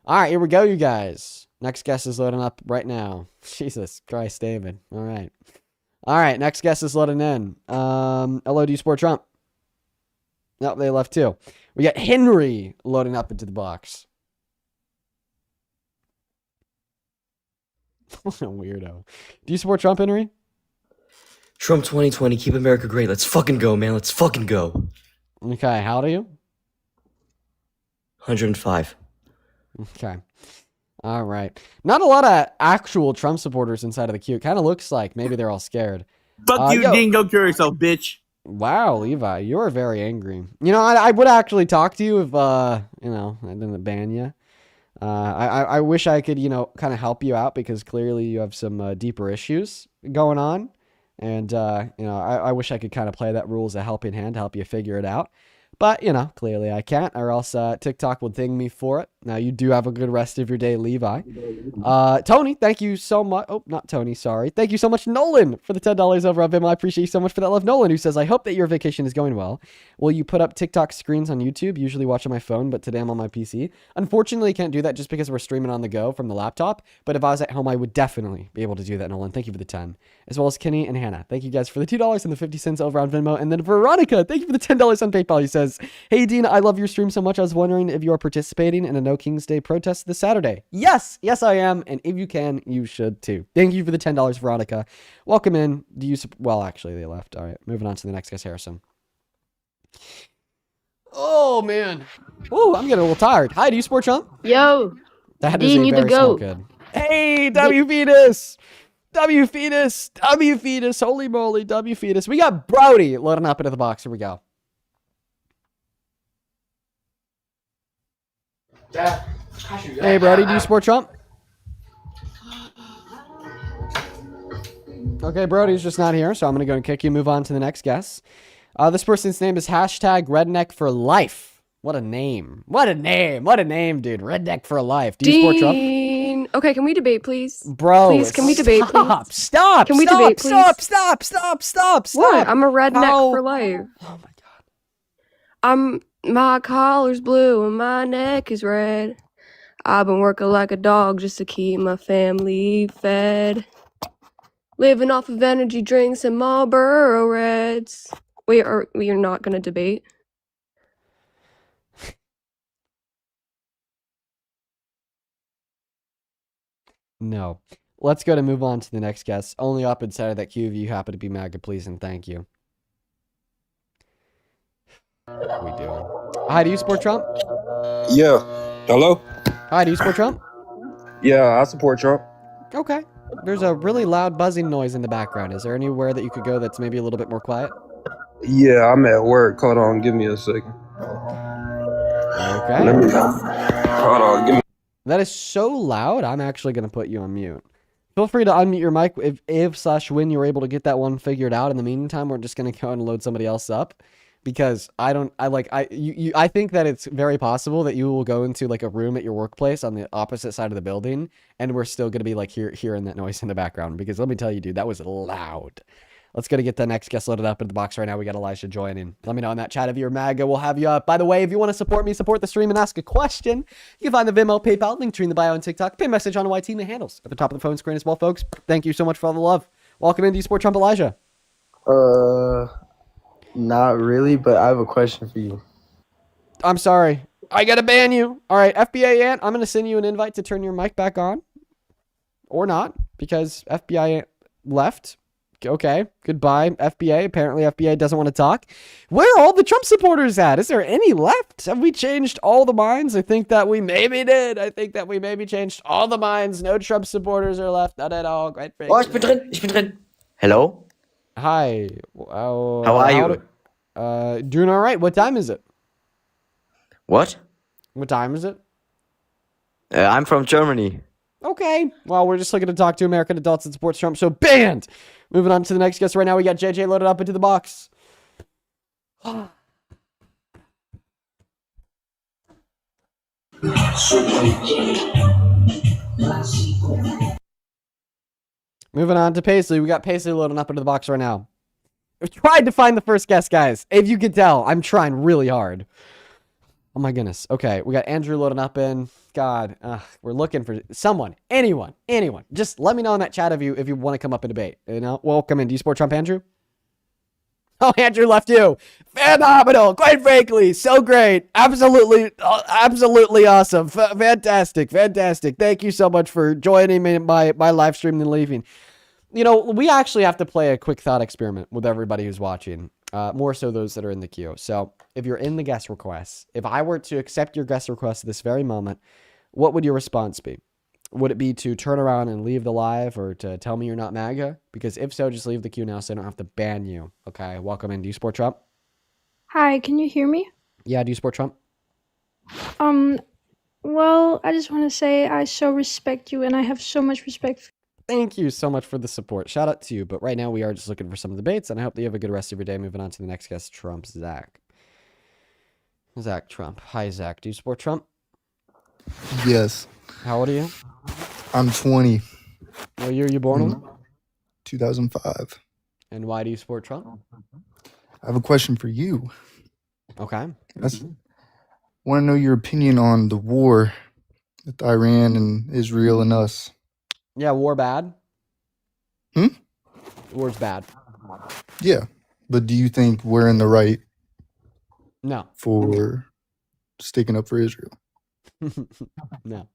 All right, here we go, you guys. Next guest is loading up right now. Jesus Christ, David. All right. All right, next guest is loading in. Hello, do you support Trump? No, they left too. We got Henry loading up into the box. What a weirdo. Do you support Trump, Henry? Trump 2020, keep America great. Let's fucking go, man. Let's fucking go. Okay, how old are you? 105. Okay. All right. Not a lot of actual Trump supporters inside of the queue. It kind of looks like maybe they're all scared. Fuck you, Dean. Go cure yourself, bitch. Wow, Levi, you're very angry. You know, I would actually talk to you if, I didn't ban you. I wish I could, kind of help you out because clearly you have some deeper issues going on. And, I wish I could kind of play that role as a helping hand to help you figure it out. But, clearly I can't, or else TikTok would ding me for it. Now, you do have a good rest of your day, Levi. Tony, thank you so much. Oh, not Tony, sorry. Thank you so much, Nolan, for the $10 over on Venmo. I appreciate you so much for that love. Nolan, who says, I hope that your vacation is going well. Will you put up TikTok screens on YouTube? Usually watch on my phone, but today I'm on my PC. Unfortunately, I can't do that just because we're streaming on the go from the laptop. But if I was at home, I would definitely be able to do that, Nolan. Thank you for the 10. As well as Kenny and Hannah. Thank you guys for the $2 and the 50 cents over on Venmo. And then Veronica, thank you for the $10 on PayPal. He says, hey, Dean, I love your stream so much. I was wondering if you are participating in a No King's Day protest this Saturday. Yes, I am. And if you can, you should too. Thank you for the $10, Veronica. Welcome in. Well, actually, they left. All right, moving on to the next guest, Harrison. Oh, man. Oh, I'm getting a little tired. Hi, do you support Trump? Yo. That Dean, is you a the very small goat. kid. Hey, W Fetus. W Fetus. W Fetus. Holy moly, W Fetus. We got Brody loading up into the box. Here we go. Hey, Brody, do you support Trump? Okay, Brody's just not here, so I'm going to go and kick you. Move on to the next guest. This person's name is #Redneck for Life. What a name. What a name. What a name, dude. Redneck for Life. Do you support Trump? Dean. Okay, can we debate, please? Bro, Please, can we debate, please? Stop. Can we stop, debate, please? Stop. What? I'm a redneck How- for life. Oh my god. My collar's blue and my neck is red. I've been working like a dog just to keep my family fed. Living off of energy drinks and Marlboro Reds. We are not gonna debate. No. Let's go to move on to the next guest. Only up inside of that queue if you happen to be MAGA, please, and thank you. What are we doing? Hi, do you support Trump? Yeah. Hello? Hi, do you support Trump? Yeah, I support Trump. Okay. There's a really loud buzzing noise in the background. Is there anywhere that you could go that's maybe a little bit more quiet? Yeah, I'm at work. Hold on, give me a second. Okay. Hold on, give me. That is so loud, I'm actually going to put you on mute. Feel free to unmute your mic if/when you're able to get that one figured out. In the meantime, we're just going to go and load somebody else up. Because I think that it's very possible that you will go into like a room at your workplace on the opposite side of the building, and we're still gonna be like hearing that noise in the background. Because let me tell you, dude, that was loud. Let's go to get the next guest loaded up in the box right now. We got Elijah joining. Let me know in that chat if you're MAGA. We'll have you up. By the way, if you want to support me, support the stream, and ask a question, you can find the Venmo, PayPal, link tree in the bio on TikTok, pin message on YT and the handles at the top of the phone screen as well, folks. Thank you so much for all the love. Welcome in. Do you support Trump, Elijah? Not really, but I have a question for you. I'm sorry. I gotta ban you. All right, FBA Ant, I'm gonna send you an invite to turn your mic back on. Or not, because FBI Ant left. Okay, goodbye, FBA. Apparently FBA doesn't want to talk. Where are all the Trump supporters at? Is there any left? Have we changed all the minds? I think that we maybe did. I think that we maybe changed all the minds. No Trump supporters are left. Not at all. Great. Oh, ich bin drin. Hello? Hi. How are you? Doing all right. What time is it? What? What time is it? I'm from Germany. Okay. Well, we're just looking to talk to American adults that supports Trump, so banned. Moving on to the next guest right now. We got JJ loaded up into the box. Moving on to Paisley. We got Paisley loading up into the box right now. I tried to find the first guest, guys. If you could tell, I'm trying really hard. Oh my goodness. Okay, we got Andrew loading up in. God, we're looking for someone, anyone. Just let me know in that chat if you want to come up and debate. You know, welcome in. Do you support Trump, Andrew? Oh, Andrew left you. Phenomenal. Quite frankly, so great. Absolutely awesome. Fantastic. Thank you so much for joining me in my live stream and leaving. You know, we actually have to play a quick thought experiment with everybody who's watching, more so those that are in the queue. So if you're in the guest requests, if I were to accept your guest request at this very moment, what would your response be? Would it be to turn around and leave the live or to tell me you're not MAGA? Because if so, just leave the queue now so I don't have to ban you. Okay, welcome in. Do you support Trump? Hi, can you hear me? Yeah, do you support Trump? Well, I just want to say I so respect you and I have so much respect for Thank you so much for the support. Shout out to you. But right now we are just looking for some debates, and I hope that you have a good rest of your day. Moving on to the next guest, Trump, Zach. Zach Trump. Hi, Zach. Do you support Trump? Yes. How old are you? I'm 20. What year are you born in? 2005. And why do you support Trump? I have a question for you. Okay. I want to know your opinion on the war with Iran and Israel and us. Yeah, war bad. War's bad. Yeah, but do you think we're in the right No. for sticking up for Israel? No.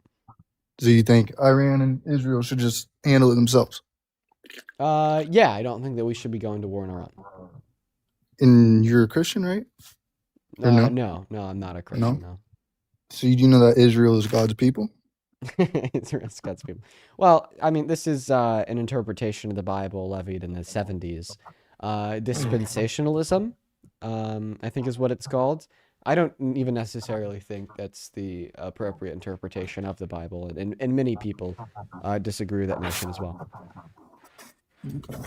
Do you think Iran and Israel should just handle it themselves? Yeah, I don't think that we should be going to war in Iran. And you're a Christian, right? Or no? No, I'm not a Christian. No. So you do know that Israel is God's people? It's God's people. Well, I mean, this is an interpretation of the Bible levied in the 70s. Dispensationalism, I think is what it's called. I don't even necessarily think that's the appropriate interpretation of the Bible, and many people disagree with that notion as well. Okay.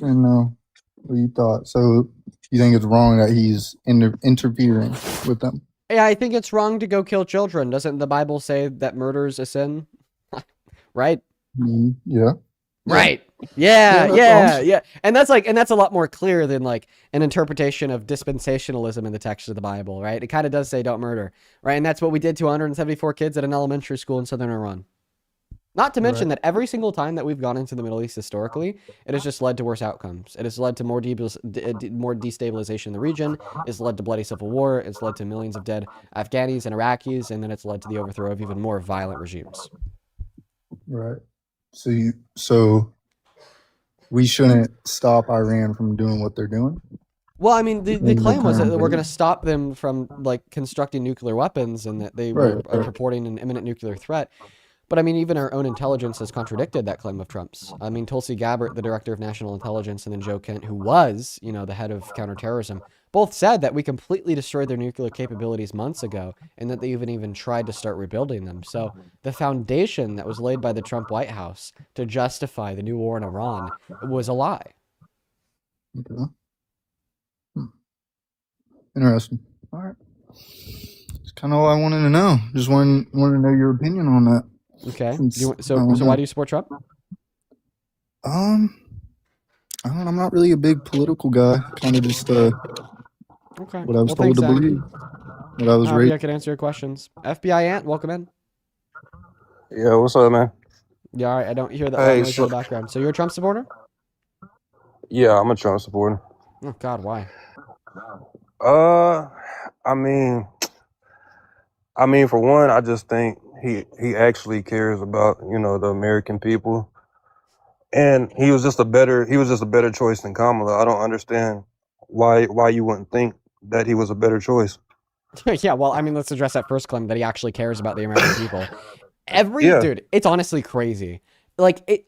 And what you thought. So you think it's wrong that he's interfering with them? Yeah, I think it's wrong to go kill children. Doesn't the Bible say that murder is a sin? Right? Yeah. Right. Yeah. And that's a lot more clear than like an interpretation of dispensationalism in the text of the Bible, right? It kind of does say don't murder, right? And that's what we did to 174 kids at an elementary school in southern Iran. Not to mention that every single time that we've gone into the Middle East historically, it has just led to worse outcomes. It has led to more destabilization in the region. It's led to bloody civil war. It's led to millions of dead Afghanis and Iraqis, and then it's led to the overthrow of even more violent regimes. Right. So we shouldn't stop Iran from doing what they're doing? Well, I mean, the claim was that we're going to stop them from like constructing nuclear weapons and that they were purporting an imminent nuclear threat. But I mean, even our own intelligence has contradicted that claim of Trump's. I mean, Tulsi Gabbard, the director of national intelligence, and then Joe Kent, who was, the head of counterterrorism, both said that we completely destroyed their nuclear capabilities months ago and that they even tried to start rebuilding them. So the foundation that was laid by the Trump White House to justify the new war in Iran was a lie. Okay. Interesting. All right. That's kind of all I wanted to know. Just wanted to know your opinion on that. Okay. So why do you support Trump? I'm not really a big political guy. Kind of just okay. What I was told to believe. What I was raised. I can answer your questions. FBI Ant, welcome in. Yeah, what's up, man? Yeah, all right. I don't hear that noise in the background. So you're a Trump supporter? Yeah, I'm a Trump supporter. Oh God, why? I mean, for one, I just think he actually cares about the American people, and he was just a better choice than Kamala. I don't understand why you wouldn't think that he was a better choice. Yeah, well, I mean, let's address that first claim that he actually cares about the American people. Dude, it's honestly crazy.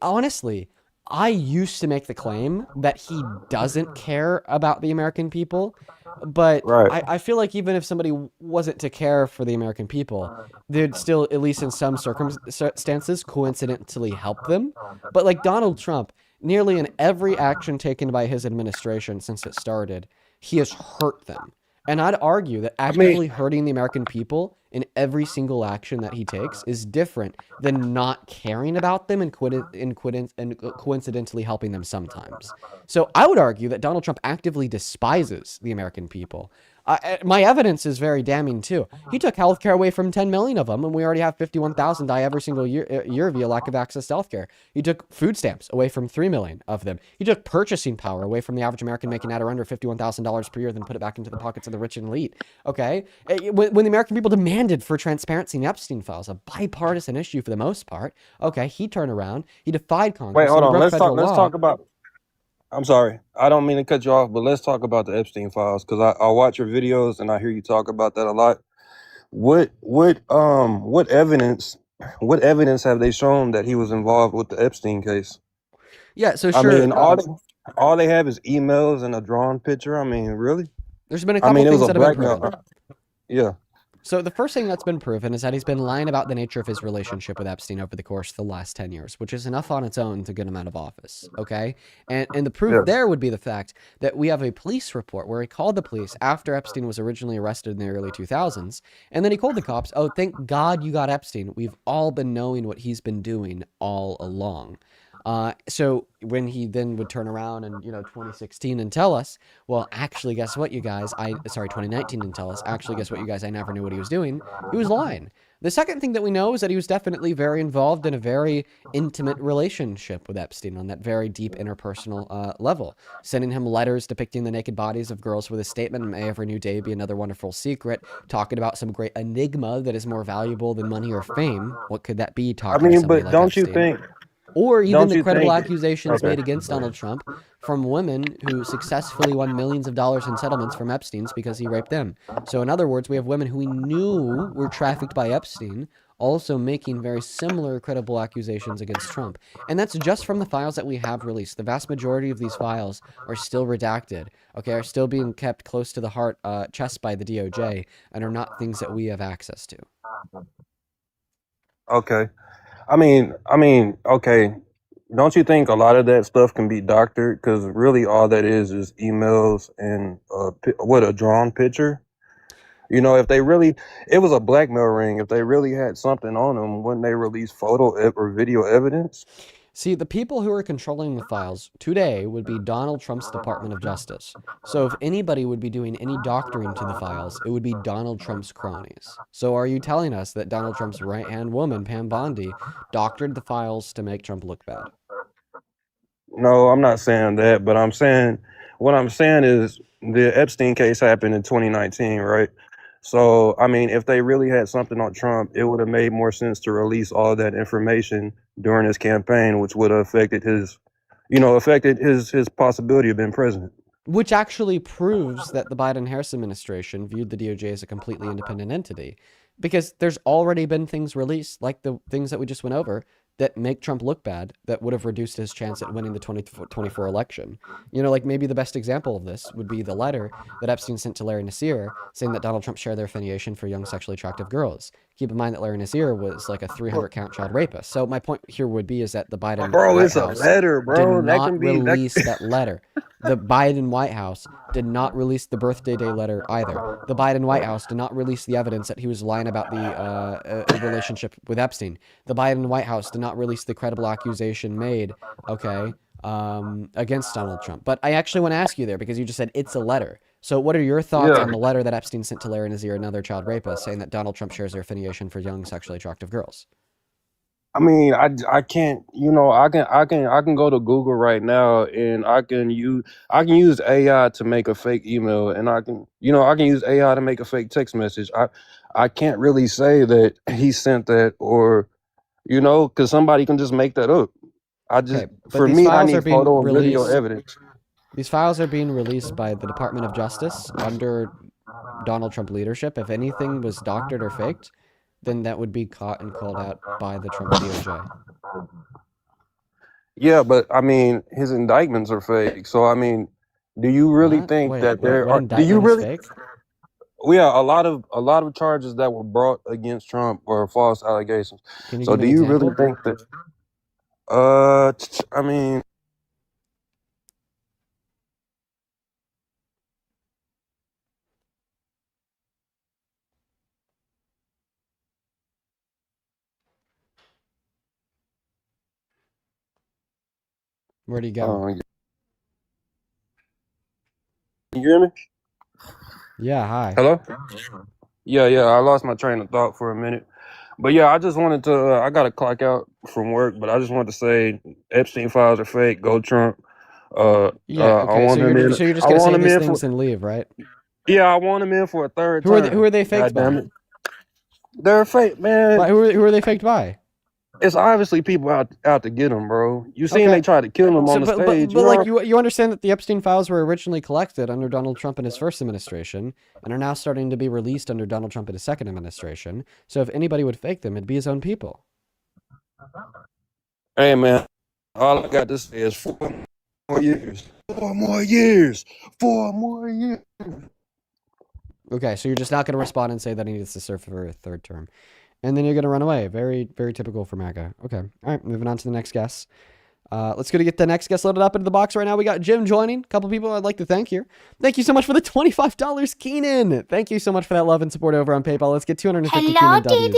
Honestly, I used to make the claim that he doesn't care about the American people, but I feel like even if somebody wasn't to care for the American people, they'd still, at least in some circumstances, coincidentally help them. But like Donald Trump, nearly in every action taken by his administration since it started, he has hurt them. And I'd argue that actively hurting the American people in every single action that he takes is different than not caring about them and coincidentally helping them sometimes. So I would argue that Donald Trump actively despises the American people. My evidence is very damning too. He took healthcare away from 10 million of them, and we already have 51,000 die every single year via lack of access to healthcare. He took food stamps away from 3 million of them. He took purchasing power away from the average American making at or under $51,000 per year, then put it back into the pockets of the rich and elite. Okay, when the American people demanded for transparency in Epstein files, a bipartisan issue for the most part. Okay, he turned around. He defied Congress. Wait, hold He on. broke Let's federal Let's law. talk about. I'm sorry. I don't mean to cut you off, but let's talk about the Epstein files because I watch your videos and I hear you talk about that a lot. What evidence have they shown that he was involved with the Epstein case? Yeah, so I sure. mean, all they have is emails and a drawn picture. I mean, really? There's been a I couple mean, it was things a that have been proven. blackmail. Yeah. So the first thing that's been proven is that he's been lying about the nature of his relationship with Epstein over the course of the last 10 years, which is enough on its own to get him out of office, okay? And the proof there would be the fact that we have a police report where he called the police after Epstein was originally arrested in the early 2000s, and then he called the cops, oh, thank God you got Epstein. We've all been knowing what he's been doing all along. So when he then would turn around and, 2016 and tell us, well, actually, guess what, you guys? 2019 and tell us, actually, guess what, you guys? I never knew what he was doing. He was lying. The second thing that we know is that he was definitely very involved in a very intimate relationship with Epstein on that very deep interpersonal level, sending him letters depicting the naked bodies of girls with a statement, may every new day be another wonderful secret, talking about some great enigma that is more valuable than money or fame. What could that be, talking to somebody like Epstein? Or even the credible accusations made against Donald Trump from women who successfully won millions of dollars in settlements from Epstein's because he raped them. So in other words, we have women who we knew were trafficked by Epstein also making very similar credible accusations against Trump. And that's just from the files that we have released. The vast majority of these files are still redacted, okay, are still being kept close to the heart, chest by the DOJ, and are not things that we have access to. Okay. I mean, okay. Don't you think a lot of that stuff can be doctored? Because really, all that is emails and a drawn picture. If they really, it was a blackmail ring. If they really had something on them, wouldn't they release photo or video evidence? See, the people who are controlling the files today would be Donald Trump's Department of Justice. So if anybody would be doing any doctoring to the files, it would be Donald Trump's cronies. So are you telling us that Donald Trump's right-hand woman, Pam Bondi, doctored the files to make Trump look bad? No, I'm not saying that, but what I'm saying is the Epstein case happened in 2019, right? So, I mean, if they really had something on Trump, it would have made more sense to release all that information during his campaign, which would have affected his possibility of being president. Which actually proves that the Biden-Harris administration viewed the DOJ as a completely independent entity. Because there's already been things released, like the things that we just went over, that make Trump look bad, that would have reduced his chance at winning the 2024 election. Like maybe the best example of this would be the letter that Epstein sent to Larry Nassar saying that Donald Trump shared their affiliation for young sexually attractive girls. Keep in mind that Larry Nassar was like a 300-count child rapist. So my point here would be is that the Biden White House did not release that letter. The Biden White House did not release the birthday day letter either. The Biden White House did not release the evidence that he was lying about the relationship with Epstein. The Biden White House did not release the credible accusation made, okay, against Donald Trump. But I actually want to ask you there because you just said it's a letter. So what are your thoughts on the letter that Epstein sent to Larry Nassar, another child rapist, saying that Donald Trump shares their affiliation for young sexually attractive girls? I mean, I can't, I can go to Google right now and I can use AI to make a fake email and I can use AI to make a fake text message. I can't really say that he sent that or, because somebody can just make that up. For me, I need photo and video evidence. These files are being released by the Department of Justice under Donald Trump leadership. If anything was doctored or faked, then that would be caught and called out by the Trump DOJ. Yeah, but I mean, his indictments are fake. So I mean, do you really think that there are? Do you really? Fake? Well, yeah, a lot of charges that were brought against Trump were false allegations. Can you So give do an you example? really think that? I mean. Where'd he go? Can you hear me? Yeah, hi. Hello? Yeah, I lost my train of thought for a minute. But yeah, I just wanted to, I got to clock out from work, but I just wanted to say Epstein files are fake. Go Trump. Yeah, I okay, want him in. so you're just I gonna want say him these in things for, and leave, right? yeah, I want him in for a third Who term. are they God faked damn by? it. They're fake, man. Who are they faked by? It's obviously people out to get him, bro. You seen Okay. they tried to kill him on the stage. But like you understand that the Epstein files were originally collected under Donald Trump in his first administration and are now starting to be released under Donald Trump in his second administration. So if anybody would fake them, it'd be his own people. Hey, man, all I got to say is 4 more years. 4 more years. 4 more years. Okay, so you're just not going to respond and say that he needs to serve for a third term. And then you're going to run away. Very, very typical for MAGA. Okay. All right, moving on to the next guest. Let's go to get the next guest loaded up into the box right now. We got Jim joining. A couple people I'd like to thank here. Thank you so much for the $25, Keenan. Thank you so much for that love and support over on PayPal. Let's get 250 Keenan W's.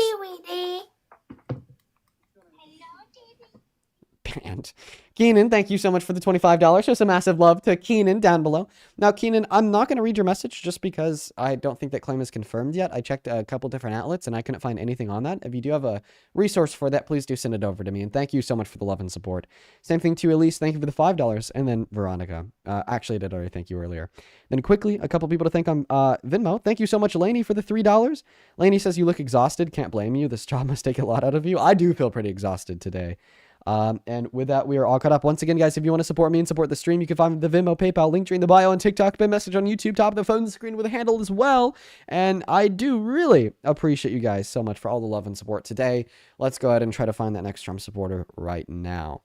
And Keenan, thank you so much for the $25. Show some massive love to Keenan down below. Now, Keenan, I'm not going to read your message just because I don't think that claim is confirmed yet. I checked a couple different outlets and I couldn't find anything on that. If you do have a resource for that, please do send it over to me. And thank you so much for the love and support. Same thing to Elise. Thank you for the $5. And then Veronica. Actually, I did already thank you earlier. Then quickly, a couple people to thank on Venmo. Thank you so much, Lainey, for the $3. Lainey says you look exhausted. Can't blame you. This job must take a lot out of you. I do feel pretty exhausted today. And with that, we are all caught up. Once again, guys, if you want to support me and support the stream, you can find the Venmo, PayPal link in the bio on TikTok, been message on YouTube, top of the phone screen with a handle as well. And I do really appreciate you guys so much for all the love and support today. Let's go ahead and try to find that next Trump supporter right now.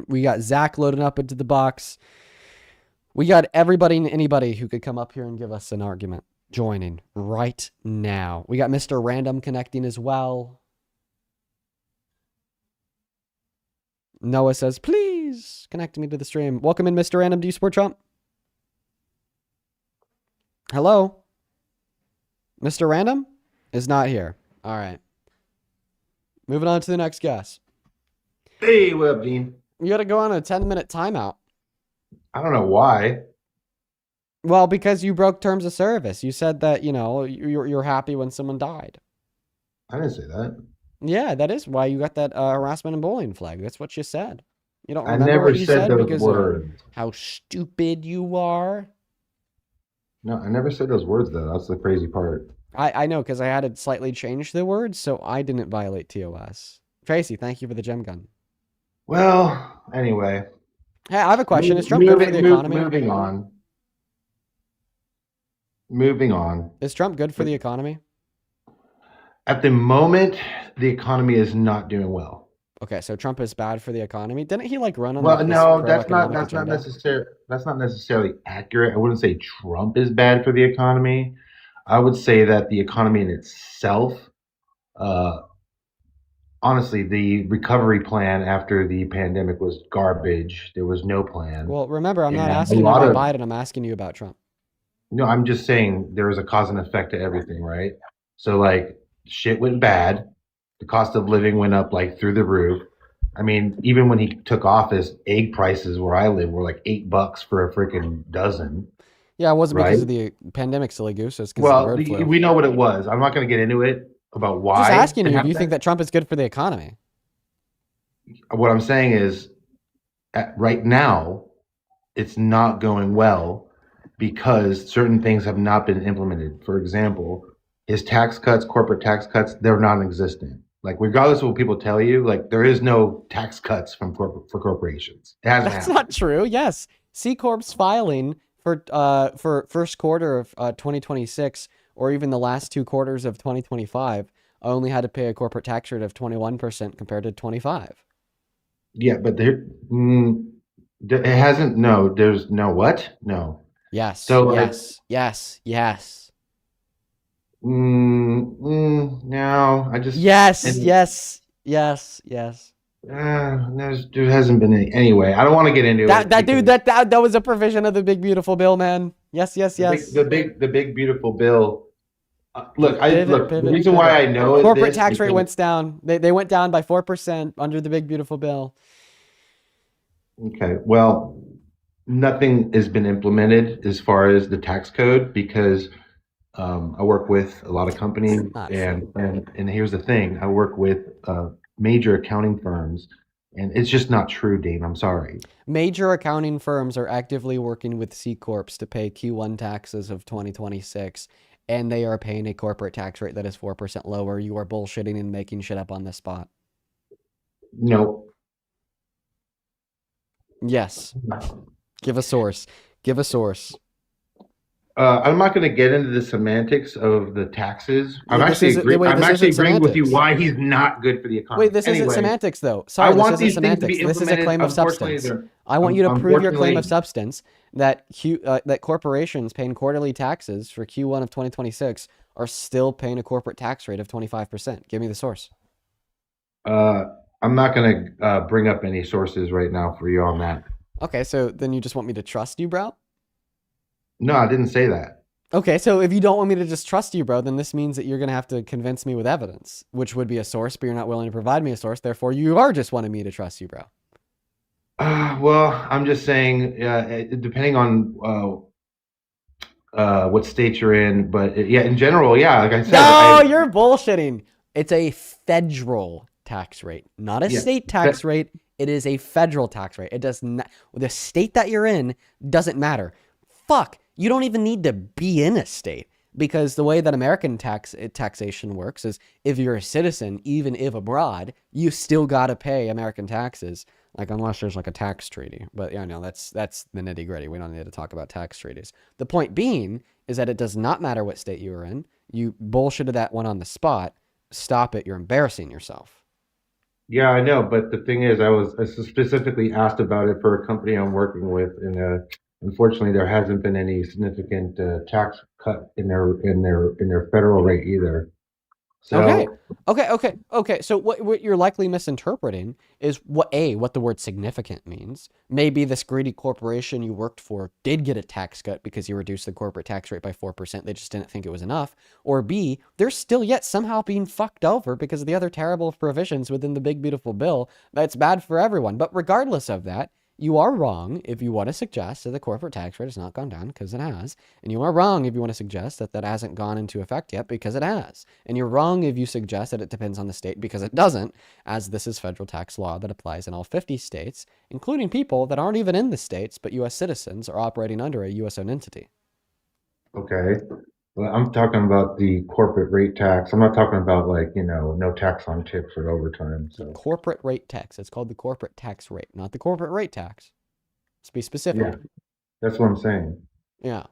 We got Zach loading up into the box. We got everybody and anybody who could come up here and give us an argument joining right now. We got Mr. Random connecting as well. Noah says, please connect me to the stream. Welcome in, Mr. Random. Do you support Trump? Hello? Mr. Random is not here. All right. Moving on to the next guest. Hey, what up, Dean? You got to go on a 10-minute timeout. I don't know why. Well, because you broke terms of service. You said that, you know, you're happy when someone died. I didn't say that. Yeah, that is why you got that harassment and bullying flag. That's what you said. You don't remember I never what you said those because words. of how stupid you are? No, I never said those words, though. That's the crazy part. I know, because I had to slightly change the words, so I didn't violate TOS. Tracy, thank you for the gem gun. Well, anyway. Hey, I have a question. Is Trump good for the economy? Moving on. Moving on. Is Trump good for the economy? At the moment, the economy is not doing well. Okay, so Trump is bad for the economy. Didn't he like run on Well, like, no, this that's not necessarily accurate. I wouldn't say Trump is bad for the economy. I would say that the economy in itself, honestly, the recovery plan after the pandemic was garbage. There was no plan. Well, remember, I'm not And asking you about Biden. I'm asking you about Trump. No, I'm just saying there was a cause and effect to everything, right? So like shit went bad. The cost of living went up like through the roof. I mean, even when he took office, egg prices where I live were like $8 for a freaking dozen. Yeah, it wasn't right? because of the pandemic, silly goose. It's because of the bird flu. We know what it was. I'm not going to get into it about why. Just asking it you, do you happened. think that Trump is good for the economy? What I'm saying is, right now, it's not going well because certain things have not been implemented. For example, his tax cuts, corporate tax cuts, they're non-existent. Like, regardless of what people tell you, like, there is no tax cuts for corporations. It hasn't That's happened. not true. Yes, C Corp's filing for first quarter of 2026, or even the last 2 quarters of 2025, only had to pay a corporate tax rate of 21% compared to 25%. Yeah, but it hasn't. No, there's no what? No. Yes. So yes. No, I just yes. There hasn't been any. Anyway, I don't want to get into it. That was a provision of the big beautiful bill, man. Yes. The big beautiful bill Look, Pivot, the pivot, reason why pivot. I know Corporate this tax rate because went down. They went down by 4% under the big beautiful bill. okay, well, nothing has been implemented as far as the tax code because I work with a lot of companies, Not and true. and here's the thing: I work with major accounting firms, and it's just not true, Dean. I'm sorry. Major accounting firms are actively working with C Corps to pay Q1 taxes of 2026, and they are paying a corporate tax rate that is 4% lower. You are bullshitting and making shit up on the spot. No. Yes. Give a source. Give a source. I'm not going to get into the semantics of the taxes. I'm This actually isn't wait. I'm This actually isn't agreeing with you semantics. why he's not good for the economy. Wait, this isn't Anyway, semantics though. I Sorry, this want isn't these things to be semantics. This is a implemented. claim of Unfortunately, substance. I want you to prove your claim of unfortunately, substance that that corporations paying quarterly taxes for Q1 of 2026 are still paying a corporate tax rate of 25%. Give me the source. I'm not going to bring up any sources right now for you on that. Okay, so then you just want me to trust you, bro? No, I didn't say that. Okay, so if you don't want me to just trust you, bro, then this means that you're going to have to convince me with evidence, which would be a source, but you're not willing to provide me a source. Therefore, you are just wanting me to trust you, bro. Well, I'm just saying, depending on what state you're in, but yeah, in general, yeah, like I said, No, you're bullshitting. It's a federal tax rate, not a Yeah, state tax rate. It is a federal tax rate. It does not, the state that you're in doesn't matter. Fuck, you don't even need to be in a state because the way that American taxation works is if you're a citizen, even if abroad, you still got to pay American taxes. Like unless there's like a tax treaty, but yeah, no, that's the nitty gritty. We don't need to talk about tax treaties. The point being is that it does not matter what state you are in. You bullshitted that one on the spot. Stop it. You're embarrassing yourself. yeah, I know, but the thing is, I was specifically asked about it for a company I'm working with, and unfortunately, there hasn't been any significant tax cut in their federal rate either. Okay. So, Okay. So what you're likely misinterpreting is what the word significant means. Maybe this greedy corporation you worked for did get a tax cut because you reduced the corporate tax rate by 4%. They just didn't think it was enough. Or B, they're still yet somehow being fucked over because of the other terrible provisions within the big beautiful bill that's bad for everyone. But regardless of that, you are wrong if you want to suggest that the corporate tax rate has not gone down because it has. And you are wrong if you want to suggest that that hasn't gone into effect yet because it has. And you're wrong if you suggest that it depends on the state because it doesn't, as this is federal tax law that applies in all 50 states, including people that aren't even in the states, but U.S. citizens are operating under a U.S.-owned entity. okay, well, I'm talking about the corporate rate tax. I'm not talking about like, no tax on tips or overtime. So, Corporate rate tax. It's called the corporate tax rate, not the corporate rate tax. Let's be specific. yeah, that's what I'm saying. Yeah.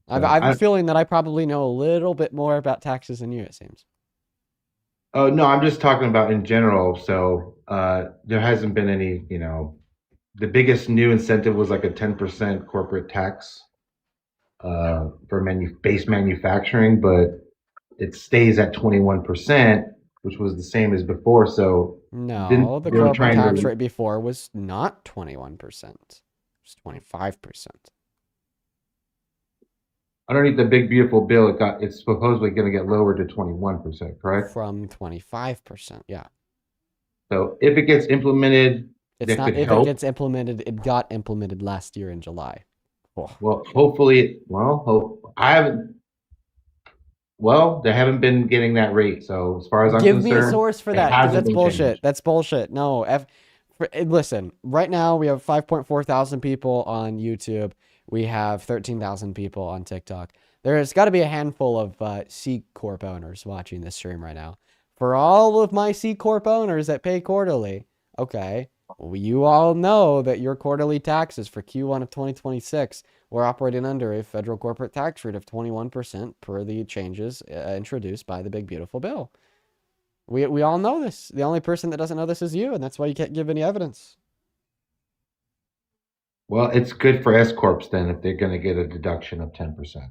I have a feeling that I probably know a little bit more about taxes than you, it seems. Oh, no, I'm just talking about in general. So, there hasn't been any, the biggest new incentive was like a 10% corporate tax for base manufacturing, but it stays at 21%, which was the same as before. So No, the they were corporate trying tax to. rate before was not 21%. It was 25%. Underneath the big beautiful bill, it's supposedly going to get lowered to 21%, correct? From 25%, yeah. So if it gets implemented, It's that not could if it help. gets implemented, it got implemented last year in July. Oh. Well, hopefully, I haven't. Well, they haven't been getting that rate. So as far as I'm Give concerned, me a source for it that, because hasn't that's been bullshit. changed. That's bullshit. No, listen, right now we have 5.4 thousand people on YouTube. We have 13,000 people on TikTok. There's got to be a handful of C Corp owners watching this stream right now. For all of my C Corp owners that pay quarterly, okay, well, you all know that your quarterly taxes for Q1 of 2026 were operating under a federal corporate tax rate of 21% per the changes introduced by the big beautiful bill. We all know this. The only person that doesn't know this is you, and that's why you can't give any evidence. Well, it's good for S corps then if they're going to get a deduction of 10%.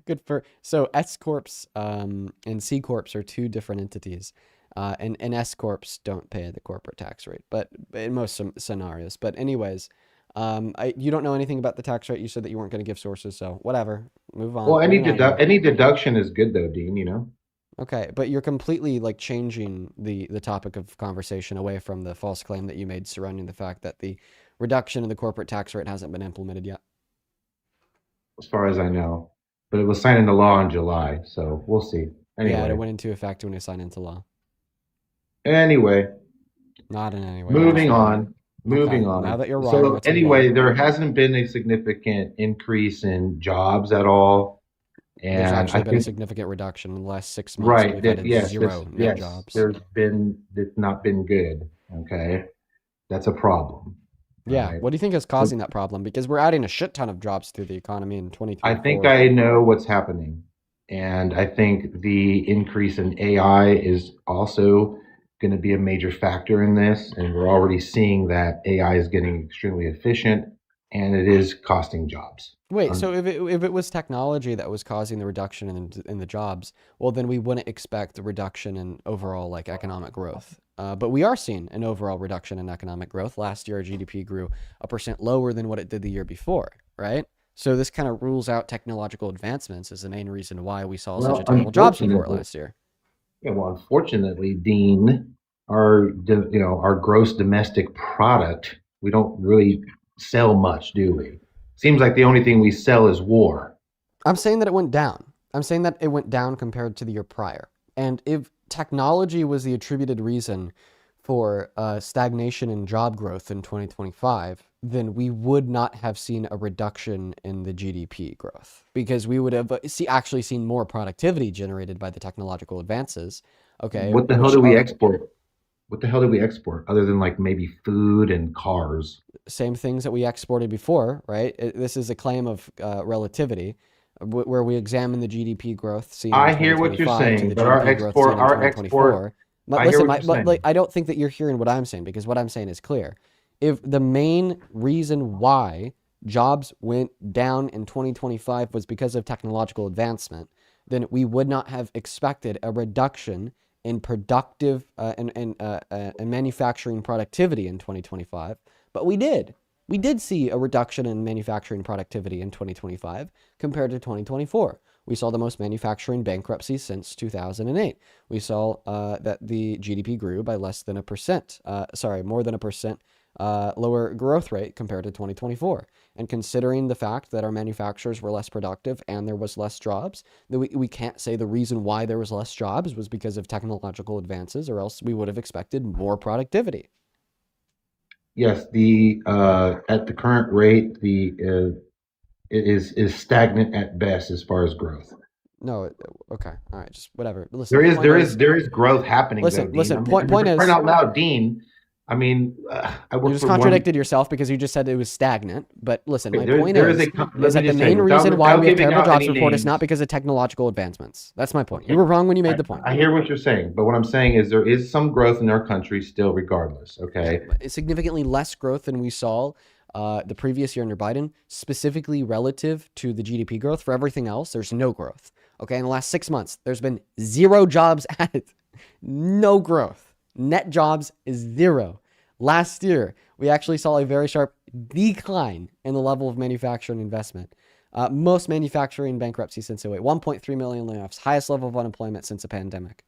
Good for so S corps and C corps are two different entities, and S corps don't pay the corporate tax rate, but in most scenarios. But anyways, You don't know anything about the tax rate. You said that you weren't going to give sources, so whatever. Move on. Well, any Moving on here. any deduction is good though, Dean. You know. Okay, but you're completely like changing the topic of conversation away from the false claim that you made surrounding the fact that the reduction in the corporate tax rate hasn't been implemented yet. As far as I know, but it was signed into law in July, so we'll see. Anyway. Yeah, it went into effect when it signed into law. Anyway. Not in any way. Moving on. Moving on. Now that you're wrong. So anyway, there hasn't been a significant increase in jobs at all. And there's actually I been a think, significant reduction in the last 6 months. right. We've had zero net jobs. It's not been good. Okay. That's a problem. Yeah. Right? What do you think is causing that problem? Because we're adding a shit ton of jobs to the economy in 2024. I think I know what's happening. And I think the increase in AI is also going to be a major factor in this. And we're already seeing that AI is getting extremely efficient and it is costing jobs. Wait, so if it was technology that was causing the reduction in the jobs, well, then we wouldn't expect a reduction in overall like economic growth. But we are seeing an overall reduction in economic growth. Last year, our GDP grew 1% lower than what it did the year before, right? So this kind of rules out technological advancements as the main reason why we saw such a terrible jobs report last year. Yeah, well, unfortunately, Dean, our gross domestic product, we don't really sell much, do we? Seems like the only thing we sell is war. I'm saying that it went down. I'm saying that it went down compared to the year prior. And if technology was the attributed reason for stagnation in job growth in 2025, then we would not have seen a reduction in the GDP growth because we would have actually seen more productivity generated by the technological advances. Okay. What the hell do we export? What the hell do we export other than like maybe food and cars? Same things that we exported before, right? This is a claim of relativity, where we examine the GDP growth seen in 2025 hear what you're saying, to the but GDP growth seen in 2024. But I listen, hear what you're saying. I don't think that you're hearing what I'm saying because what I'm saying is clear. If the main reason why jobs went down in 2025 was because of technological advancement, then we would not have expected a reduction in productive and manufacturing productivity in 2025, but we did. We did see a reduction in manufacturing productivity in 2025 compared to 2024. We saw the most manufacturing bankruptcies since 2008. We saw that the GDP grew by more than 1% lower growth rate compared to 2024. And considering the fact that our manufacturers were less productive and there was less jobs, that we can't say the reason why there was less jobs was because of technological advances, or else we would have expected more productivity. Yes, at the current rate, it is stagnant at best as far as growth. No, okay, all right, just whatever. Listen, there is growth happening. Listen, though, Dean. point is, crying out loud, Dean. I mean, you just contradicted yourself because you just said it was stagnant. But listen, my point is that the main reason why we have terrible jobs report is not because of technological advancements. That's my point. You were wrong when you made the point. I hear what you're saying, but what I'm saying is there is some growth in our country still, regardless. Okay, it's significantly less growth than we saw the previous year under Biden, specifically relative to the GDP growth. For everything else, there's no growth. Okay, in the last 6 months, there's been 0 jobs added, no growth. Net jobs is 0. Last year, we actually saw a very sharp decline in the level of manufacturing investment. Most manufacturing bankruptcy since 2008, 1.3 million layoffs, highest level of unemployment since the pandemic.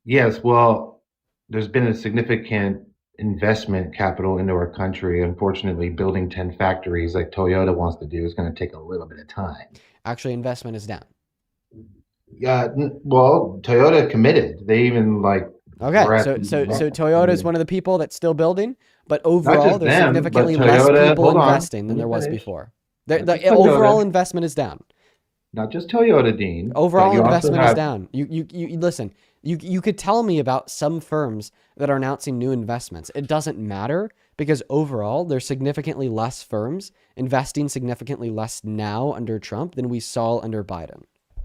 Yes, well, there's been a significant investment capital into our country. Unfortunately, building 10 factories like Toyota wants to do is going to take a little bit of time. Actually, investment is down. Yeah, well, Toyota committed. They even Okay, so Toyota is one of the people that's still building, but overall there's significantly less people investing than there was before. The overall investment is down. Not just Toyota, Dean. Overall investment is down. You listen. You could tell me about some firms that are announcing new investments. It doesn't matter because overall there's significantly less firms investing significantly less now under Trump than we saw under Biden.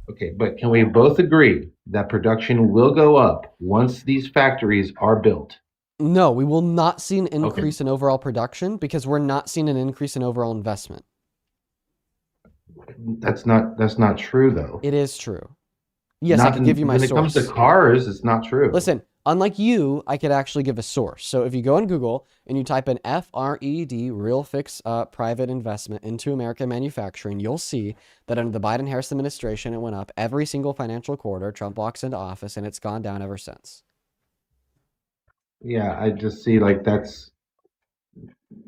Okay, but can we both agree that production will go up once these factories are built? No, we will not see an increase in overall production because we're not seeing an increase in overall investment. That's not true, though. It is true. Yes, I can give you my source. When it comes to cars, it's not true. Listen, Unlike you, I could actually give a source. So if you go on Google and you type in FRED, real fixed private investment into American manufacturing, you'll see that under the Biden-Harris administration, it went up every single financial quarter. Trump walks into office, and it's gone down ever since. Yeah, I just see like that's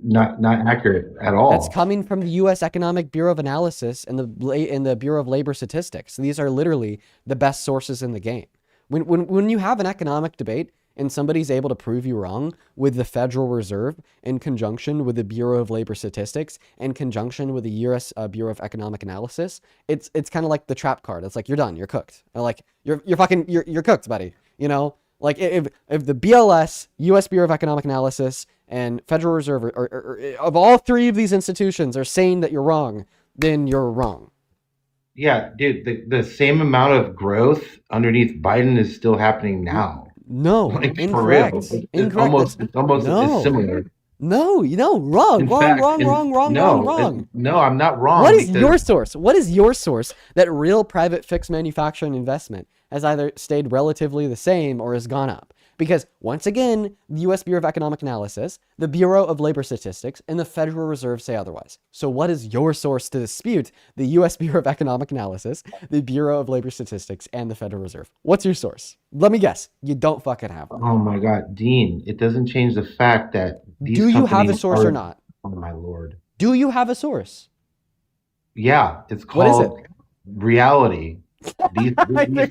not accurate at all. That's coming from the U.S. Economic Bureau of Analysis and the Bureau of Labor Statistics. These are literally the best sources in the game. When you have an economic debate and somebody's able to prove you wrong with the Federal Reserve in conjunction with the Bureau of Labor Statistics in conjunction with the U.S. Bureau of Economic Analysis, it's kind of like the trap card. It's like, you're done, you're cooked. Like you're cooked, buddy. You know, like if the BLS, U.S. Bureau of Economic Analysis, and Federal Reserve or of all three of these institutions are saying that you're wrong, then you're wrong. Yeah, dude, the same amount of growth underneath Biden is still happening now. No, Like, incorrect. for real. It's Incorrect. almost No. it's similar. No, wrong, In wrong, fact, wrong, and wrong, wrong, no, wrong, wrong. No, I'm not wrong. What is because- your source? What is your source that real private fixed manufacturing investment has either stayed relatively the same or has gone up? Because once again, the U.S. Bureau of Economic Analysis, the Bureau of Labor Statistics, and the Federal Reserve say otherwise. So what is your source to dispute the U.S. Bureau of Economic Analysis, the Bureau of Labor Statistics, and the Federal Reserve? What's your source? Let me guess. You don't fucking have one. Oh my God, Dean, it doesn't change the fact that these Do you have a companies source are- or not? Oh my Lord. Do you have a source? Yeah, it's What is called reality. These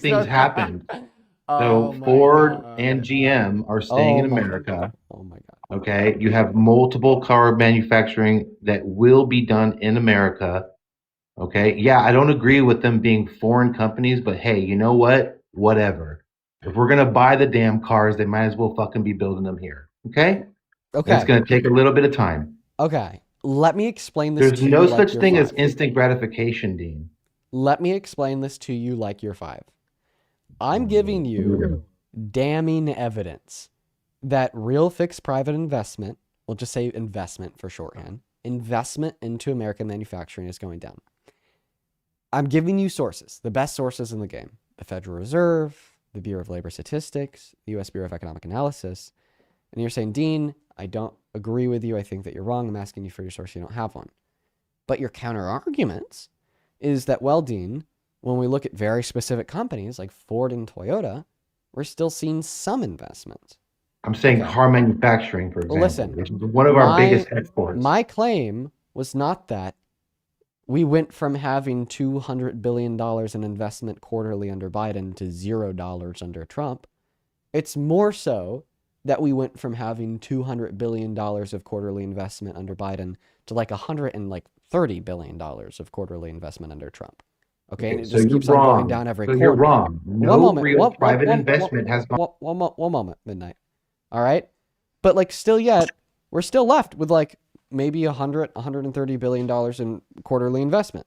things happen. So Ford and GM are staying in America. Oh my God. Okay, you have multiple car manufacturing that will be done in America. Okay, yeah, I don't agree with them being foreign companies, but hey, you know what? Whatever. If we're gonna buy the damn cars, they might as well fucking be building them here. Okay? Okay. It's gonna take a little bit of time. Okay. Let me explain this There's to you no like such you're thing as five. instant gratification, Dean. Let me explain this to you like you're five. I'm giving you damning evidence that real fixed private investment, we'll just say investment for shorthand, investment into American manufacturing is going down. I'm giving you sources, the best sources in the game. The Federal Reserve, the Bureau of Labor Statistics, the U.S. Bureau of Economic Analysis. And you're saying, Dean, I don't agree with you. I think that you're wrong. I'm asking you for your source. You don't have one. But your counter argument is that, well, Dean, when we look at very specific companies like Ford and Toyota, we're still seeing some investment. I'm saying car manufacturing, for example, Well, listen, which is one of our biggest exports. My claim was not that we went from having $200 billion in investment quarterly under Biden to $0 under Trump. It's more so that we went from having $200 billion of quarterly investment under Biden to like $130 billion of quarterly investment under Trump. Okay, and it so just you're keeps on going wrong. down every So quarter. you're wrong. No One moment. real private investment has gone. One moment, Midnight. All right, but like still yet, we're still left with like maybe $130 billion in quarterly investment.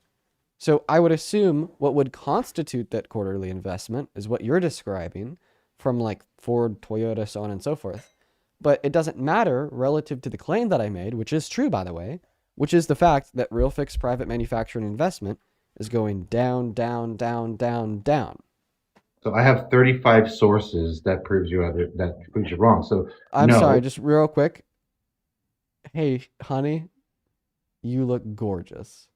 So I would assume what would constitute that quarterly investment is what you're describing from like Ford, Toyota, so on and so forth. But it doesn't matter relative to the claim that I made, which is true, by the way, which is the fact that real fixed private manufacturing investment is going down, down, down, down, down. So I have 35 sources that proves you wrong. So I'm no. sorry, just real quick. Hey, honey, you look gorgeous.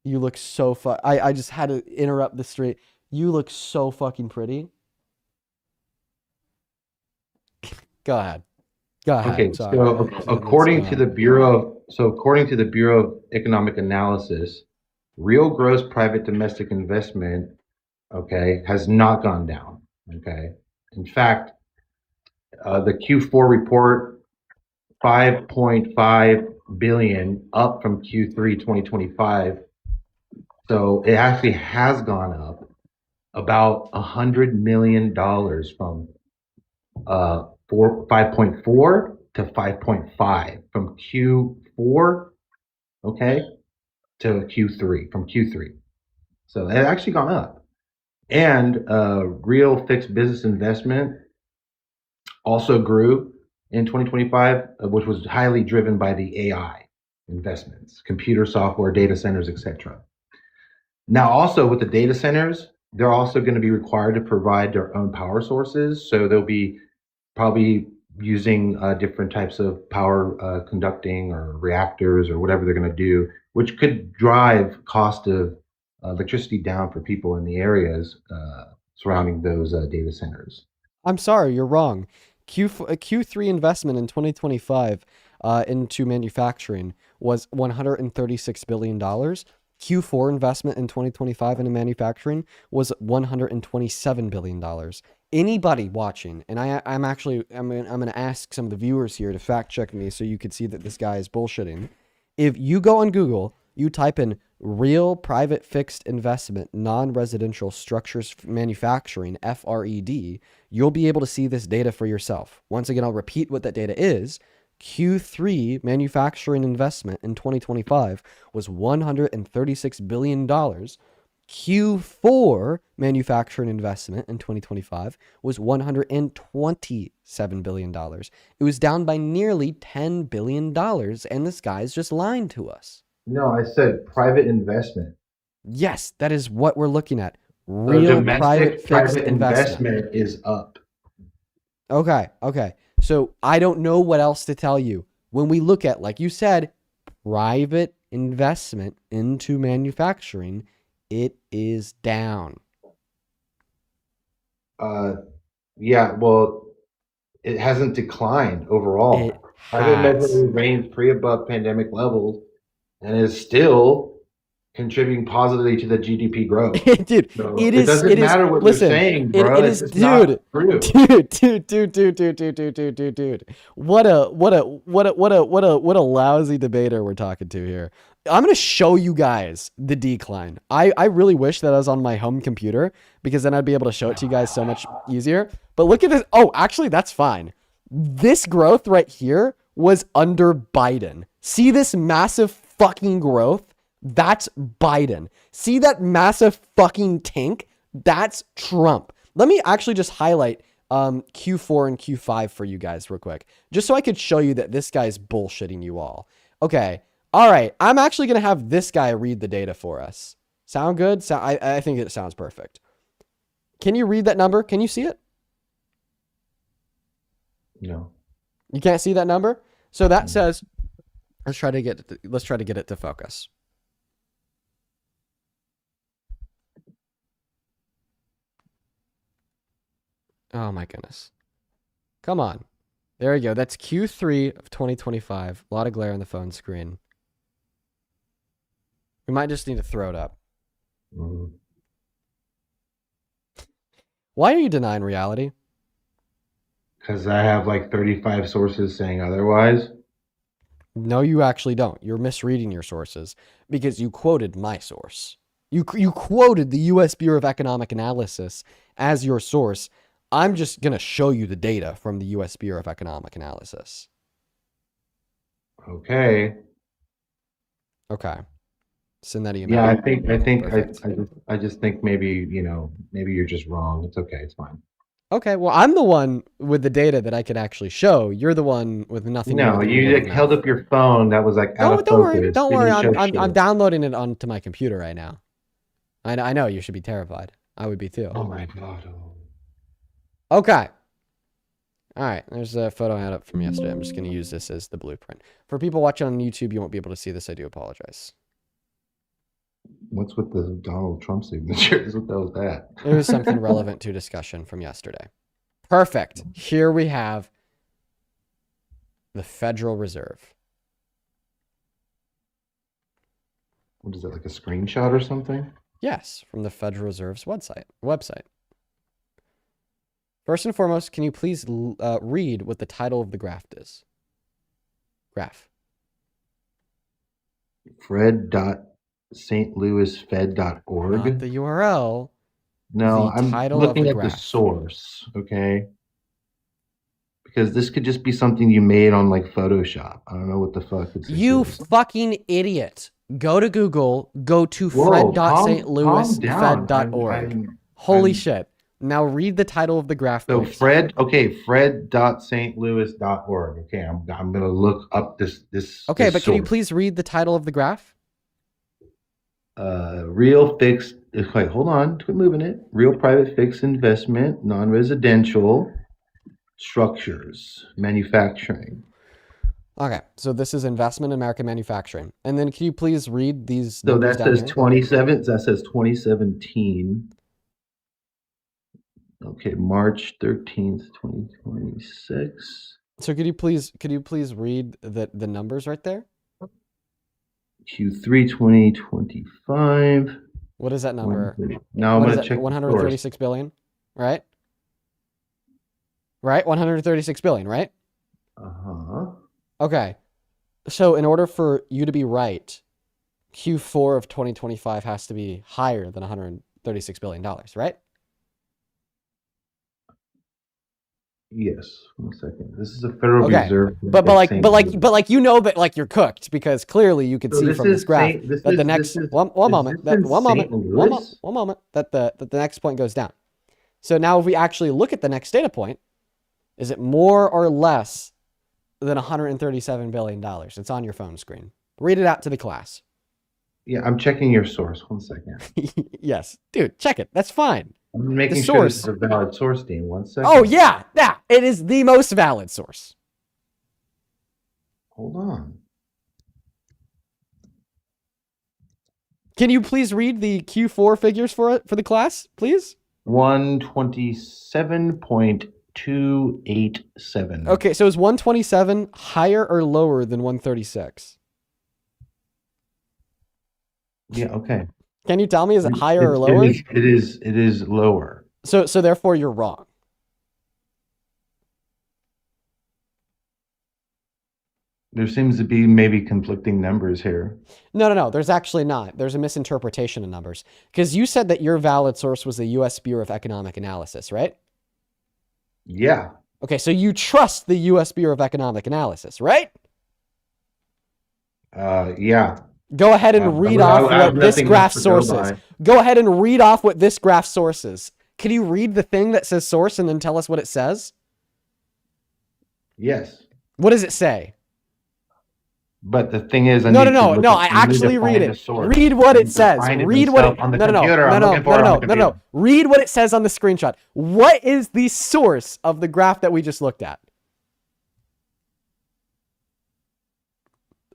You look so I just had to interrupt the stream. You look so fucking pretty. Go ahead. Go ahead. Okay, Sorry. so according to the Bureau of Economic Analysis, real gross private domestic investment, okay, has not gone down. Okay, in fact, the Q4 report, 5.5 billion, up from Q3 2025. So it actually has gone up about $100 million from 5.4 to 5.5 from Q4, okay, to Q3, from Q3. So it actually gone up. And real fixed business investment also grew in 2025, which was highly driven by the AI investments, computer software, data centers, etc. Now, also with the data centers, they're also going to be required to provide their own power sources. So they'll be probably using different types of power conducting or reactors or whatever they're going to do, which could drive cost of electricity down for people in the areas surrounding those data centers. I'm sorry, you're wrong. Q3 investment in 2025 into manufacturing was $136 billion. Q4 investment in 2025 into manufacturing was $127 billion. Anybody watching, and I'm going to ask some of the viewers here to fact check me so you could see that this guy is bullshitting. If you go on Google, you type in real private fixed investment, non-residential structures manufacturing, FRED, you'll be able to see this data for yourself. Once again, I'll repeat what that data is. Q3 manufacturing investment in 2025 was $136 billion. Q4 manufacturing investment in 2025 was $127 billion. It was down by nearly $10 billion, and this guy's just lying to us. No, I said private investment. Yes, that is what we're looking at. So Real domestic private fixed investment is up. Okay. So I don't know what else to tell you. When we look at, like you said, private investment into manufacturing, it is down. Yeah, well, it hasn't declined overall. It Private has. investment remains above pandemic levels and is still contributing positively to the GDP growth. Dude, So it it doesn't matter what listen, you're saying, bro. it It's is, just not true. dude. What a lousy debater we're talking to here. I'm going to show you guys the decline. I really wish that I was on my home computer because then I'd be able to show it to you guys so much easier. But look at this. Oh, actually, that's fine. This growth right here was under Biden. See this massive fucking growth? That's Biden. See that massive fucking tank? That's Trump. Let me actually just highlight Q4 and Q5 for you guys real quick, just so I could show you that this guy's bullshitting you all. Okay. All right. I'm actually going to have this guy read the data for us. Sound good? I think it sounds perfect. Can you read that number? Can you see it? No. You can't see that number? So that says, let's try to get it to focus. Oh my goodness. Come on. There we go. That's Q3 of 2025. A lot of glare on the phone screen. We might just need to throw it up. Mm-hmm. Why are you denying reality? Because I have like 35 sources saying otherwise. No, you actually don't. You're misreading your sources because you quoted my source. You quoted the U.S. Bureau of Economic Analysis as your source. I'm just going to show you the data from the U.S. Bureau of Economic Analysis. Okay. Send that email. Yeah, I just think maybe you're just wrong. It's okay. It's fine. Okay, well, I'm the one with the data that I could actually show. You're the one with nothing. No, you like held up your phone that was like out of focus. Don't worry. I'm Shit. downloading it onto my computer right now. I know you should be terrified. I would be too. Oh my god. Okay. All right. There's a photo I had up from yesterday. I'm just going to use this as the blueprint. For people watching on YouTube, you won't be able to see this. I do apologize. What's with the Donald Trump signatures? What the hell was that? It was something relevant to discussion from yesterday. Perfect. Here we have the Federal Reserve. What is that, like a screenshot or something? Yes, from the Federal Reserve's website. First and foremost, can you please read what the title of the graph is? Graph. Fred.stlouisfed.org. Not the URL. No, the I'm title looking of the at graph. the source, okay? Because this could just be something you made on like Photoshop. I don't know what the fuck it's. You fucking idiot. Go to Google, go to Whoa, fred.stlouisfed.org. Holy shit. Now read the title of the graph. So please. fred.stlouis.org. Okay, I'm going to look up this. Okay, this but can you source. please read the title of the graph? Real fixed. Wait, hold on. Quit moving it. Real private fixed investment, non-residential structures, manufacturing. Okay, so this is investment in American manufacturing. And then can you please read these So numbers that down says here? 27. That says 2017. Okay, March 13th, 2026. So could you please read the numbers right there? Q3 2025. What is that number? Now I'm What is going to that? check the source. 136 billion, right? Right? 136 billion, right? Uh-huh. Okay. So in order for you to be right, Q4 of 2025 has to be higher than $136 billion, right? Yes. 1 second. This is a Federal Okay. Reserve. But you know that like you're cooked because clearly you can So see this from this is graph Saint- this that the is- next this is- one is moment this in St. Louis? one moment that the next point goes down. So now if we actually look at the next data point, is it more or less than $137 billion? It's on your phone screen. Read it out to the class. Yeah, I'm checking your source. 1 second. Yes, dude, check it. That's fine. I'm making The sure this source. is a valid source, Dean. 1 second. Oh yeah, it is the most valid source. Hold on. Can you please read the Q4 figures for the class, please? 127.287. Okay, so is 127 higher or lower than 136? Yeah, okay. Can you tell me, is it higher or lower? It is lower. So therefore you're wrong. There seems to be maybe conflicting numbers here. No, there's actually not. There's a misinterpretation of numbers. Because you said that your valid source was the U.S. Bureau of Economic Analysis, right? Yeah. Okay, so you trust the U.S. Bureau of Economic Analysis, right? Yeah. Go ahead and read off what this graph sources. Go ahead and read off what this graph sources. Can you read the thing that says source and then tell us what it says? Yes. What does it say? But the thing is, No, I actually read it. Read what it says. Read what it. No. Read what it says on the screenshot. What is the source of the graph that we just looked at?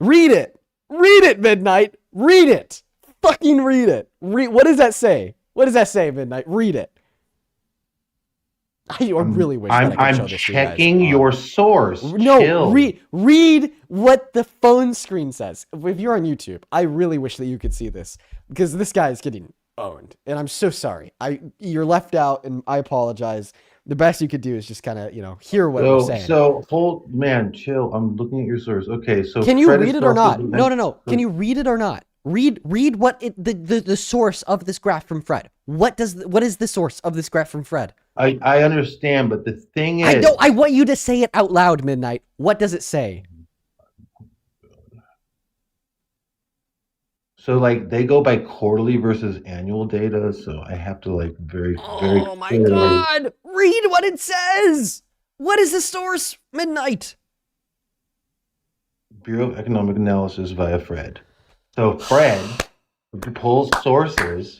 Read it. Read it, Midnight. Read it. Fucking read it. What does that say? What does that say, Midnight? Read it. I really wish that I could show this to you guys. I'm checking your source. No, read what the phone screen says. If you're on YouTube, I really wish that you could see this because this guy is getting owned, and I'm so sorry. You're left out, and I apologize. The best you could do is just kind of hear what we're saying. So chill. I'm looking at your source. Okay, so can you read it or not? No. Can you read it or not? Read what the source of this graph from Fred. What is the source of this graph from Fred? I understand, but the thing is, I want you to say it out loud, Midnight. What does it say? So they go by quarterly versus annual data, so I have to very Oh my God! Read what it says. What is the source, Midnight? Bureau of Economic Analysis via Fred. So Fred pulls sources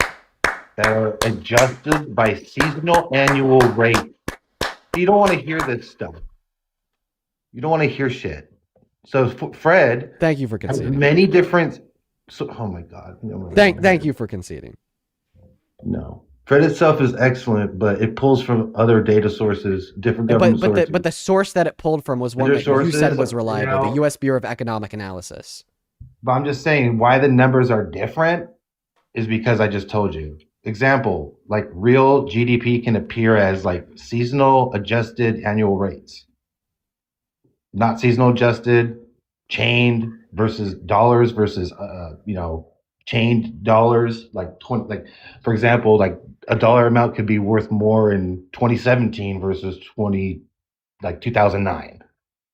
that are adjusted by seasonal annual rate. You don't want to hear this stuff. You don't want to hear shit. So Fred, thank you for conceding. Has many different. Oh my God. Thank you for conceding. No. Fred itself is excellent, but it pulls from other data sources, different government sources. But the source that it pulled from was one that you said was reliable, the U.S. Bureau of Economic Analysis. But I'm just saying why the numbers are different is because I just told you. Example, real GDP can appear as seasonal adjusted annual rates. Not seasonal adjusted, chained versus dollars versus chained dollars. For example, a dollar amount could be worth more in 2017 versus 2009.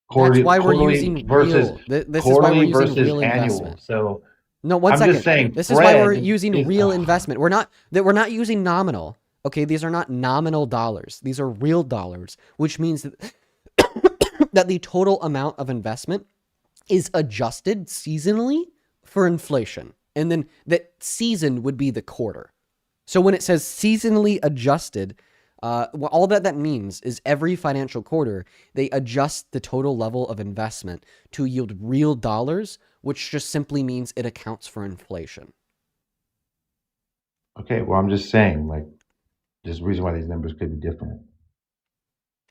That's why we're using real. This is why we're using real investment. So no, one I'm second. just saying, this is why we're using real investment. We're not using nominal. Okay, these are not nominal dollars. These are real dollars, which means that that the total amount of investment is adjusted seasonally for inflation. And then that season would be the quarter. So when it says seasonally adjusted, all that means is every financial quarter, they adjust the total level of investment to yield real dollars, which just simply means it accounts for inflation. Okay, well, I'm just saying, like, there's a reason why these numbers could be different.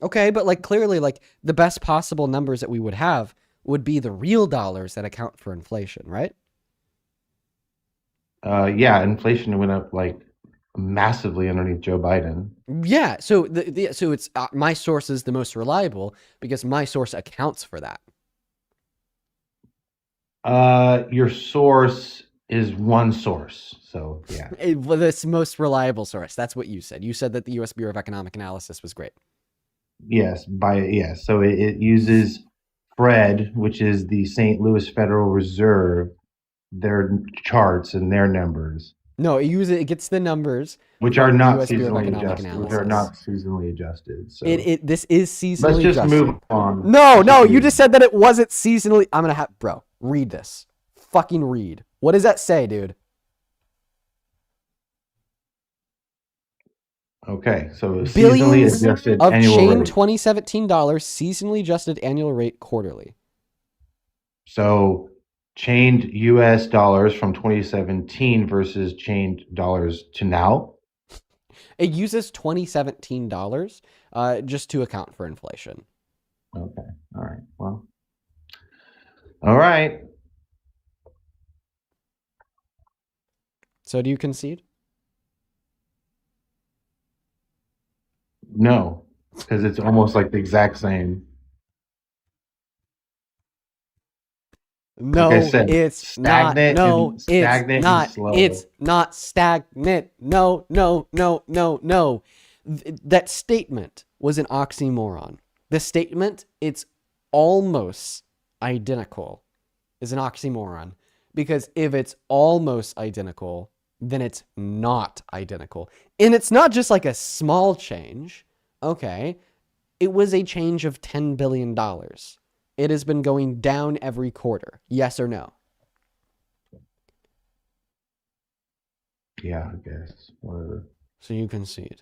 Okay, but like clearly, like the best possible numbers that we would have would be the real dollars that account for inflation, right? Yeah, inflation went up like massively underneath Joe Biden. Yeah, so so it's my source is the most reliable because my source accounts for that. Your source is one source, so yeah. Well, this most reliable source. That's what you said. You said that the U.S. Bureau of Economic Analysis was great. Yes, so it uses Fred, which is the St. Louis Federal Reserve, their charts and their numbers, No, it gets the numbers which from are the not U.S. Bureau of seasonally Economic adjusted. Which Analysis. are not seasonally adjusted. So This is seasonally let's just adjusted. move on. No, you just said that it wasn't seasonally. I'm gonna have bro read this. Fucking read. What does that say, dude? Okay, so seasonally Billions adjusted of annual chain rate. $2017 seasonally adjusted annual rate quarterly. So chained US dollars from 2017 versus chained dollars to now. It uses $2017 just to account for inflation. Okay. All right. Well. All right. So do you concede? No, because it's almost like the exact same. No, like I said, it's not. No, it's stagnant not. and slow. It's not stagnant. No. That statement was an oxymoron. The statement, it's almost identical, is an oxymoron. Because if it's almost identical, then it's not identical. And it's not just like a small change. Okay. It was a change of $10 billion. It has been going down every quarter. Yes or no? Yeah, I guess. Whatever. So you concede.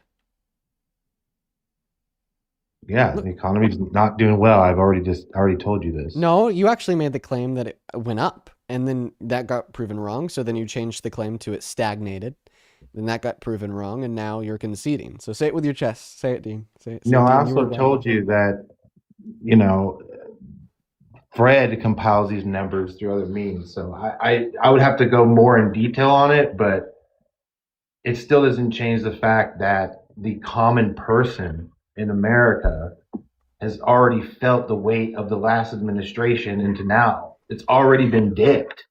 Yeah, the economy's not doing well. I already told you this. No, you actually made the claim that it went up, and then that got proven wrong. So then you changed the claim to it stagnated. Then that got proven wrong, and now you're conceding. So say it with your chest. Say it, Dean. Say it, No, Dean, I you were also wrong. told you that, Fred compiles these numbers through other means. So I would have to go more in detail on it, but it still doesn't change the fact that the common person in America has already felt the weight of the last administration into now. It's already been dipped.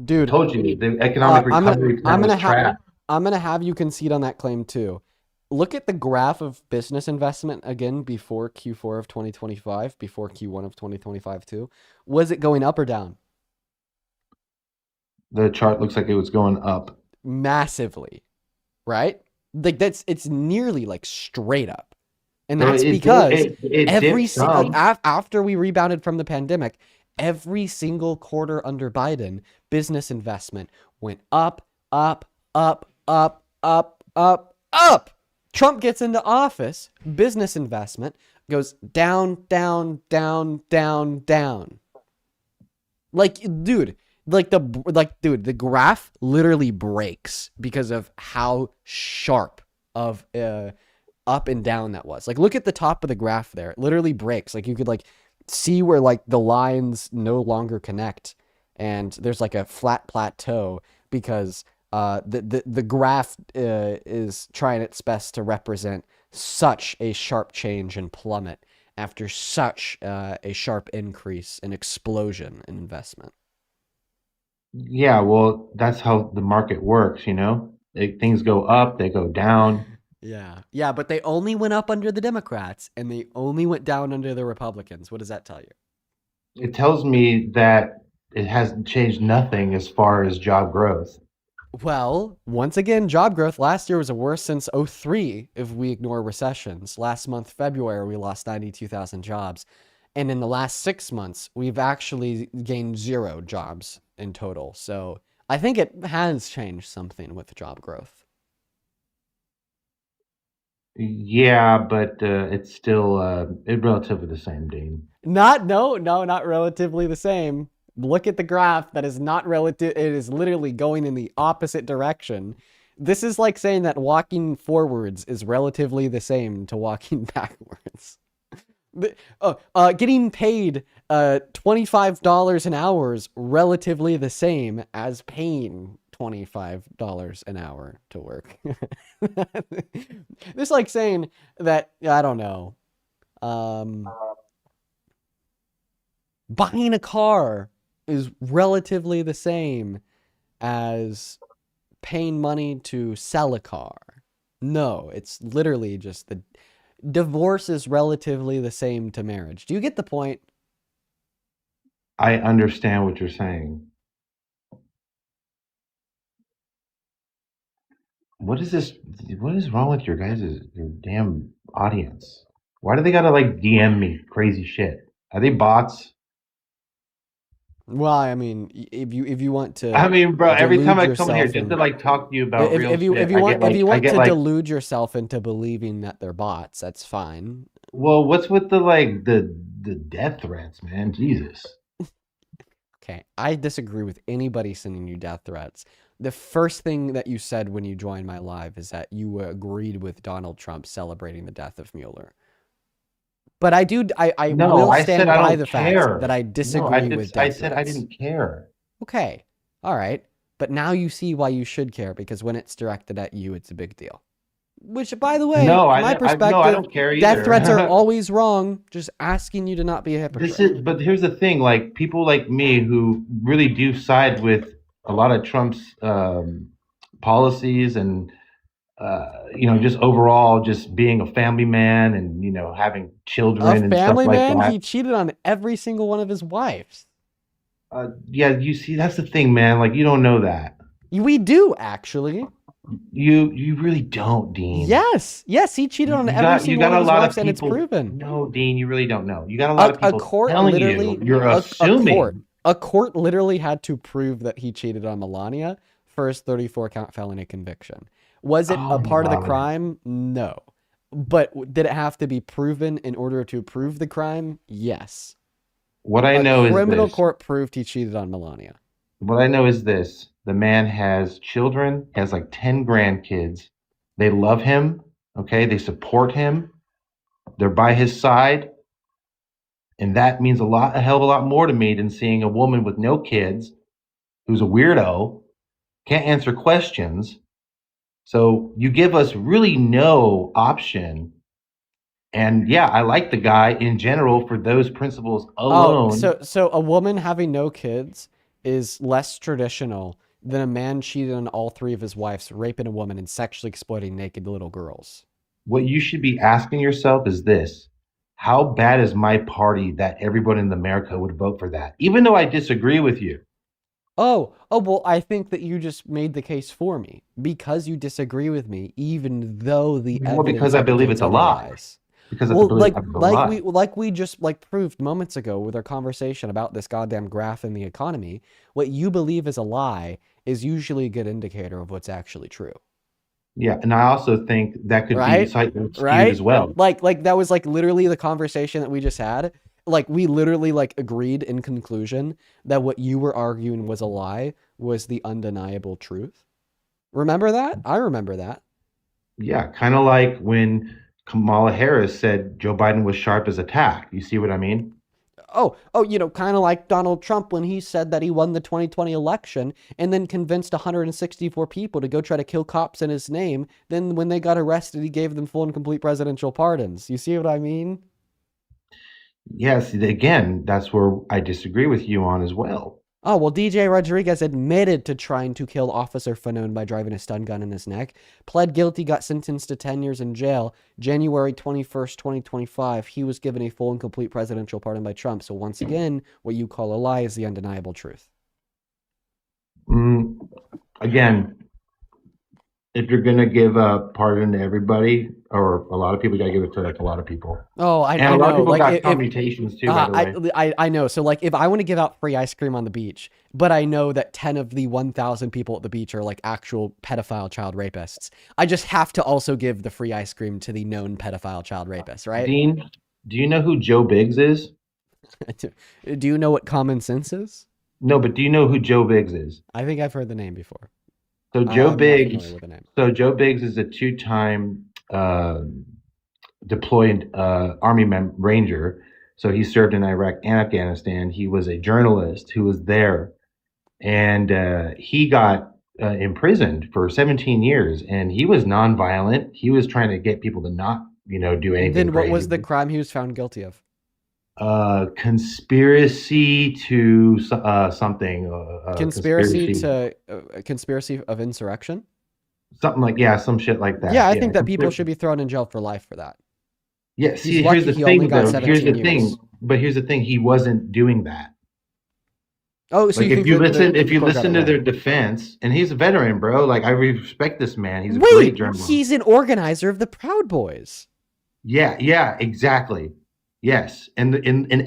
Dude, I told you the economic recovery plan was trapped. I'm gonna have you concede on that claim too. Look at the graph of business investment again before Q4 of 2025, before Q1 of 2025 too. Was it going up or down? The chart looks like it was going up Massively, right? Like it's nearly like straight up. And So that's it because it every dipped single some. after we rebounded from the pandemic, every single quarter under Biden, business investment went up, up, up, up, up, up, up. Trump gets into office, business investment goes down, down, down, down, down. Like, dude, the graph literally breaks because of how sharp of up and down that was. Like, look at the top of the graph there. It literally breaks. Like, you could like see where like the lines no longer connect, and there's like a flat plateau because the graph is trying its best to represent such a sharp change and plummet after such a sharp increase and explosion in investment. Yeah, well, that's how the market works, things go up, they go down. Yeah, but they only went up under the Democrats and they only went down under the Republicans. What does that tell you? It tells me that it hasn't changed nothing as far as job growth. Well, once again, job growth last year was the worst since 2003 if we ignore recessions. Last month, February, we lost 92,000 jobs. And in the last 6 months, we've actually gained 0 jobs in total. So I think it has changed something with job growth. Yeah, but it's still relatively the same, Dean. Not relatively the same. Look at the graph. That is not relative. It is literally going in the opposite direction. This is like saying that walking forwards is relatively the same to walking backwards. Getting paid $25 an hour is relatively the same as paying $25 an hour to work. This is like saying that, I don't know, buying a car is relatively the same as paying money to sell a car. No, it's literally just the divorce is relatively the same to marriage. Do you get the point? I understand what you're saying. What is this? What is wrong with your damn audience? Why do they gotta like DM me crazy shit? Are they bots? Well, I mean, if you want to, I mean, bro, every time delude I come in here yourself just in, to like talk to you about real if you shit, if you want to like, delude yourself into believing that they're bots, that's fine. well, what's with the death threats, man? Jesus. Okay, I disagree with anybody sending you death threats. The first thing that you said when you joined my live is that you agreed with Donald Trump celebrating the death of Mueller. But I No, will I stand said I by don't the fact care. that I No, disagree with I death said I threats. didn't care. Okay, all right. But now you see why you should care, because when it's directed at you, it's a big deal. Which, by the way, No, from my perspective, I don't care death either. threats are always wrong. Just asking you to not be a hypocrite. But here's the thing: like people like me who really do side with a lot of Trump's policies and just overall just being a family man and having A children and stuff family like man, that. he cheated on every single one of his wives. Yeah, you see, that's the thing, man. Like you don't know that. We do, actually. You really don't, Dean. Yes, he cheated on every single one of his wives, and it's proven. No, Dean, you really don't know. You got a lot of A people court telling literally, you. You're assuming. a court literally had to prove that he cheated on Melania for his 34-count felony conviction. Was it a part of the crime? No. But did it have to be proven in order to prove the crime? Yes. What I know is this. Criminal court proved he cheated on Melania. What I know is this. The man has children, has like 10 grandkids. They love him, okay? They support him. They're by his side. And that means a hell of a lot more to me than seeing a woman with no kids who's a weirdo, can't answer questions. So you give us really no option. And yeah, I like the guy in general for those principles alone. So a woman having no kids is less traditional than a man cheating on all three of his wives, raping a woman, and sexually exploiting naked little girls. What you should be asking yourself is this: how bad is my party that everyone in America would vote for that, even though I disagree with you? Oh, well, I think that you just made the case for me because you disagree with me, even though the evidence because I believe it's a lie. otherwise. Because I Well, believe it's a lie. we just proved moments ago with our conversation about this goddamn graph in the economy, what you believe is a lie is usually a good indicator of what's actually true. Yeah, and I also think that could be slightly skewed as well. Like that was literally the conversation that we just had. Like we literally agreed in conclusion that what you were arguing was a lie was the undeniable truth. Remember that? I remember that. Yeah, kind of like when Kamala Harris said Joe Biden was sharp as a tack. You see what I mean? Oh, kind of like Donald Trump when he said that he won the 2020 election and then convinced 164 people to go try to kill cops in his name. Then when they got arrested, he gave them full and complete presidential pardons. You see what I mean? Yes, again, that's where I disagree with you on as well. Oh, well, DJ Rodriguez admitted to trying to kill Officer Fanone by driving a stun gun in his neck, pled guilty, got sentenced to 10 years in jail. January 21st, 2025, he was given a full and complete presidential pardon by Trump. So once again, what you call a lie is the undeniable truth. Again, if you're gonna give a pardon to everybody, or a lot of people, you gotta give it to like a lot of people. Oh, And I a lot of know. people Like got if commutations too, by the way. I know. So like if I want to give out free ice cream on the beach, but I know that 10 of the 1,000 people at the beach are like actual pedophile child rapists, I just have to also give the free ice cream to the known pedophile child rapist, right? Dean, do you know who Joe Biggs is? Do you know what common sense is? No, but do you know who Joe Biggs is? I think I've heard the name before. So I'm not familiar Biggs. with the name. So Joe Biggs is a two-time deployed Ranger. So he served in Iraq and Afghanistan. He was a journalist who was there, and he got imprisoned for 17 years. And he was nonviolent. He was trying to get people to not, do anything. Then what crazy. was the crime he was found guilty of? Conspiracy to something. Conspiracy of insurrection. Something like some shit like that. Yeah, I think that people should be thrown in jail for life for that. Yeah, see, here's the thing, though. Here's the thing. But here's the thing: he wasn't doing that. Oh, so like if you listen to their defense, and he's a veteran, bro. Like I respect this man. He's a great journalist. He's an organizer of the Proud Boys. Yeah, exactly. Yes, and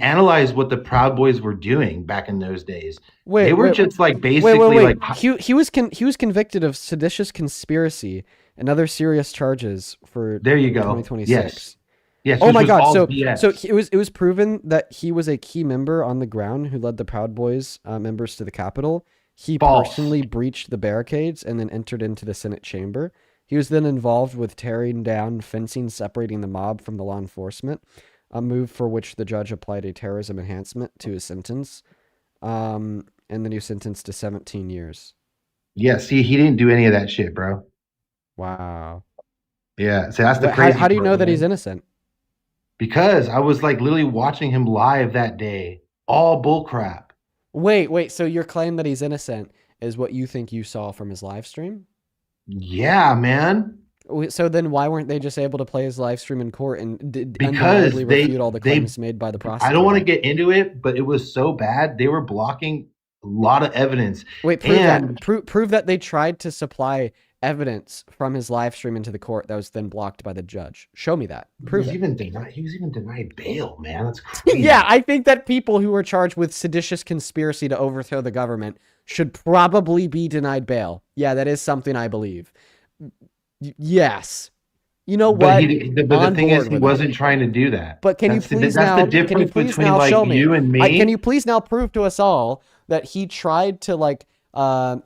analyze what the Proud Boys were doing back in those days. They were just like basically like he was convicted of seditious conspiracy and other serious charges for there you go 2026. Yes. Oh my God! So it was proven that he was a key member on the ground who led the Proud Boys members to the Capitol. He personally breached the barricades and then entered into the Senate chamber. He was then involved with tearing down fencing separating the mob from the law enforcement. A move for which the judge applied a terrorism enhancement to his sentence, and then he was sentenced to 17 years. Yeah, see, he didn't do any of that shit, bro. Wow. Yeah, so that's the crazy. How do you know that he's innocent? Because I was like literally watching him live that day. All bullcrap. Wait. So your claim that he's innocent is what you think you saw from his live stream? Yeah, man. So then why weren't they just able to play his live stream in court and because they refute all the claims made by the prosecutor? I don't want to get into it, but it was so bad. They were blocking a lot of evidence. Wait, prove that they tried to supply evidence from his live stream into the court that was then blocked by the judge. Show me that. Prove it. He was even denied bail, man. That's crazy. Yeah, I think that people who are charged with seditious conspiracy to overthrow the government should probably be denied bail. Yeah, that is something I believe. Yes. You know what? But the thing is, he wasn't trying to do that. But can you please now show me? You and me? Can you please now prove to us all that he tried to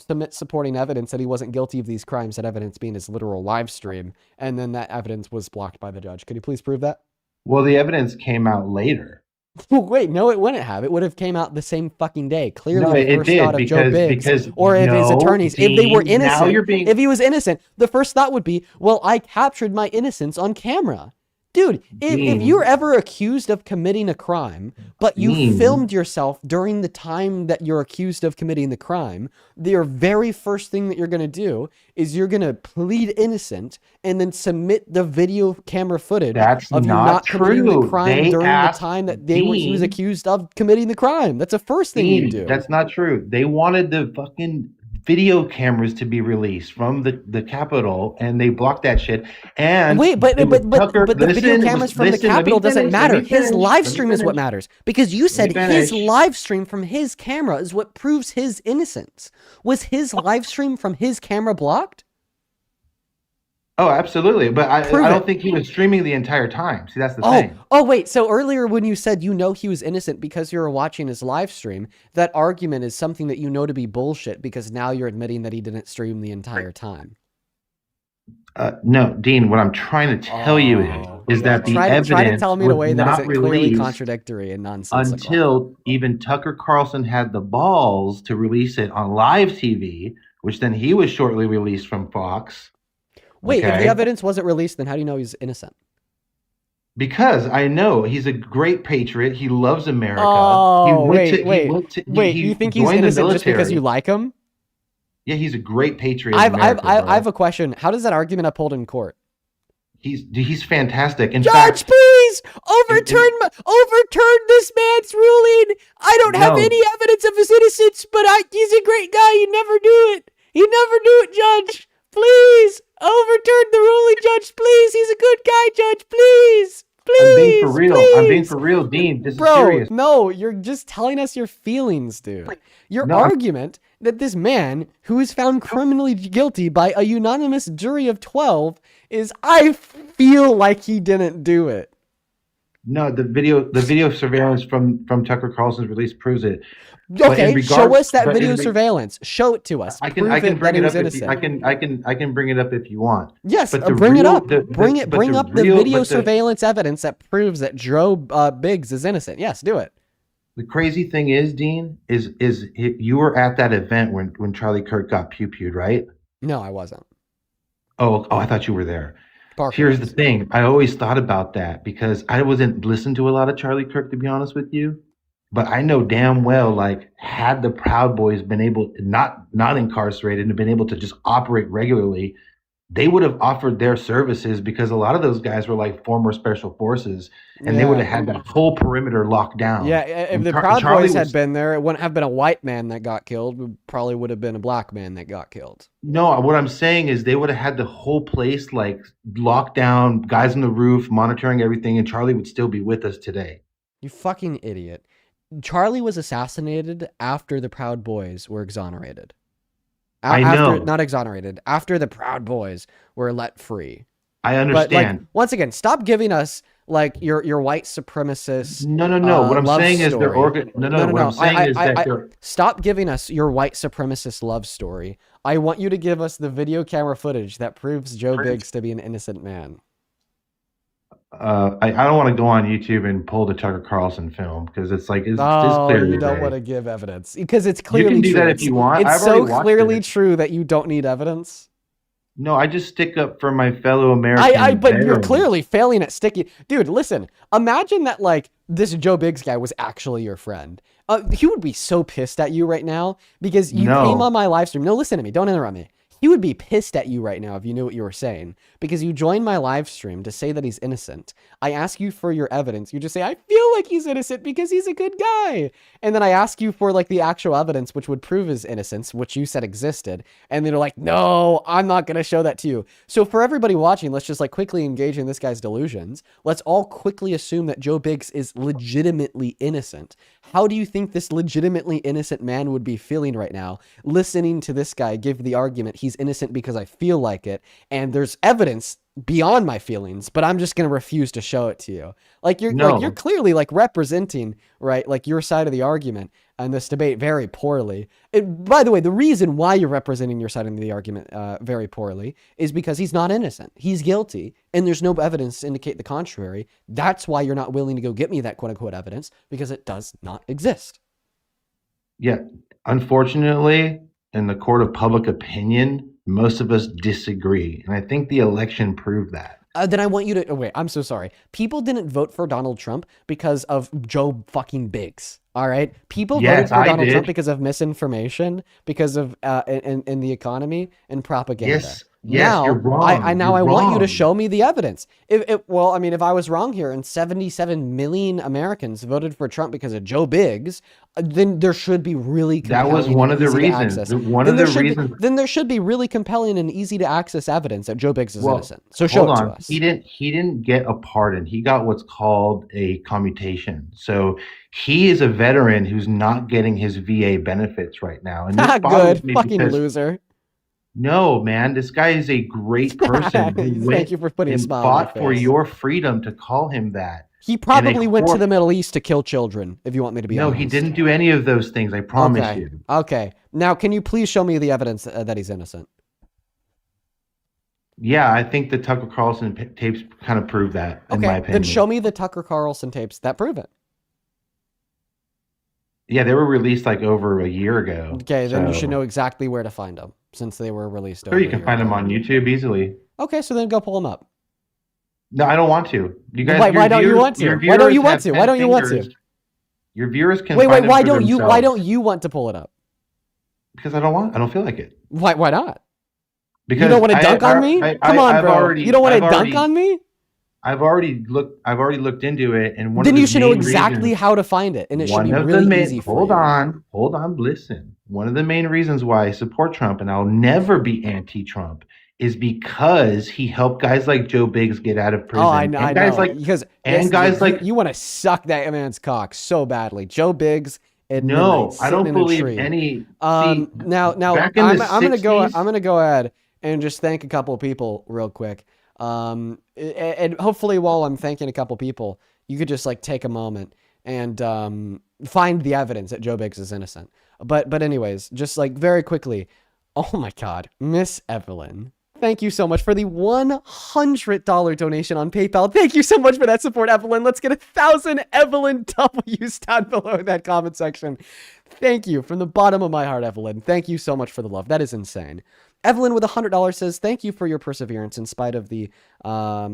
submit supporting evidence that he wasn't guilty of these crimes, that evidence being his literal live stream, and then that evidence was blocked by the judge? Can you please prove that? Well, the evidence came out later. Wait, no, it wouldn't have. It would have came out the same fucking day. Clearly, no, the first thought of Joe Biggs, or if his attorneys, if they were innocent, if he was innocent, the first thought would be, well, I captured my innocence on camera. Dude, if you're ever accused of committing a crime, but you filmed yourself during the time that you're accused of committing the crime, the very first thing that you're going to do is you're going to plead innocent and then submit the video camera footage of you not committing the crime during the time that he was accused of committing the crime. That's the first thing you do. That's not true. They wanted the fucking video cameras to be released from the Capitol, and they blocked that shit. And wait, but the video cameras from the Capitol doesn't matter. His live stream is what matters, because you said his live stream from his camera is what proves his innocence. Was his live stream from his camera blocked? Oh, absolutely. But I don't think he was streaming the entire time. See, that's the thing. Oh, wait. So earlier when you said you know he was innocent because you were watching his live stream, that argument is something that you know to be bullshit because now you're admitting that he didn't stream the entire time. No, Dean, what I'm trying to tell you is that the evidence try to tell me in a way that not isn't clearly released contradictory and nonsensical. until even Tucker Carlson had the balls to release it on live TV, which then he was shortly released from Fox. Wait, if the evidence wasn't released, then how do you know he's innocent? Because I know he's a great patriot. He loves America. Oh, wait. You think he's innocent just because you like him? Yeah, he's a great patriot. I have a question. How does that argument uphold in court? He's fantastic. In Judge, fact, please overturn this man's ruling. I don't have any evidence of his innocence, but he's a great guy. He'd never do it. He'd never do it, Judge. Please die, Judge, please. I'm being for Please, real. I'm being please. for real, Dean. This is Bro, serious. no, you're just telling us your feelings, dude. Your No, I'm- argument that this man who is found criminally guilty by a unanimous jury of 12 is, I feel like he didn't do it. No, the video surveillance from Tucker Carlson's release proves it. But in Okay, show regard- us that but in video re- surveillance. Show it to us. I can Prove I can it bring that he it was up if you, innocent. I can bring it up if you want. Yes, But the bring it real- up. the- Bring the- it. but Bring the up the real- video but the- surveillance evidence that proves that Joe Biggs is innocent. Yes, do it. The crazy thing is, Dean, is you were at that event when Charlie Kirk got pew-pewed, right? No, I wasn't. Oh, I thought you were there. Parker Here's the was. thing. I always thought about that because I wasn't listening to a lot of Charlie Kirk, to be honest with you. But I know damn well, like, had the Proud Boys been able, not incarcerated and been able to just operate regularly, they would have offered their services because a lot of those guys were like former special forces, and they would have had that whole perimeter locked down. Yeah, if And the Char- Proud Charlie Boys had was- been there, it wouldn't have been a white man that got killed. It probably would have been a black man that got killed. No, what I'm saying is they would have had the whole place like locked down, guys on the roof monitoring everything, and Charlie would still be with us today. You fucking idiot. Charlie was assassinated after the Proud Boys were exonerated. I After, know. not exonerated. After the Proud Boys were let free. I But like, understand. once again, stop giving us like your white supremacist. No. What I'm love saying is they're story. What I'm saying is that they're. Stop giving us your white supremacist love story. I want you to give us the video camera footage that proves Joe Biggs to be an innocent man. I don't want to go on YouTube and pull the Tucker Carlson film because it's like it's Oh, clear. you don't want to give evidence because it's clearly can do true. that if you want. It's I've so already watched clearly it. true that you don't need evidence. No, I just stick up for my fellow Americans. But you're clearly failing at sticking. Dude, listen. Imagine that like this Joe Biggs guy was actually your friend. He would be so pissed at you right now because you No. came on my live stream. No, listen to me. Don't interrupt me. He would be pissed at you right now if you knew what you were saying because you joined my live stream to say that he's innocent. I ask you for your evidence. You just say, I feel like he's innocent because he's a good guy. And then I ask you for like the actual evidence, which would prove his innocence, which you said existed. And then you're like, no, I'm not going to show that to you. So for everybody watching, let's just like quickly engage in this guy's delusions. Let's all quickly assume that Joe Biggs is legitimately innocent. How do you think this legitimately innocent man would be feeling right now, listening to this guy give the argument he's innocent because I feel like it, and there's evidence beyond my feelings, but I'm just going to refuse to show it to you. Like you're clearly like representing, right, like your side of the argument in this debate very poorly. By the way, the reason why you're representing your side of the argument very poorly is because he's not innocent. He's guilty, and there's no evidence to indicate the contrary. That's why you're not willing to go get me that quote-unquote evidence, because it does not exist. Yeah, unfortunately, in the court of public opinion, most of us disagree, and I think the election proved that. Then I want you to... Oh, wait, I'm so sorry. People didn't vote for Donald Trump because of Joe fucking Biggs, all right? People voted for Donald Trump because of misinformation, because of in the economy and propaganda. Yes, now, you're wrong. I You're want you to wrong. show me the evidence. Well, I mean, if I was wrong here and 77 million Americans voted for Trump because of Joe Biggs, then there should be really That compelling was one and of the easy to reasons. access- One then of there the should be- reasons. Then there should be really compelling and easy to access evidence that Joe Biggs is Well, innocent. So show hold it on. to us. He didn't get a pardon. He got what's called a commutation. So he is a veteran who's not getting his VA benefits right now. And this bothers Good. me Fucking because- loser. No, man, this guy is a great person. who Thank went you for putting a and smile on my fought for face. your freedom to call him that. He And a probably went to hor- the Middle East to kill children, if you want me to be No, honest. he didn't do any of those things. I promise Okay. you. Okay. Now, can you please show me the evidence that he's innocent? Yeah, I think the Tucker Carlson tapes kind of prove that, in my Okay. opinion. Then show me the Tucker Carlson tapes that prove it. Yeah, they were released like over a year ago. Okay. Then you so- should know exactly where to find them since they were released. Sure, over you a can year find them ago. on YouTube easily. Okay. So then go pull them up. No, I don't want to. You guys, Why don't you want to? Why don't you want to? Why don't you want to? Your viewers can. Wait. find them Why for don't you? Why themselves. don't you want to pull it up? Because I don't want. I don't feel like it. Why not? Because You don't want to dunk on me? Come on, I've bro. already- You don't want to I've dunk already- on me? I've already looked into it, and one Then of the you should know main exactly reasons- how to find it, and it should one be of the really main- easy for hold you. on, listen. One of the main reasons why I support Trump, and I'll never be anti-Trump, is because he helped guys like Joe Biggs get out of prison. Oh, I and guys know. like Because and guys like you want to suck that man's cock so badly. Joe Biggs at midnight no, I sitting don't in a believe tree. any. Now back in the I'm gonna 60s, go ahead and just thank a couple of people real quick. And hopefully while I'm thanking a couple people, you could just like take a moment and find the evidence that Joe Biggs is innocent. But anyways, just like very quickly, oh my God, Miss Evelyn. Thank you so much for the $100 donation on PayPal. Thank you so much for that support, Evelyn. Let's get 1,000 Evelyn W's down below in that comment section. Thank you from the bottom of my heart, Evelyn. Thank you so much for the love. That is insane. Evelyn with $100 says, thank you for your perseverance in spite of the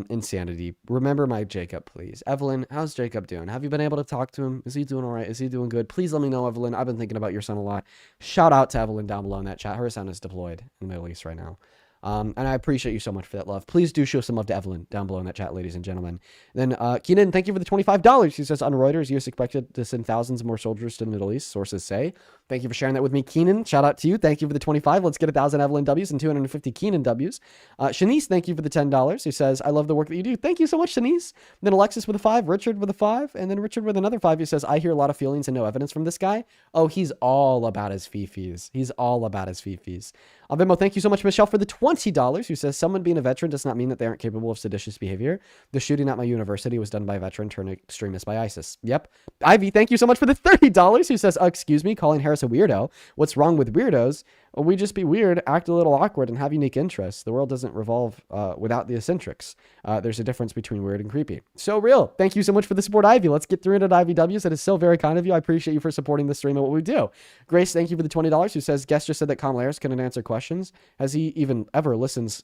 insanity. Remember my Jacob, please. Evelyn, how's Jacob doing? Have you been able to talk to him? Is he doing all right? Is he doing good? Please let me know, Evelyn. I've been thinking about your son a lot. Shout out to Evelyn down below in that chat. Her son is deployed in the Middle East right now. And I appreciate you so much for that love. Please do show some love to Evelyn down below in that chat, ladies and gentlemen. Then Keenan, thank you for the $25. He says, on Reuters, U.S. expected to send thousands more soldiers to the Middle East, sources say. Thank you for sharing that with me, Keenan. Shout out to you. Thank you for the 25. Let's get 1,000 Evelyn W's and 250 Keenan W's. Shanice, thank you for the $10. Who says, I love the work that you do. Thank you so much, Shanice. Then Alexis with a 5, Richard with a 5, and then Richard with another 5 who says, I hear a lot of feelings and no evidence from this guy. Oh, he's all about his fifis. He's all about his fifis. Venmo, thank you so much, Michelle, for the $20, who says, someone being a veteran does not mean that they aren't capable of seditious behavior. The shooting at my university was done by a veteran turned extremist by ISIS. Yep. Ivy, thank you so much for the $30, who says, excuse me, calling Harris a weirdo. What's wrong with weirdos? Well, we just be weird, act a little awkward, and have unique interests. The world doesn't revolve without the eccentrics. There's a difference between weird and creepy. So real. Thank you so much for the support, Ivy. Let's get 300 IVWs. That is so very kind of you. I appreciate you for supporting the stream and what we do. Grace, thank you for the $20, who says, guest just said that Kamala Harris couldn't answer questions. Has he even ever listened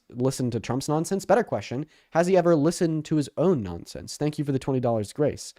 to Trump's nonsense? Better question. Has he ever listened to his own nonsense? Thank you for the $20, Grace.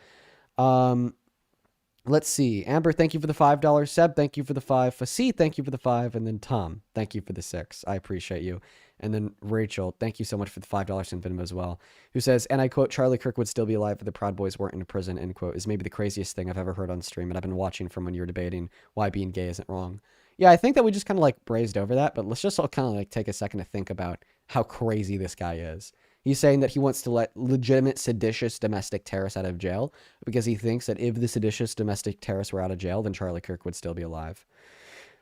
Let's see. Amber, thank you for the $5. Seb, thank you for the 5. Fasi, thank you for the 5. And then Tom, thank you for the 6. I appreciate you. And then Rachel, thank you so much for the $5 in Venmo as well, who says, and I quote, Charlie Kirk would still be alive if the Proud Boys weren't in prison, end quote, is maybe the craziest thing I've ever heard on stream. And I've been watching from when you were debating why being gay isn't wrong. Yeah, I think that we just kind of like brazed over that, but let's just all kind of like take a second to think about how crazy this guy is. He's saying that he wants to let legitimate seditious domestic terrorists out of jail because he thinks that if the seditious domestic terrorists were out of jail, then Charlie Kirk would still be alive.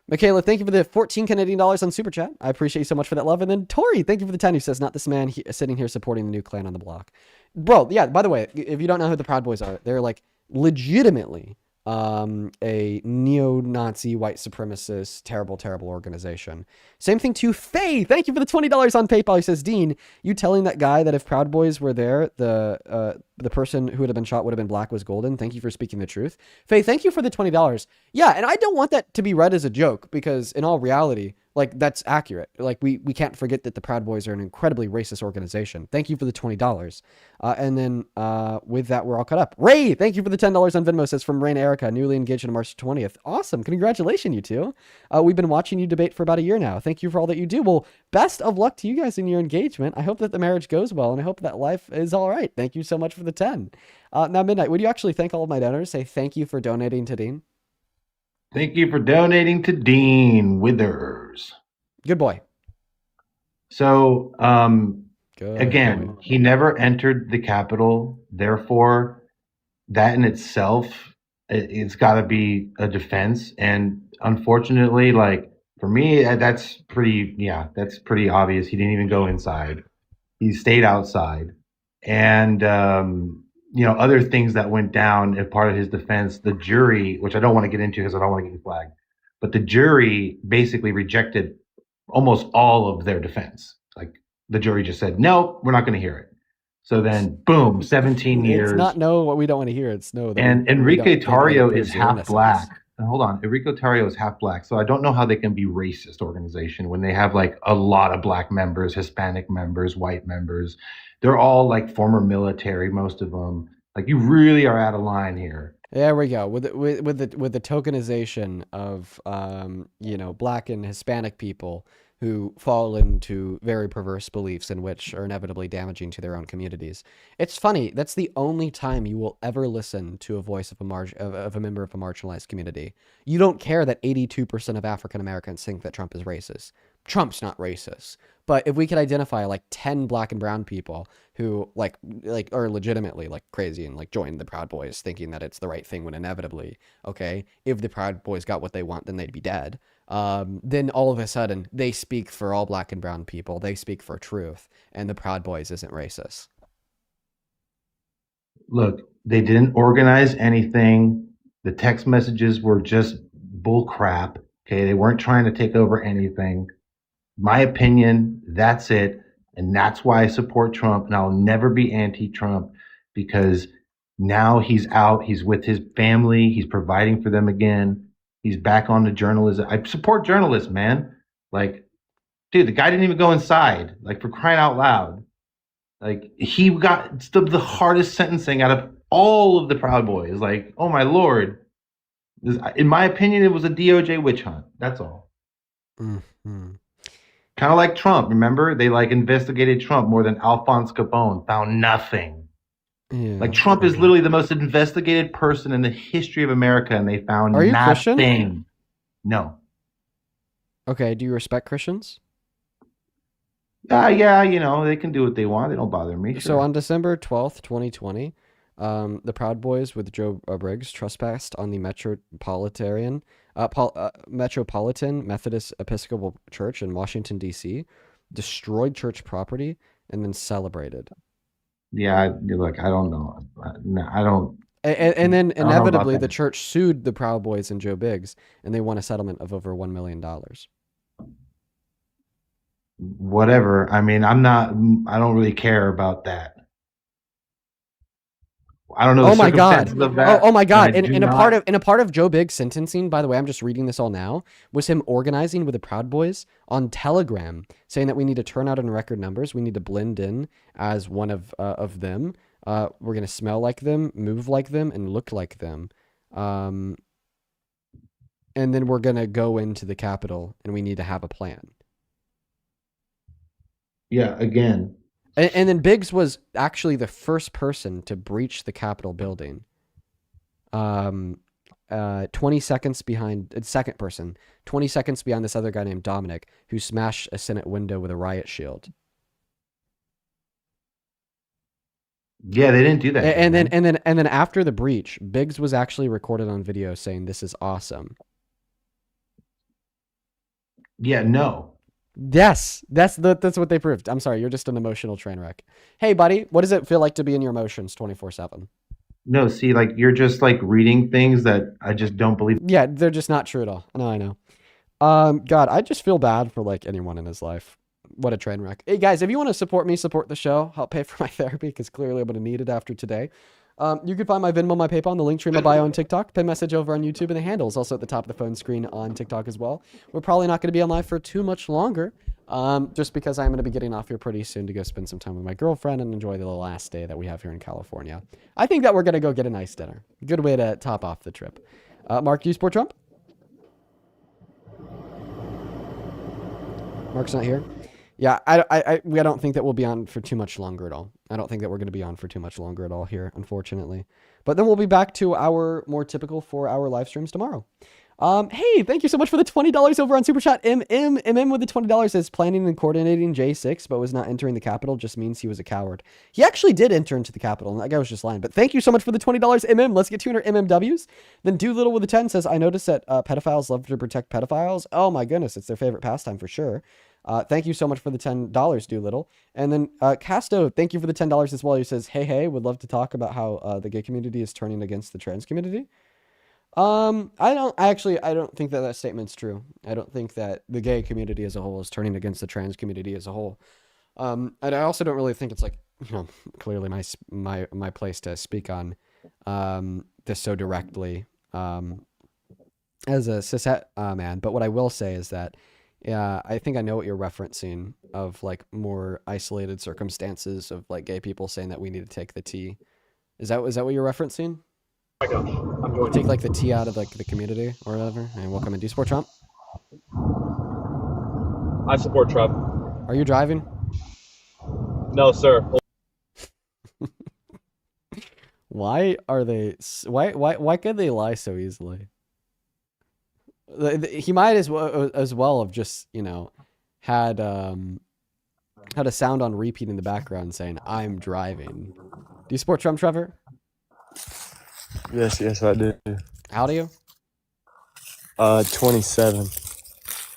Michaela, thank you for the 14 Canadian dollars on Super Chat. I appreciate you so much for that love. And then Tori, thank you for the 10, who says, not this man sitting here supporting the new clan on the block. Bro, yeah, by the way, if you don't know who the Proud Boys are, they're like legitimately a neo-Nazi, white supremacist, terrible organization. Same thing to Faye. Thank you for the $20 on PayPal. He says, Dean, you telling that guy that if Proud Boys were there, the person who would have been shot would have been black was golden. Thank you for speaking the truth. Faye, thank you for the $20. Yeah, and I don't want that to be read as a joke because in all reality, like that's accurate. Like we can't forget that the Proud Boys are an incredibly racist organization. Thank you for the $20. And then with that, we're all caught up. Ray, thank you for the $10 on Venmo. Says from Rain Erica, newly engaged on March 20th. Awesome. Congratulations, you two. We've been watching you debate for about a year now. Thank you for all that you do. Well, best of luck to you guys in your engagement. I hope that the marriage goes well, and I hope that life is all right. Thank you so much for the 10. Now, Midnight, would you actually thank all of my donors? Say thank you for donating to Dean. Thank you for donating to Dean Withers. Good boy. So, again, he never entered the Capitol. Therefore, that in itself, it's got to be a defense. And unfortunately, like for me, that's pretty obvious. He didn't even go inside. He stayed outside. And, other things that went down as part of his defense, the jury, which I don't want to get into because I don't want to get flagged, but the jury basically rejected almost all of their defense. Like the jury just said, no, we're not going to hear it. So then, boom, 17 years. It's not no what we don't want to hear. It's no. And Enrique Tarrio is half black. Hold on, Enrique Tarrio is half black. So I don't know how they can be racist organization when they have like a lot of black members, Hispanic members, white members. They're all like former military, most of them. Like you really are out of line here. There we go. With the tokenization of black and Hispanic people who fall into very perverse beliefs in which are inevitably damaging to their own communities. It's funny. That's the only time you will ever listen to a voice of a member of a marginalized community. You don't care that 82% of African Americans think that Trump is racist. Trump's not racist. But if we could identify like 10 black and brown people who like are legitimately like crazy and like join the Proud Boys thinking that it's the right thing when inevitably, okay, if the Proud Boys got what they want, then they'd be dead. Then all of a sudden they speak for all black and brown people. They speak for truth, and the Proud Boys isn't racist. Look, they didn't organize anything. The text messages were just bull crap. Okay, they weren't trying to take over anything. My opinion, that's it. And that's why I support Trump. And I'll never be anti-Trump, because now he's out. He's with his family. He's providing for them again. He's back on the journalism. I support journalists, man. Like, dude, the guy didn't even go inside. Like, for crying out loud. Like, he got the hardest sentencing out of all of the Proud Boys. Like, oh my Lord. In my opinion, it was a DOJ witch hunt. That's all. Mm-hmm. Kind of like Trump. Remember? They like investigated Trump more than Alphonse Capone. Found nothing. Yeah. Like, Trump is literally the most investigated person in the history of America, and they found Are you nothing. Christian? No. Okay, do you respect Christians? Yeah, you know, they can do what they want. They don't bother me. So on December 12th, 2020, the Proud Boys with Joe Briggs trespassed on the Metropolitan Methodist Episcopal Church in Washington, D.C., destroyed church property, and then celebrated. Yeah, look, I don't know. I don't. And then I don't know about inevitably, that. the church sued the Proud Boys and Joe Biggs, and they won a settlement of over $1 million. Whatever. I mean, I don't really care about that. I don't know the Oh my God! circumstances of that. Oh my God! and I do And a not- part of Joe Biggs' sentencing, by the way, I'm just reading this all now, was him organizing with the Proud Boys on Telegram, saying that we need to turn out in record numbers, we need to blend in as one of them. We're gonna smell like them, move like them, and look like them. And then we're gonna go into the Capitol, and we need to have a plan. Yeah, again. And then Biggs was actually the first person to breach the Capitol building. 20 seconds behind, second person, 20 seconds behind this other guy named Dominic, who smashed a Senate window with a riot shield. Yeah, they didn't do that. And then after the breach, Biggs was actually recorded on video saying, "This is awesome." Yeah, no. Yes, that's what they proved. I'm sorry, you're just an emotional train wreck. Hey, buddy, what does it feel like to be in your emotions 24/7? No, see, like, you're just like reading things that I just don't believe. Yeah, they're just not true at all. No, I know. God, I just feel bad for like anyone in his life. What a train wreck. Hey guys, if you want to support me, support the show, help pay for my therapy, because clearly I'm going to need it after today. You can find my Venmo, my PayPal, and the link tree in my bio on TikTok. Pin message over on YouTube, and the handle is also at the top of the phone screen on TikTok as well. We're probably not going to be on live for too much longer, just because I'm going to be getting off here pretty soon to go spend some time with my girlfriend and enjoy the last day that we have here in California. I think that we're going to go get a nice dinner. Good way to top off the trip. Mark, do you support Trump? Mark's not here. Yeah, I don't think that we'll be on for too much longer at all. I don't think that we're going to be on for too much longer at all here, unfortunately. But then we'll be back to our more typical 4-hour live streams tomorrow. Hey, thank you so much for the $20 over on Super Chat. MM with the $20 says planning and coordinating J6, but was not entering the Capitol just means he was a coward. He actually did enter into the Capitol, and that guy was just lying. But thank you so much for the $20 MM. Let's get 200 MMWs. Then Doolittle with the 10 says, I noticed that pedophiles love to protect pedophiles. Oh my goodness, it's their favorite pastime for sure. Thank you so much for the $10, Doolittle. And then Casto, thank you for the $10 as well. He says, hey, would love to talk about how the gay community is turning against the trans community. I don't think that statement's true. I don't think that the gay community as a whole is turning against the trans community as a whole. And I also don't really think it's like, clearly my place to speak on this so directly as a cishet man. But what I will say is that, yeah, I think I know what you're referencing of like more isolated circumstances of like gay people saying that we need to take the T. Is that what you're referencing? I'm going Take like the T out of like the community or whatever. And welcome. And do you support Trump? I support Trump. Are you driving? No, sir. Why could they lie so easily? He might as well have just, had a sound on repeat in the background saying, "I'm driving." Do you support Trump, Trevor? Yes, I do. How do you? 27.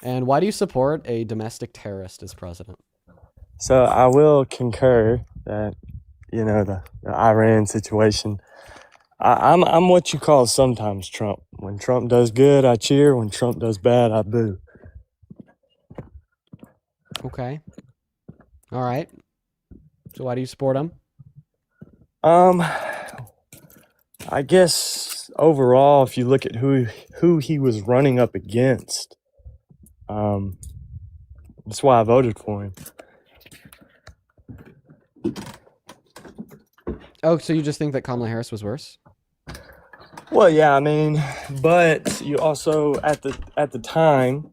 And why do you support a domestic terrorist as president? So I will concur that the Iran situation. I'm what you call sometimes Trump. When Trump does good, I cheer. When Trump does bad, I boo. Okay. All right. So why do you support him? I guess overall, if you look at who he was running up against, that's why I voted for him. Oh, so you just think that Kamala Harris was worse? Well, yeah, I mean, but you also at the time,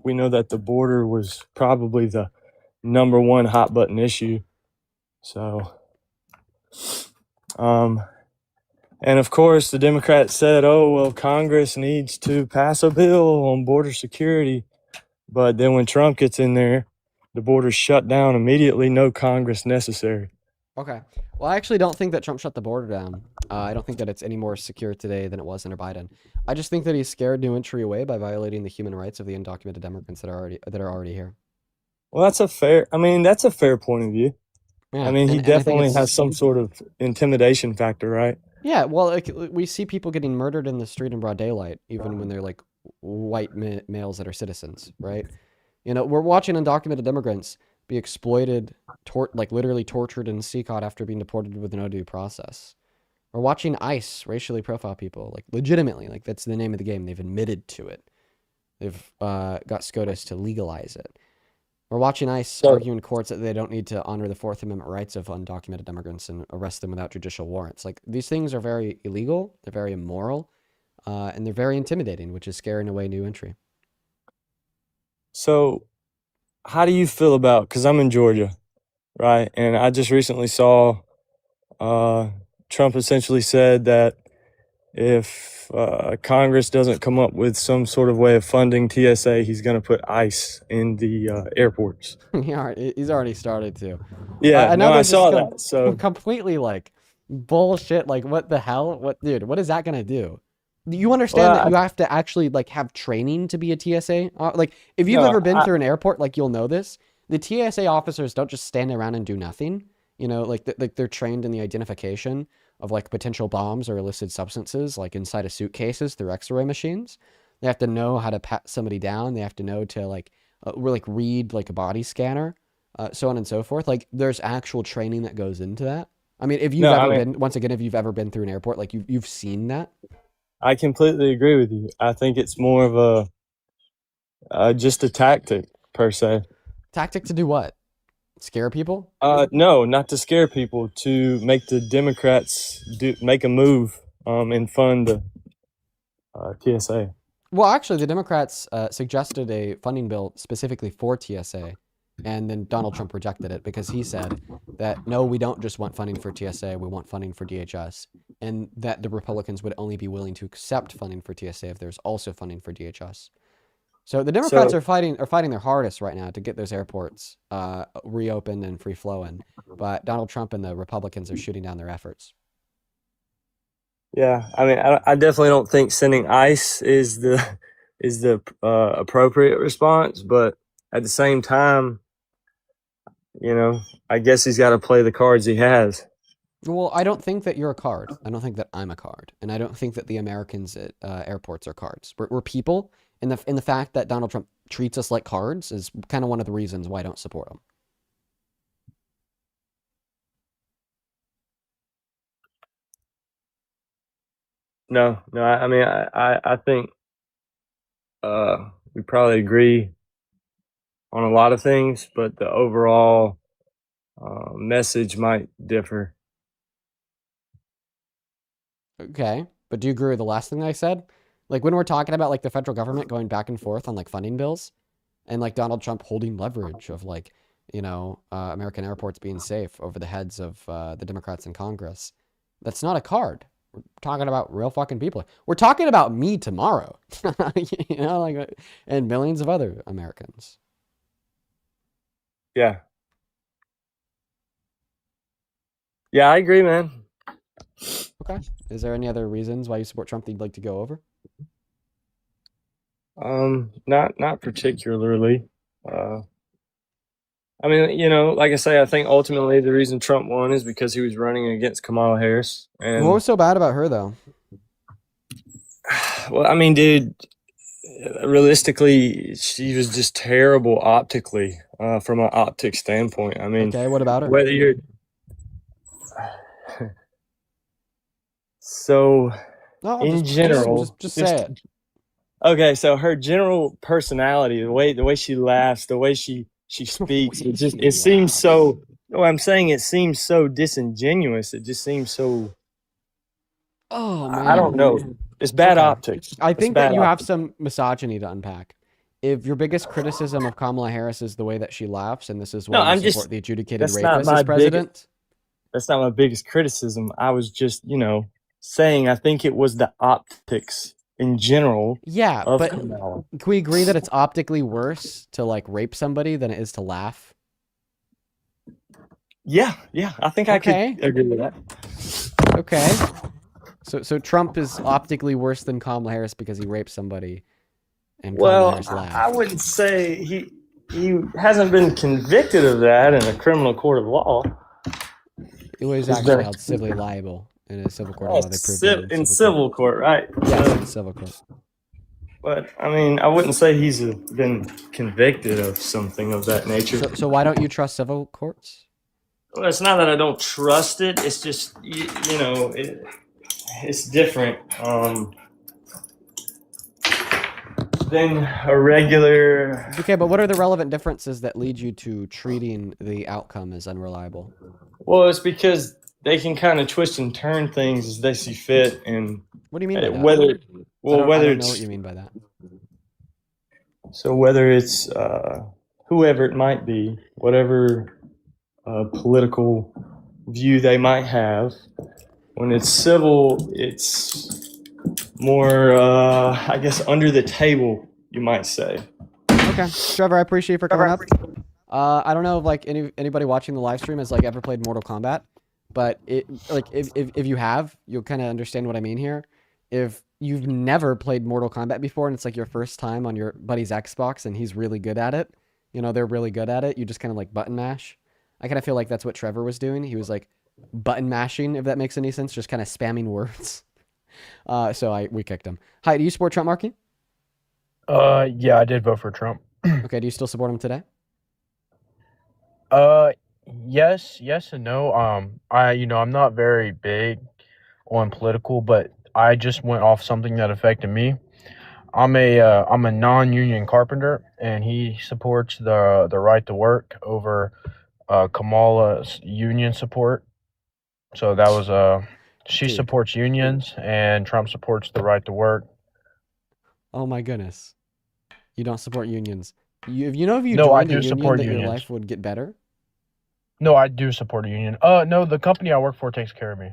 we know that the border was probably the number one hot button issue. So, and of course, the Democrats said, "Oh, well, Congress needs to pass a bill on border security," but then when Trump gets in there, the border's shut down immediately. No Congress necessary. Okay. Well, I actually don't think that Trump shut the border down. I don't think that it's any more secure today than it was under Biden. I just think that he scared new entry away by violating the human rights of the undocumented immigrants that are already here. Well, that's a fair point of view. Yeah, I mean, he and I think definitely it's- has some sort of intimidation factor, right? Yeah, well, like, we see people getting murdered in the street in broad daylight, even when they're like white males that are citizens, right? We're watching undocumented immigrants be exploited, like literally tortured and sea-caught after being deported with no due process. We're watching ICE racially profile people, like legitimately, like that's the name of the game. They've admitted to it. They've got SCOTUS to legalize it. We're watching ICE argue in courts that they don't need to honor the Fourth Amendment rights of undocumented immigrants and arrest them without judicial warrants. Like, these things are very illegal, they're very immoral, and they're very intimidating, which is scaring away new entry. So, how do you feel about? Because I'm in Georgia, right? And I just recently saw Trump essentially said that if Congress doesn't come up with some sort of way of funding TSA, he's going to put ICE in the airports. He's already started to. Yeah, I saw just that. So completely like bullshit. Like, what the hell? Dude? What is that gonna do? You understand that you have to actually like have training to be a TSA? Like, if you've ever been through an airport, like, you'll know this. The TSA officers don't just stand around and do nothing. Like they're trained in the identification of like potential bombs or illicit substances, like inside of suitcases through X-ray machines. They have to know how to pat somebody down. They have to know to like read like a body scanner, so on and so forth. Like, there's actual training that goes into that. I mean, if you've if you've ever been through an airport, like you've seen that. I completely agree with you. I think it's more of just a tactic per se. Tactic to do what? Scare people? No, not to scare people. To make the Democrats make a move and fund the TSA. Well, actually, the Democrats suggested a funding bill specifically for TSA, and then Donald Trump rejected it because he said that, no, we don't just want funding for TSA, we want funding for DHS, and that the Republicans would only be willing to accept funding for TSA if there's also funding for DHS. So the Democrats are fighting their hardest right now to get those airports reopened and free flowing, but Donald Trump and the Republicans are shooting down their efforts. Yeah, I mean, I definitely don't think sending ICE is the appropriate response, but at the same time, I guess he's got to play the cards he has. Well, I don't think that you're a card. I don't think that I'm a card, and I don't think that the Americans at airports are cards. We're people, and the fact that Donald Trump treats us like cards is kind of one of the reasons why I don't support him. No, I mean, I think we probably agree on a lot of things, but the overall message might differ. Okay, but do you agree with the last thing I said? Like, when we're talking about like the federal government going back and forth on like funding bills, and like Donald Trump holding leverage of like, American airports being safe over the heads of the Democrats in Congress, that's not a card. We're talking about real fucking people. We're talking about me tomorrow, and millions of other Americans. Yeah. Yeah, I agree, man. Okay. Is there any other reasons why you support Trump that you'd like to go over? Not particularly. I mean, like I say, I think ultimately the reason Trump won is because he was running against Kamala Harris. And What was so bad about her, though? well, I mean, dude, realistically, she was just terrible optically, from an optic standpoint. I mean, Okay, what about her? whether you're so No, in general, just say it. Okay, so her general personality, the way she laughs, the way she speaks, it seems so. No, I'm saying it seems so disingenuous. It just seems so. Oh man, I don't know. It's bad optics. I It's think bad that you have optics. some misogyny to unpack. If your biggest criticism of Kamala Harris is the way that she laughs, and this is why No, you I'm support just. the adjudicated That's not rapist my as president. biggest. That's not my biggest criticism. I was just, saying I think it was the optics in general. Yeah, Of but Kamala. can we agree that it's optically worse to like rape somebody than it is to laugh? Yeah, I think I Okay. could agree with that. Okay. So Trump is optically worse than Kamala Harris because he raped somebody, and Kamala Well, Harris laughed. I wouldn't say he hasn't been convicted of that in a criminal court of law. He was actually held civilly liable in a civil court of law. They proved it in civil court, right? Yes, in civil court. But I mean, I wouldn't say he's been convicted of something of that nature. So why don't you trust civil courts? Well, it's not that I don't trust it. It's just it's different than a regular. Okay, but what are the relevant differences that lead you to treating the outcome as unreliable? Well, it's because they can kind of twist and turn things as they see fit, and what do you mean by that? Whether I don't it's know what you mean by that. So whether it's whoever it might be, whatever political view they might have, when it's civil, it's more, I guess, under the table, you might say. Okay, Trevor, I appreciate you for coming up. I don't know if like anybody watching the live stream has like ever played Mortal Kombat, but if you have, you'll kind of understand what I mean here. If you've never played Mortal Kombat before and it's like your first time on your buddy's Xbox and he's really good at it, they're really good at it, you just kind of like button mash. I kind of feel like that's what Trevor was doing. He was like button mashing, if that makes any sense, just kind of spamming words. So we kicked him. Hi, do you support Trump, Marky? Yeah, I did vote for Trump. Okay, do you still support him today? Yes and no. I'm not very big on political, but I just went off something that affected me. I'm a non-union carpenter, and he supports the right to work over Kamala's union support. So that was she supports unions, and Trump supports the right to work. Oh my goodness, you don't support unions. If you No, joined I a do union, support that your unions. life would get better. No, I do support a union. No, the company I work for takes care of me.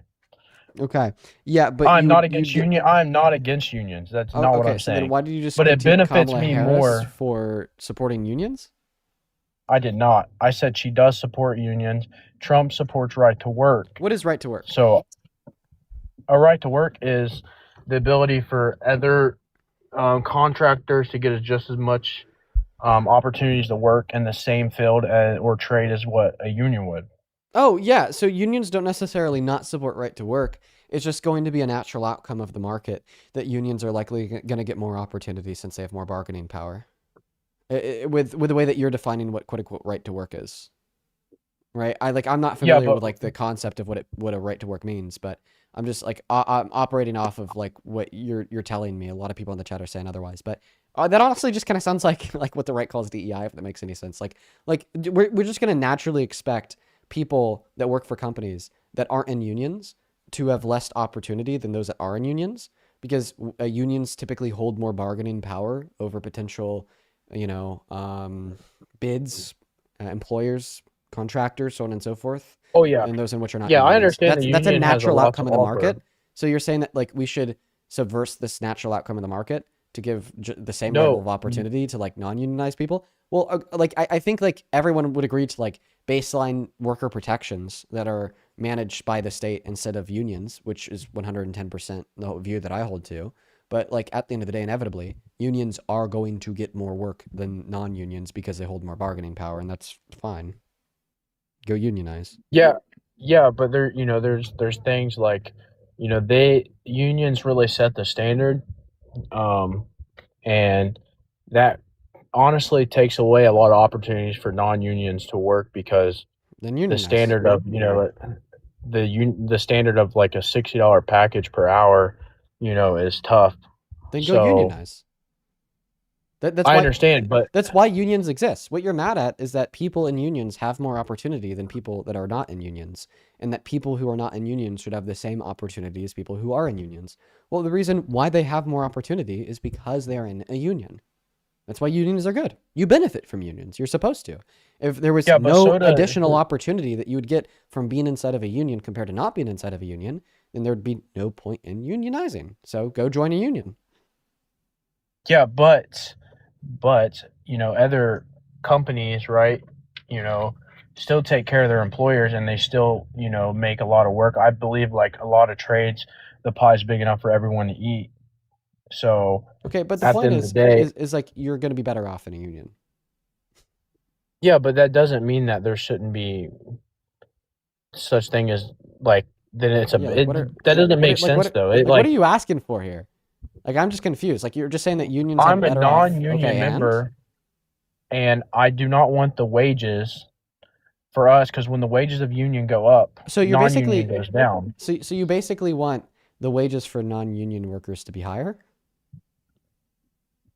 Okay, yeah, but I'm not against union. I'm not against unions. That's not what okay, I'm so saying. then why did you just But it critique benefits Kamala me Harris more. for supporting unions? I did not. I said she does support unions. Trump supports right to work. What is right to work? So, a right to work is the ability for other contractors to get just as much opportunities to work in the same field or trade as what a union would. Oh yeah, so unions don't necessarily not support right to work. It's just going to be a natural outcome of the market that unions are likely going to get more opportunities since they have more bargaining power. With the way that you're defining what quote unquote right to work is, right? I'm not familiar with like the concept of what a right to work means, but I'm just like I'm operating off of like what you're telling me. A lot of people in the chat are saying otherwise, but that honestly just kind of sounds like what the right calls DEI, if that makes any sense. Like we're just going to naturally expect people that work for companies that aren't in unions to have less opportunity than those that are in unions, because unions typically hold more bargaining power over potential, bids, employers, contractors, so on and so forth. Oh yeah, and those in which are not. Yeah, I unions. understand. That's a natural lot outcome to of the offer. market. So you're saying that like we should subvert this natural outcome of the market to give the same level of opportunity to like non-unionized people? Well, like I think like everyone would agree to like baseline worker protections that are managed by the state instead of unions, which is 110% the view that I hold to. But like at the end of the day, inevitably, unions are going to get more work than non-unions because they hold more bargaining power, and that's fine. Go unionize. Yeah, but there's things like, unions really set the standard, and that honestly takes away a lot of opportunities for non-unions to work because Then the unionize. standard of the standard of like a $60 package per hour, is tough. Then go So unionize. That's I why understand, but that's why unions exist. What you're mad at is that people in unions have more opportunity than people that are not in unions, and that people who are not in unions should have the same opportunity as people who are in unions. Well, the reason why they have more opportunity is because they are in a union. That's why unions are good. You benefit from unions. You're supposed to. If there was but no so additional opportunity that you would get from being inside of a union compared to not being inside of a union, then there'd be no point in unionizing. So go join a union. yeah, but other companies, right? Still take care of their employers, and they still make a lot of work. I believe like a lot of trades, the pie's big enough for everyone to eat. So okay, but the at point the end of the day, is like you're going to be better off in a union. yeah, but that doesn't mean that there shouldn't be such thing as like then it's a Yeah, like that doesn't make sense though. What are you asking for here? Like I'm just confused. Like you're just saying that unions have I'm a better off. non-union Okay, member, and I do not want the wages for us because when the wages of union go up, so you're non-union basically goes down. So you basically want the wages for non-union workers to be higher?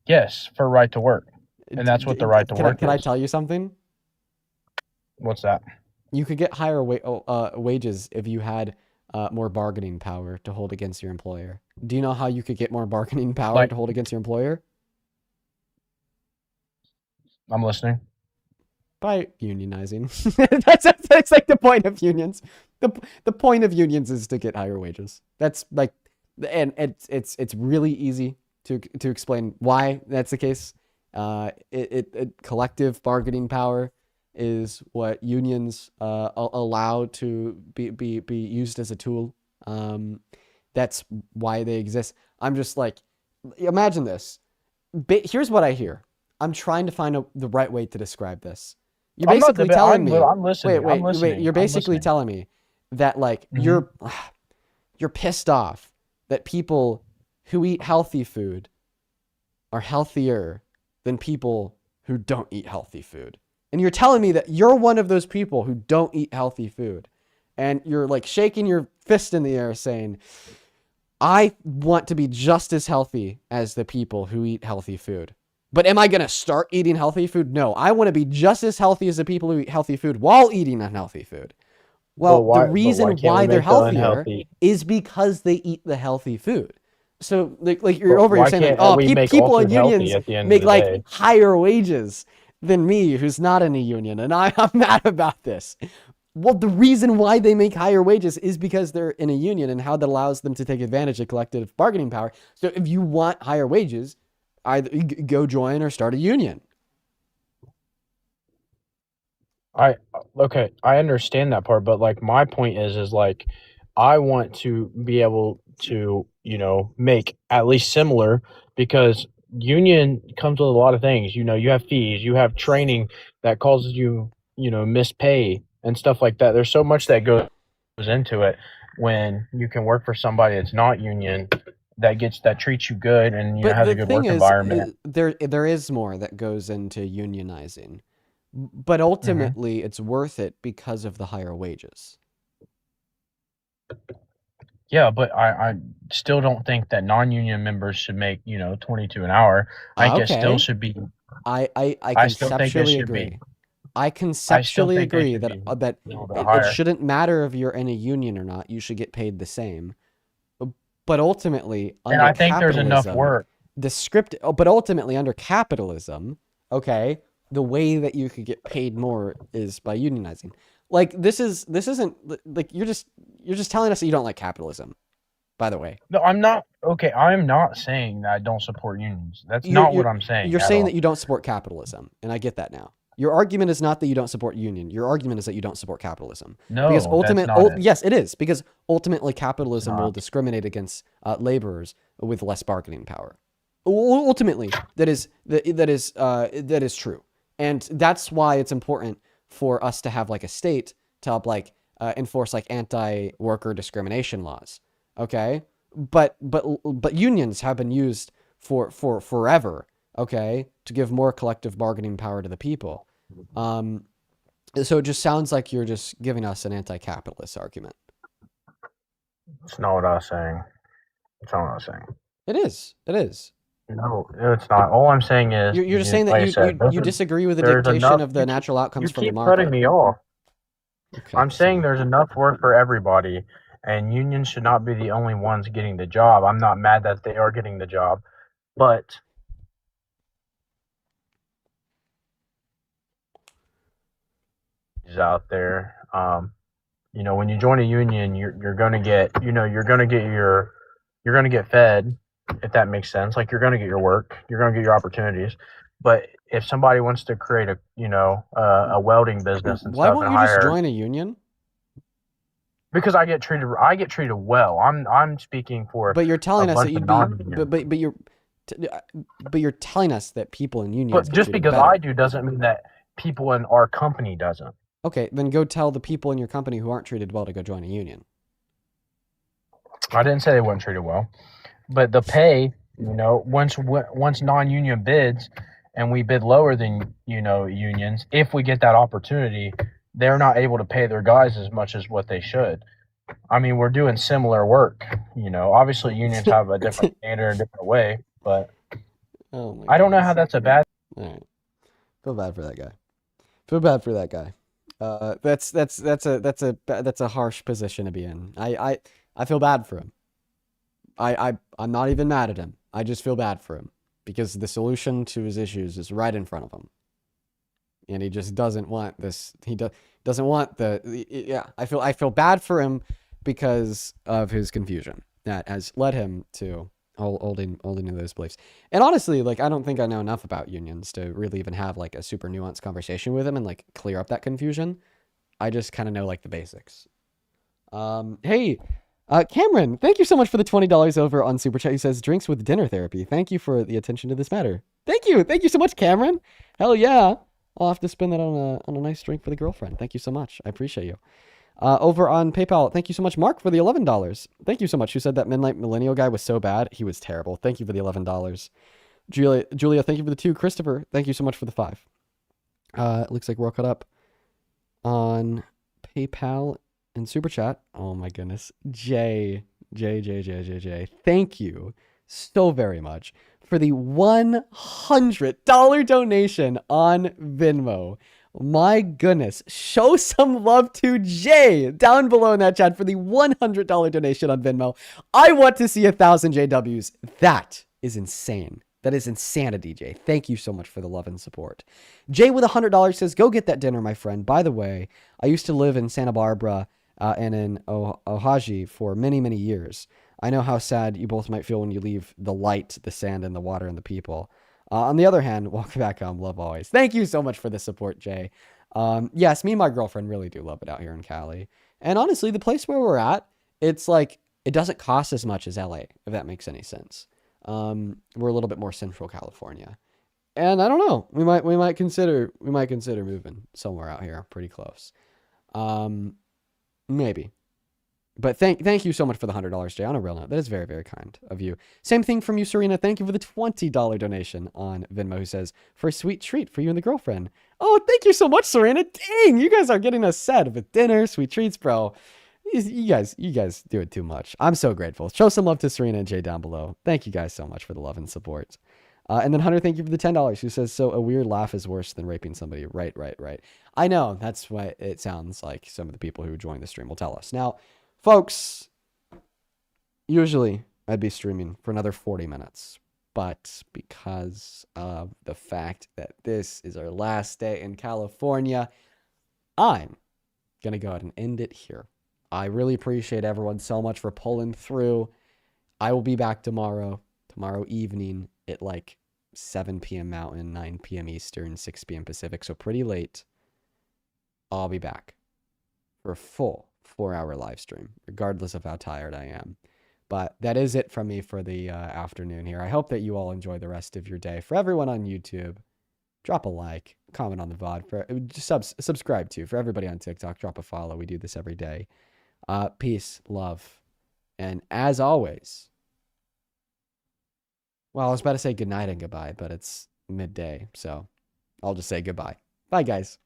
Yes, for right to work, and that's what the right to work is. Can I tell you something? What's that? You could get higher wages if you had more bargaining power to hold against your employer. Do you know how you could get more bargaining power to hold against your employer? I'm listening. By unionizing. that's like the point of unions. The point of unions is to get higher wages. That's like, and it's really easy to explain why that's the case. Collective bargaining power is what unions allow to be used as a tool. That's why they exist. I'm just like, imagine this. Here's what I hear. I'm trying to find the right way to describe this. You're basically telling me. I'm listening. Wait. You're basically telling me that like you're pissed off that people who eat healthy food are healthier than people who don't eat healthy food. And you're telling me that you're one of those people who don't eat healthy food. And you're like shaking your fist in the air saying, I want to be just as healthy as the people who eat healthy food. But am I going to start eating healthy food? No, I want to be just as healthy as the people who eat healthy food while eating unhealthy food. Well, the reason why they're healthier is because they eat the healthy food. So like you're over here saying like, people in unions make like higher wages than me who's not in a union. And I'm mad about this. Well, the reason why they make higher wages is because they're in a union and how that allows them to take advantage of collective bargaining power. So if you want higher wages, either go join or start a union. I understand that part, but like my point is like I want to be able to, make at least similar because union comes with a lot of things. You have fees, you have training that causes you, missed pay and stuff like that. There's so much that goes into it when you can work for somebody that's not union that treats you good and has a good work environment. There is more that goes into unionizing, but ultimately it's worth it because of the higher wages. Yeah, but I still don't think that non-union members should make 22 an hour. I think it still should be. I conceptually agree. I conceptually agree that it shouldn't matter if you're in a union or not. You should get paid the same. But ultimately, and I think there's enough work. But ultimately, under capitalism, okay, the way that you could get paid more is by unionizing. Like this isn't like you're just telling us that you don't like capitalism. by the way. No, I'm not. Okay, I'm not saying that I don't support unions. That's You're not you're what I'm saying you're at saying all. that you don't support capitalism, and I get that now. Your argument is not that you don't support union. Your argument is that you don't support capitalism. Because No, that's not it. yes, it is. Because ultimately, It's capitalism will not. discriminate against laborers with less bargaining power. Ultimately, that is true, and that's why it's important for us to have like a state to help like enforce like anti-worker discrimination laws. Okay, but unions have been used for forever. Okay, to give more collective bargaining power to the people. So it just sounds like you're just giving us an anti-capitalist argument. It's not what I was saying. It's not what I was saying. It is. It is. No, it's not. All I'm saying is, You're just saying that like I said, you disagree with the there's dictation enough. of the natural outcomes You from the keep cutting market. me off. Okay, I'm saying there's enough work for everybody, and unions should not be the only ones getting the job. I'm not mad that they are getting the job, but is out there. When you join a union, you're gonna get, you're gonna get fed, if that makes sense. Like, you're gonna get your work, you're gonna get your opportunities. But if somebody wants to create a welding business and Why stuff won't and you just hire, join a union? because I get treated well. I'm speaking for But you're a telling us that bunch of you'd be, non-union. but you're telling us that people in unions But get just treated because better. I do doesn't mean that people in our company doesn't. Okay, then go tell the people in your company who aren't treated well to go join a union. I didn't say they weren't treated well, but the pay, once non-union bids, and we bid lower than unions, if we get that opportunity, they're not able to pay their guys as much as what they should. I mean, we're doing similar work. Obviously unions have a different standard, a different way, but I don't know how that's a bad. All right, feel bad for that guy. Feel bad for that guy. That's a harsh position to be in. I feel bad for him. I'm not even mad at him. I just feel bad for him because the solution to his issues is right in front of him, and he just doesn't want this. He doesn't want yeah. I feel bad for him because of his confusion that has led him to holding to those beliefs. And honestly, like, I don't think I know enough about unions to really even have like a super nuanced conversation with him and like clear up that confusion. I just kind of know like the basics. Hey, Cameron, thank you so much for the $20 over on Super Chat. He says drinks with dinner therapy. Thank you for the attention to this matter. Thank you so much, Cameron. Hell yeah, I'll have to spend that on a nice drink for the girlfriend. Thank you so much. I appreciate you. Over on PayPal, thank you so much, Mark, for the $11. Thank you so much. Who said that Midnight Millennial guy was so bad? He was terrible. Thank you for the $11. Julia, thank you for the 2. Christopher, thank you so much for the 5. It looks like we're all caught up on PayPal and Super Chat. Oh my goodness. Jay. Thank you so very much for the $100 donation on Venmo. My goodness, show some love to Jay down below in that chat for the $100 donation on Venmo. I want to see 1,000 JWs. That is insane. That is insanity, Jay. Thank you so much for the love and support. Jay with $100 says, go get that dinner, my friend. By the way, I used to live in Santa Barbara and in Ohaji for many, many years. I know how sad you both might feel when you leave the light, the sand, and the water and the people. On the other hand, welcome back home. Love always. Thank you so much for the support, Jay. Yes, me and my girlfriend really do love it out here in Cali. And honestly, the place where we're at, it's like, it doesn't cost as much as LA, if that makes any sense. We're a little bit more Central California. And I don't know, we might consider moving somewhere out here pretty close. Maybe. But thank you so much for the $100, Jay. On a real note, that is very, very kind of you. Same thing from you, Serena. Thank you for the $20 donation on Venmo, who says, for a sweet treat for you and the girlfriend. Oh, thank you so much, Serena. Dang, you guys are getting us set with dinner, sweet treats, bro. You guys do it too much. I'm so grateful. Show some love to Serena and Jay down below. Thank you guys so much for the love and support. And then Hunter, thank you for the $10, who says, so a weird laugh is worse than raping somebody. Right. I know, that's what it sounds like some of the people who join the stream will tell us. Now, folks, usually I'd be streaming for another 40 minutes, but because of the fact that this is our last day in California, I'm going to go ahead and end it here. I really appreciate everyone so much for pulling through I will be back tomorrow evening at like 7 p.m. Mountain, 9 p.m. Eastern, 6 p.m. Pacific. So pretty late. I'll be back for a full 4-hour live stream, regardless of how tired I am. But that is it from me for the afternoon here. I hope that you all enjoy the rest of your day. For everyone on YouTube, drop a like, comment on the VOD. For subscribe to. For everybody on TikTok, drop a follow. We do this every day. Peace, love, and as always, well, I was about to say good night and goodbye, but it's midday, so I'll just say goodbye. Bye, guys.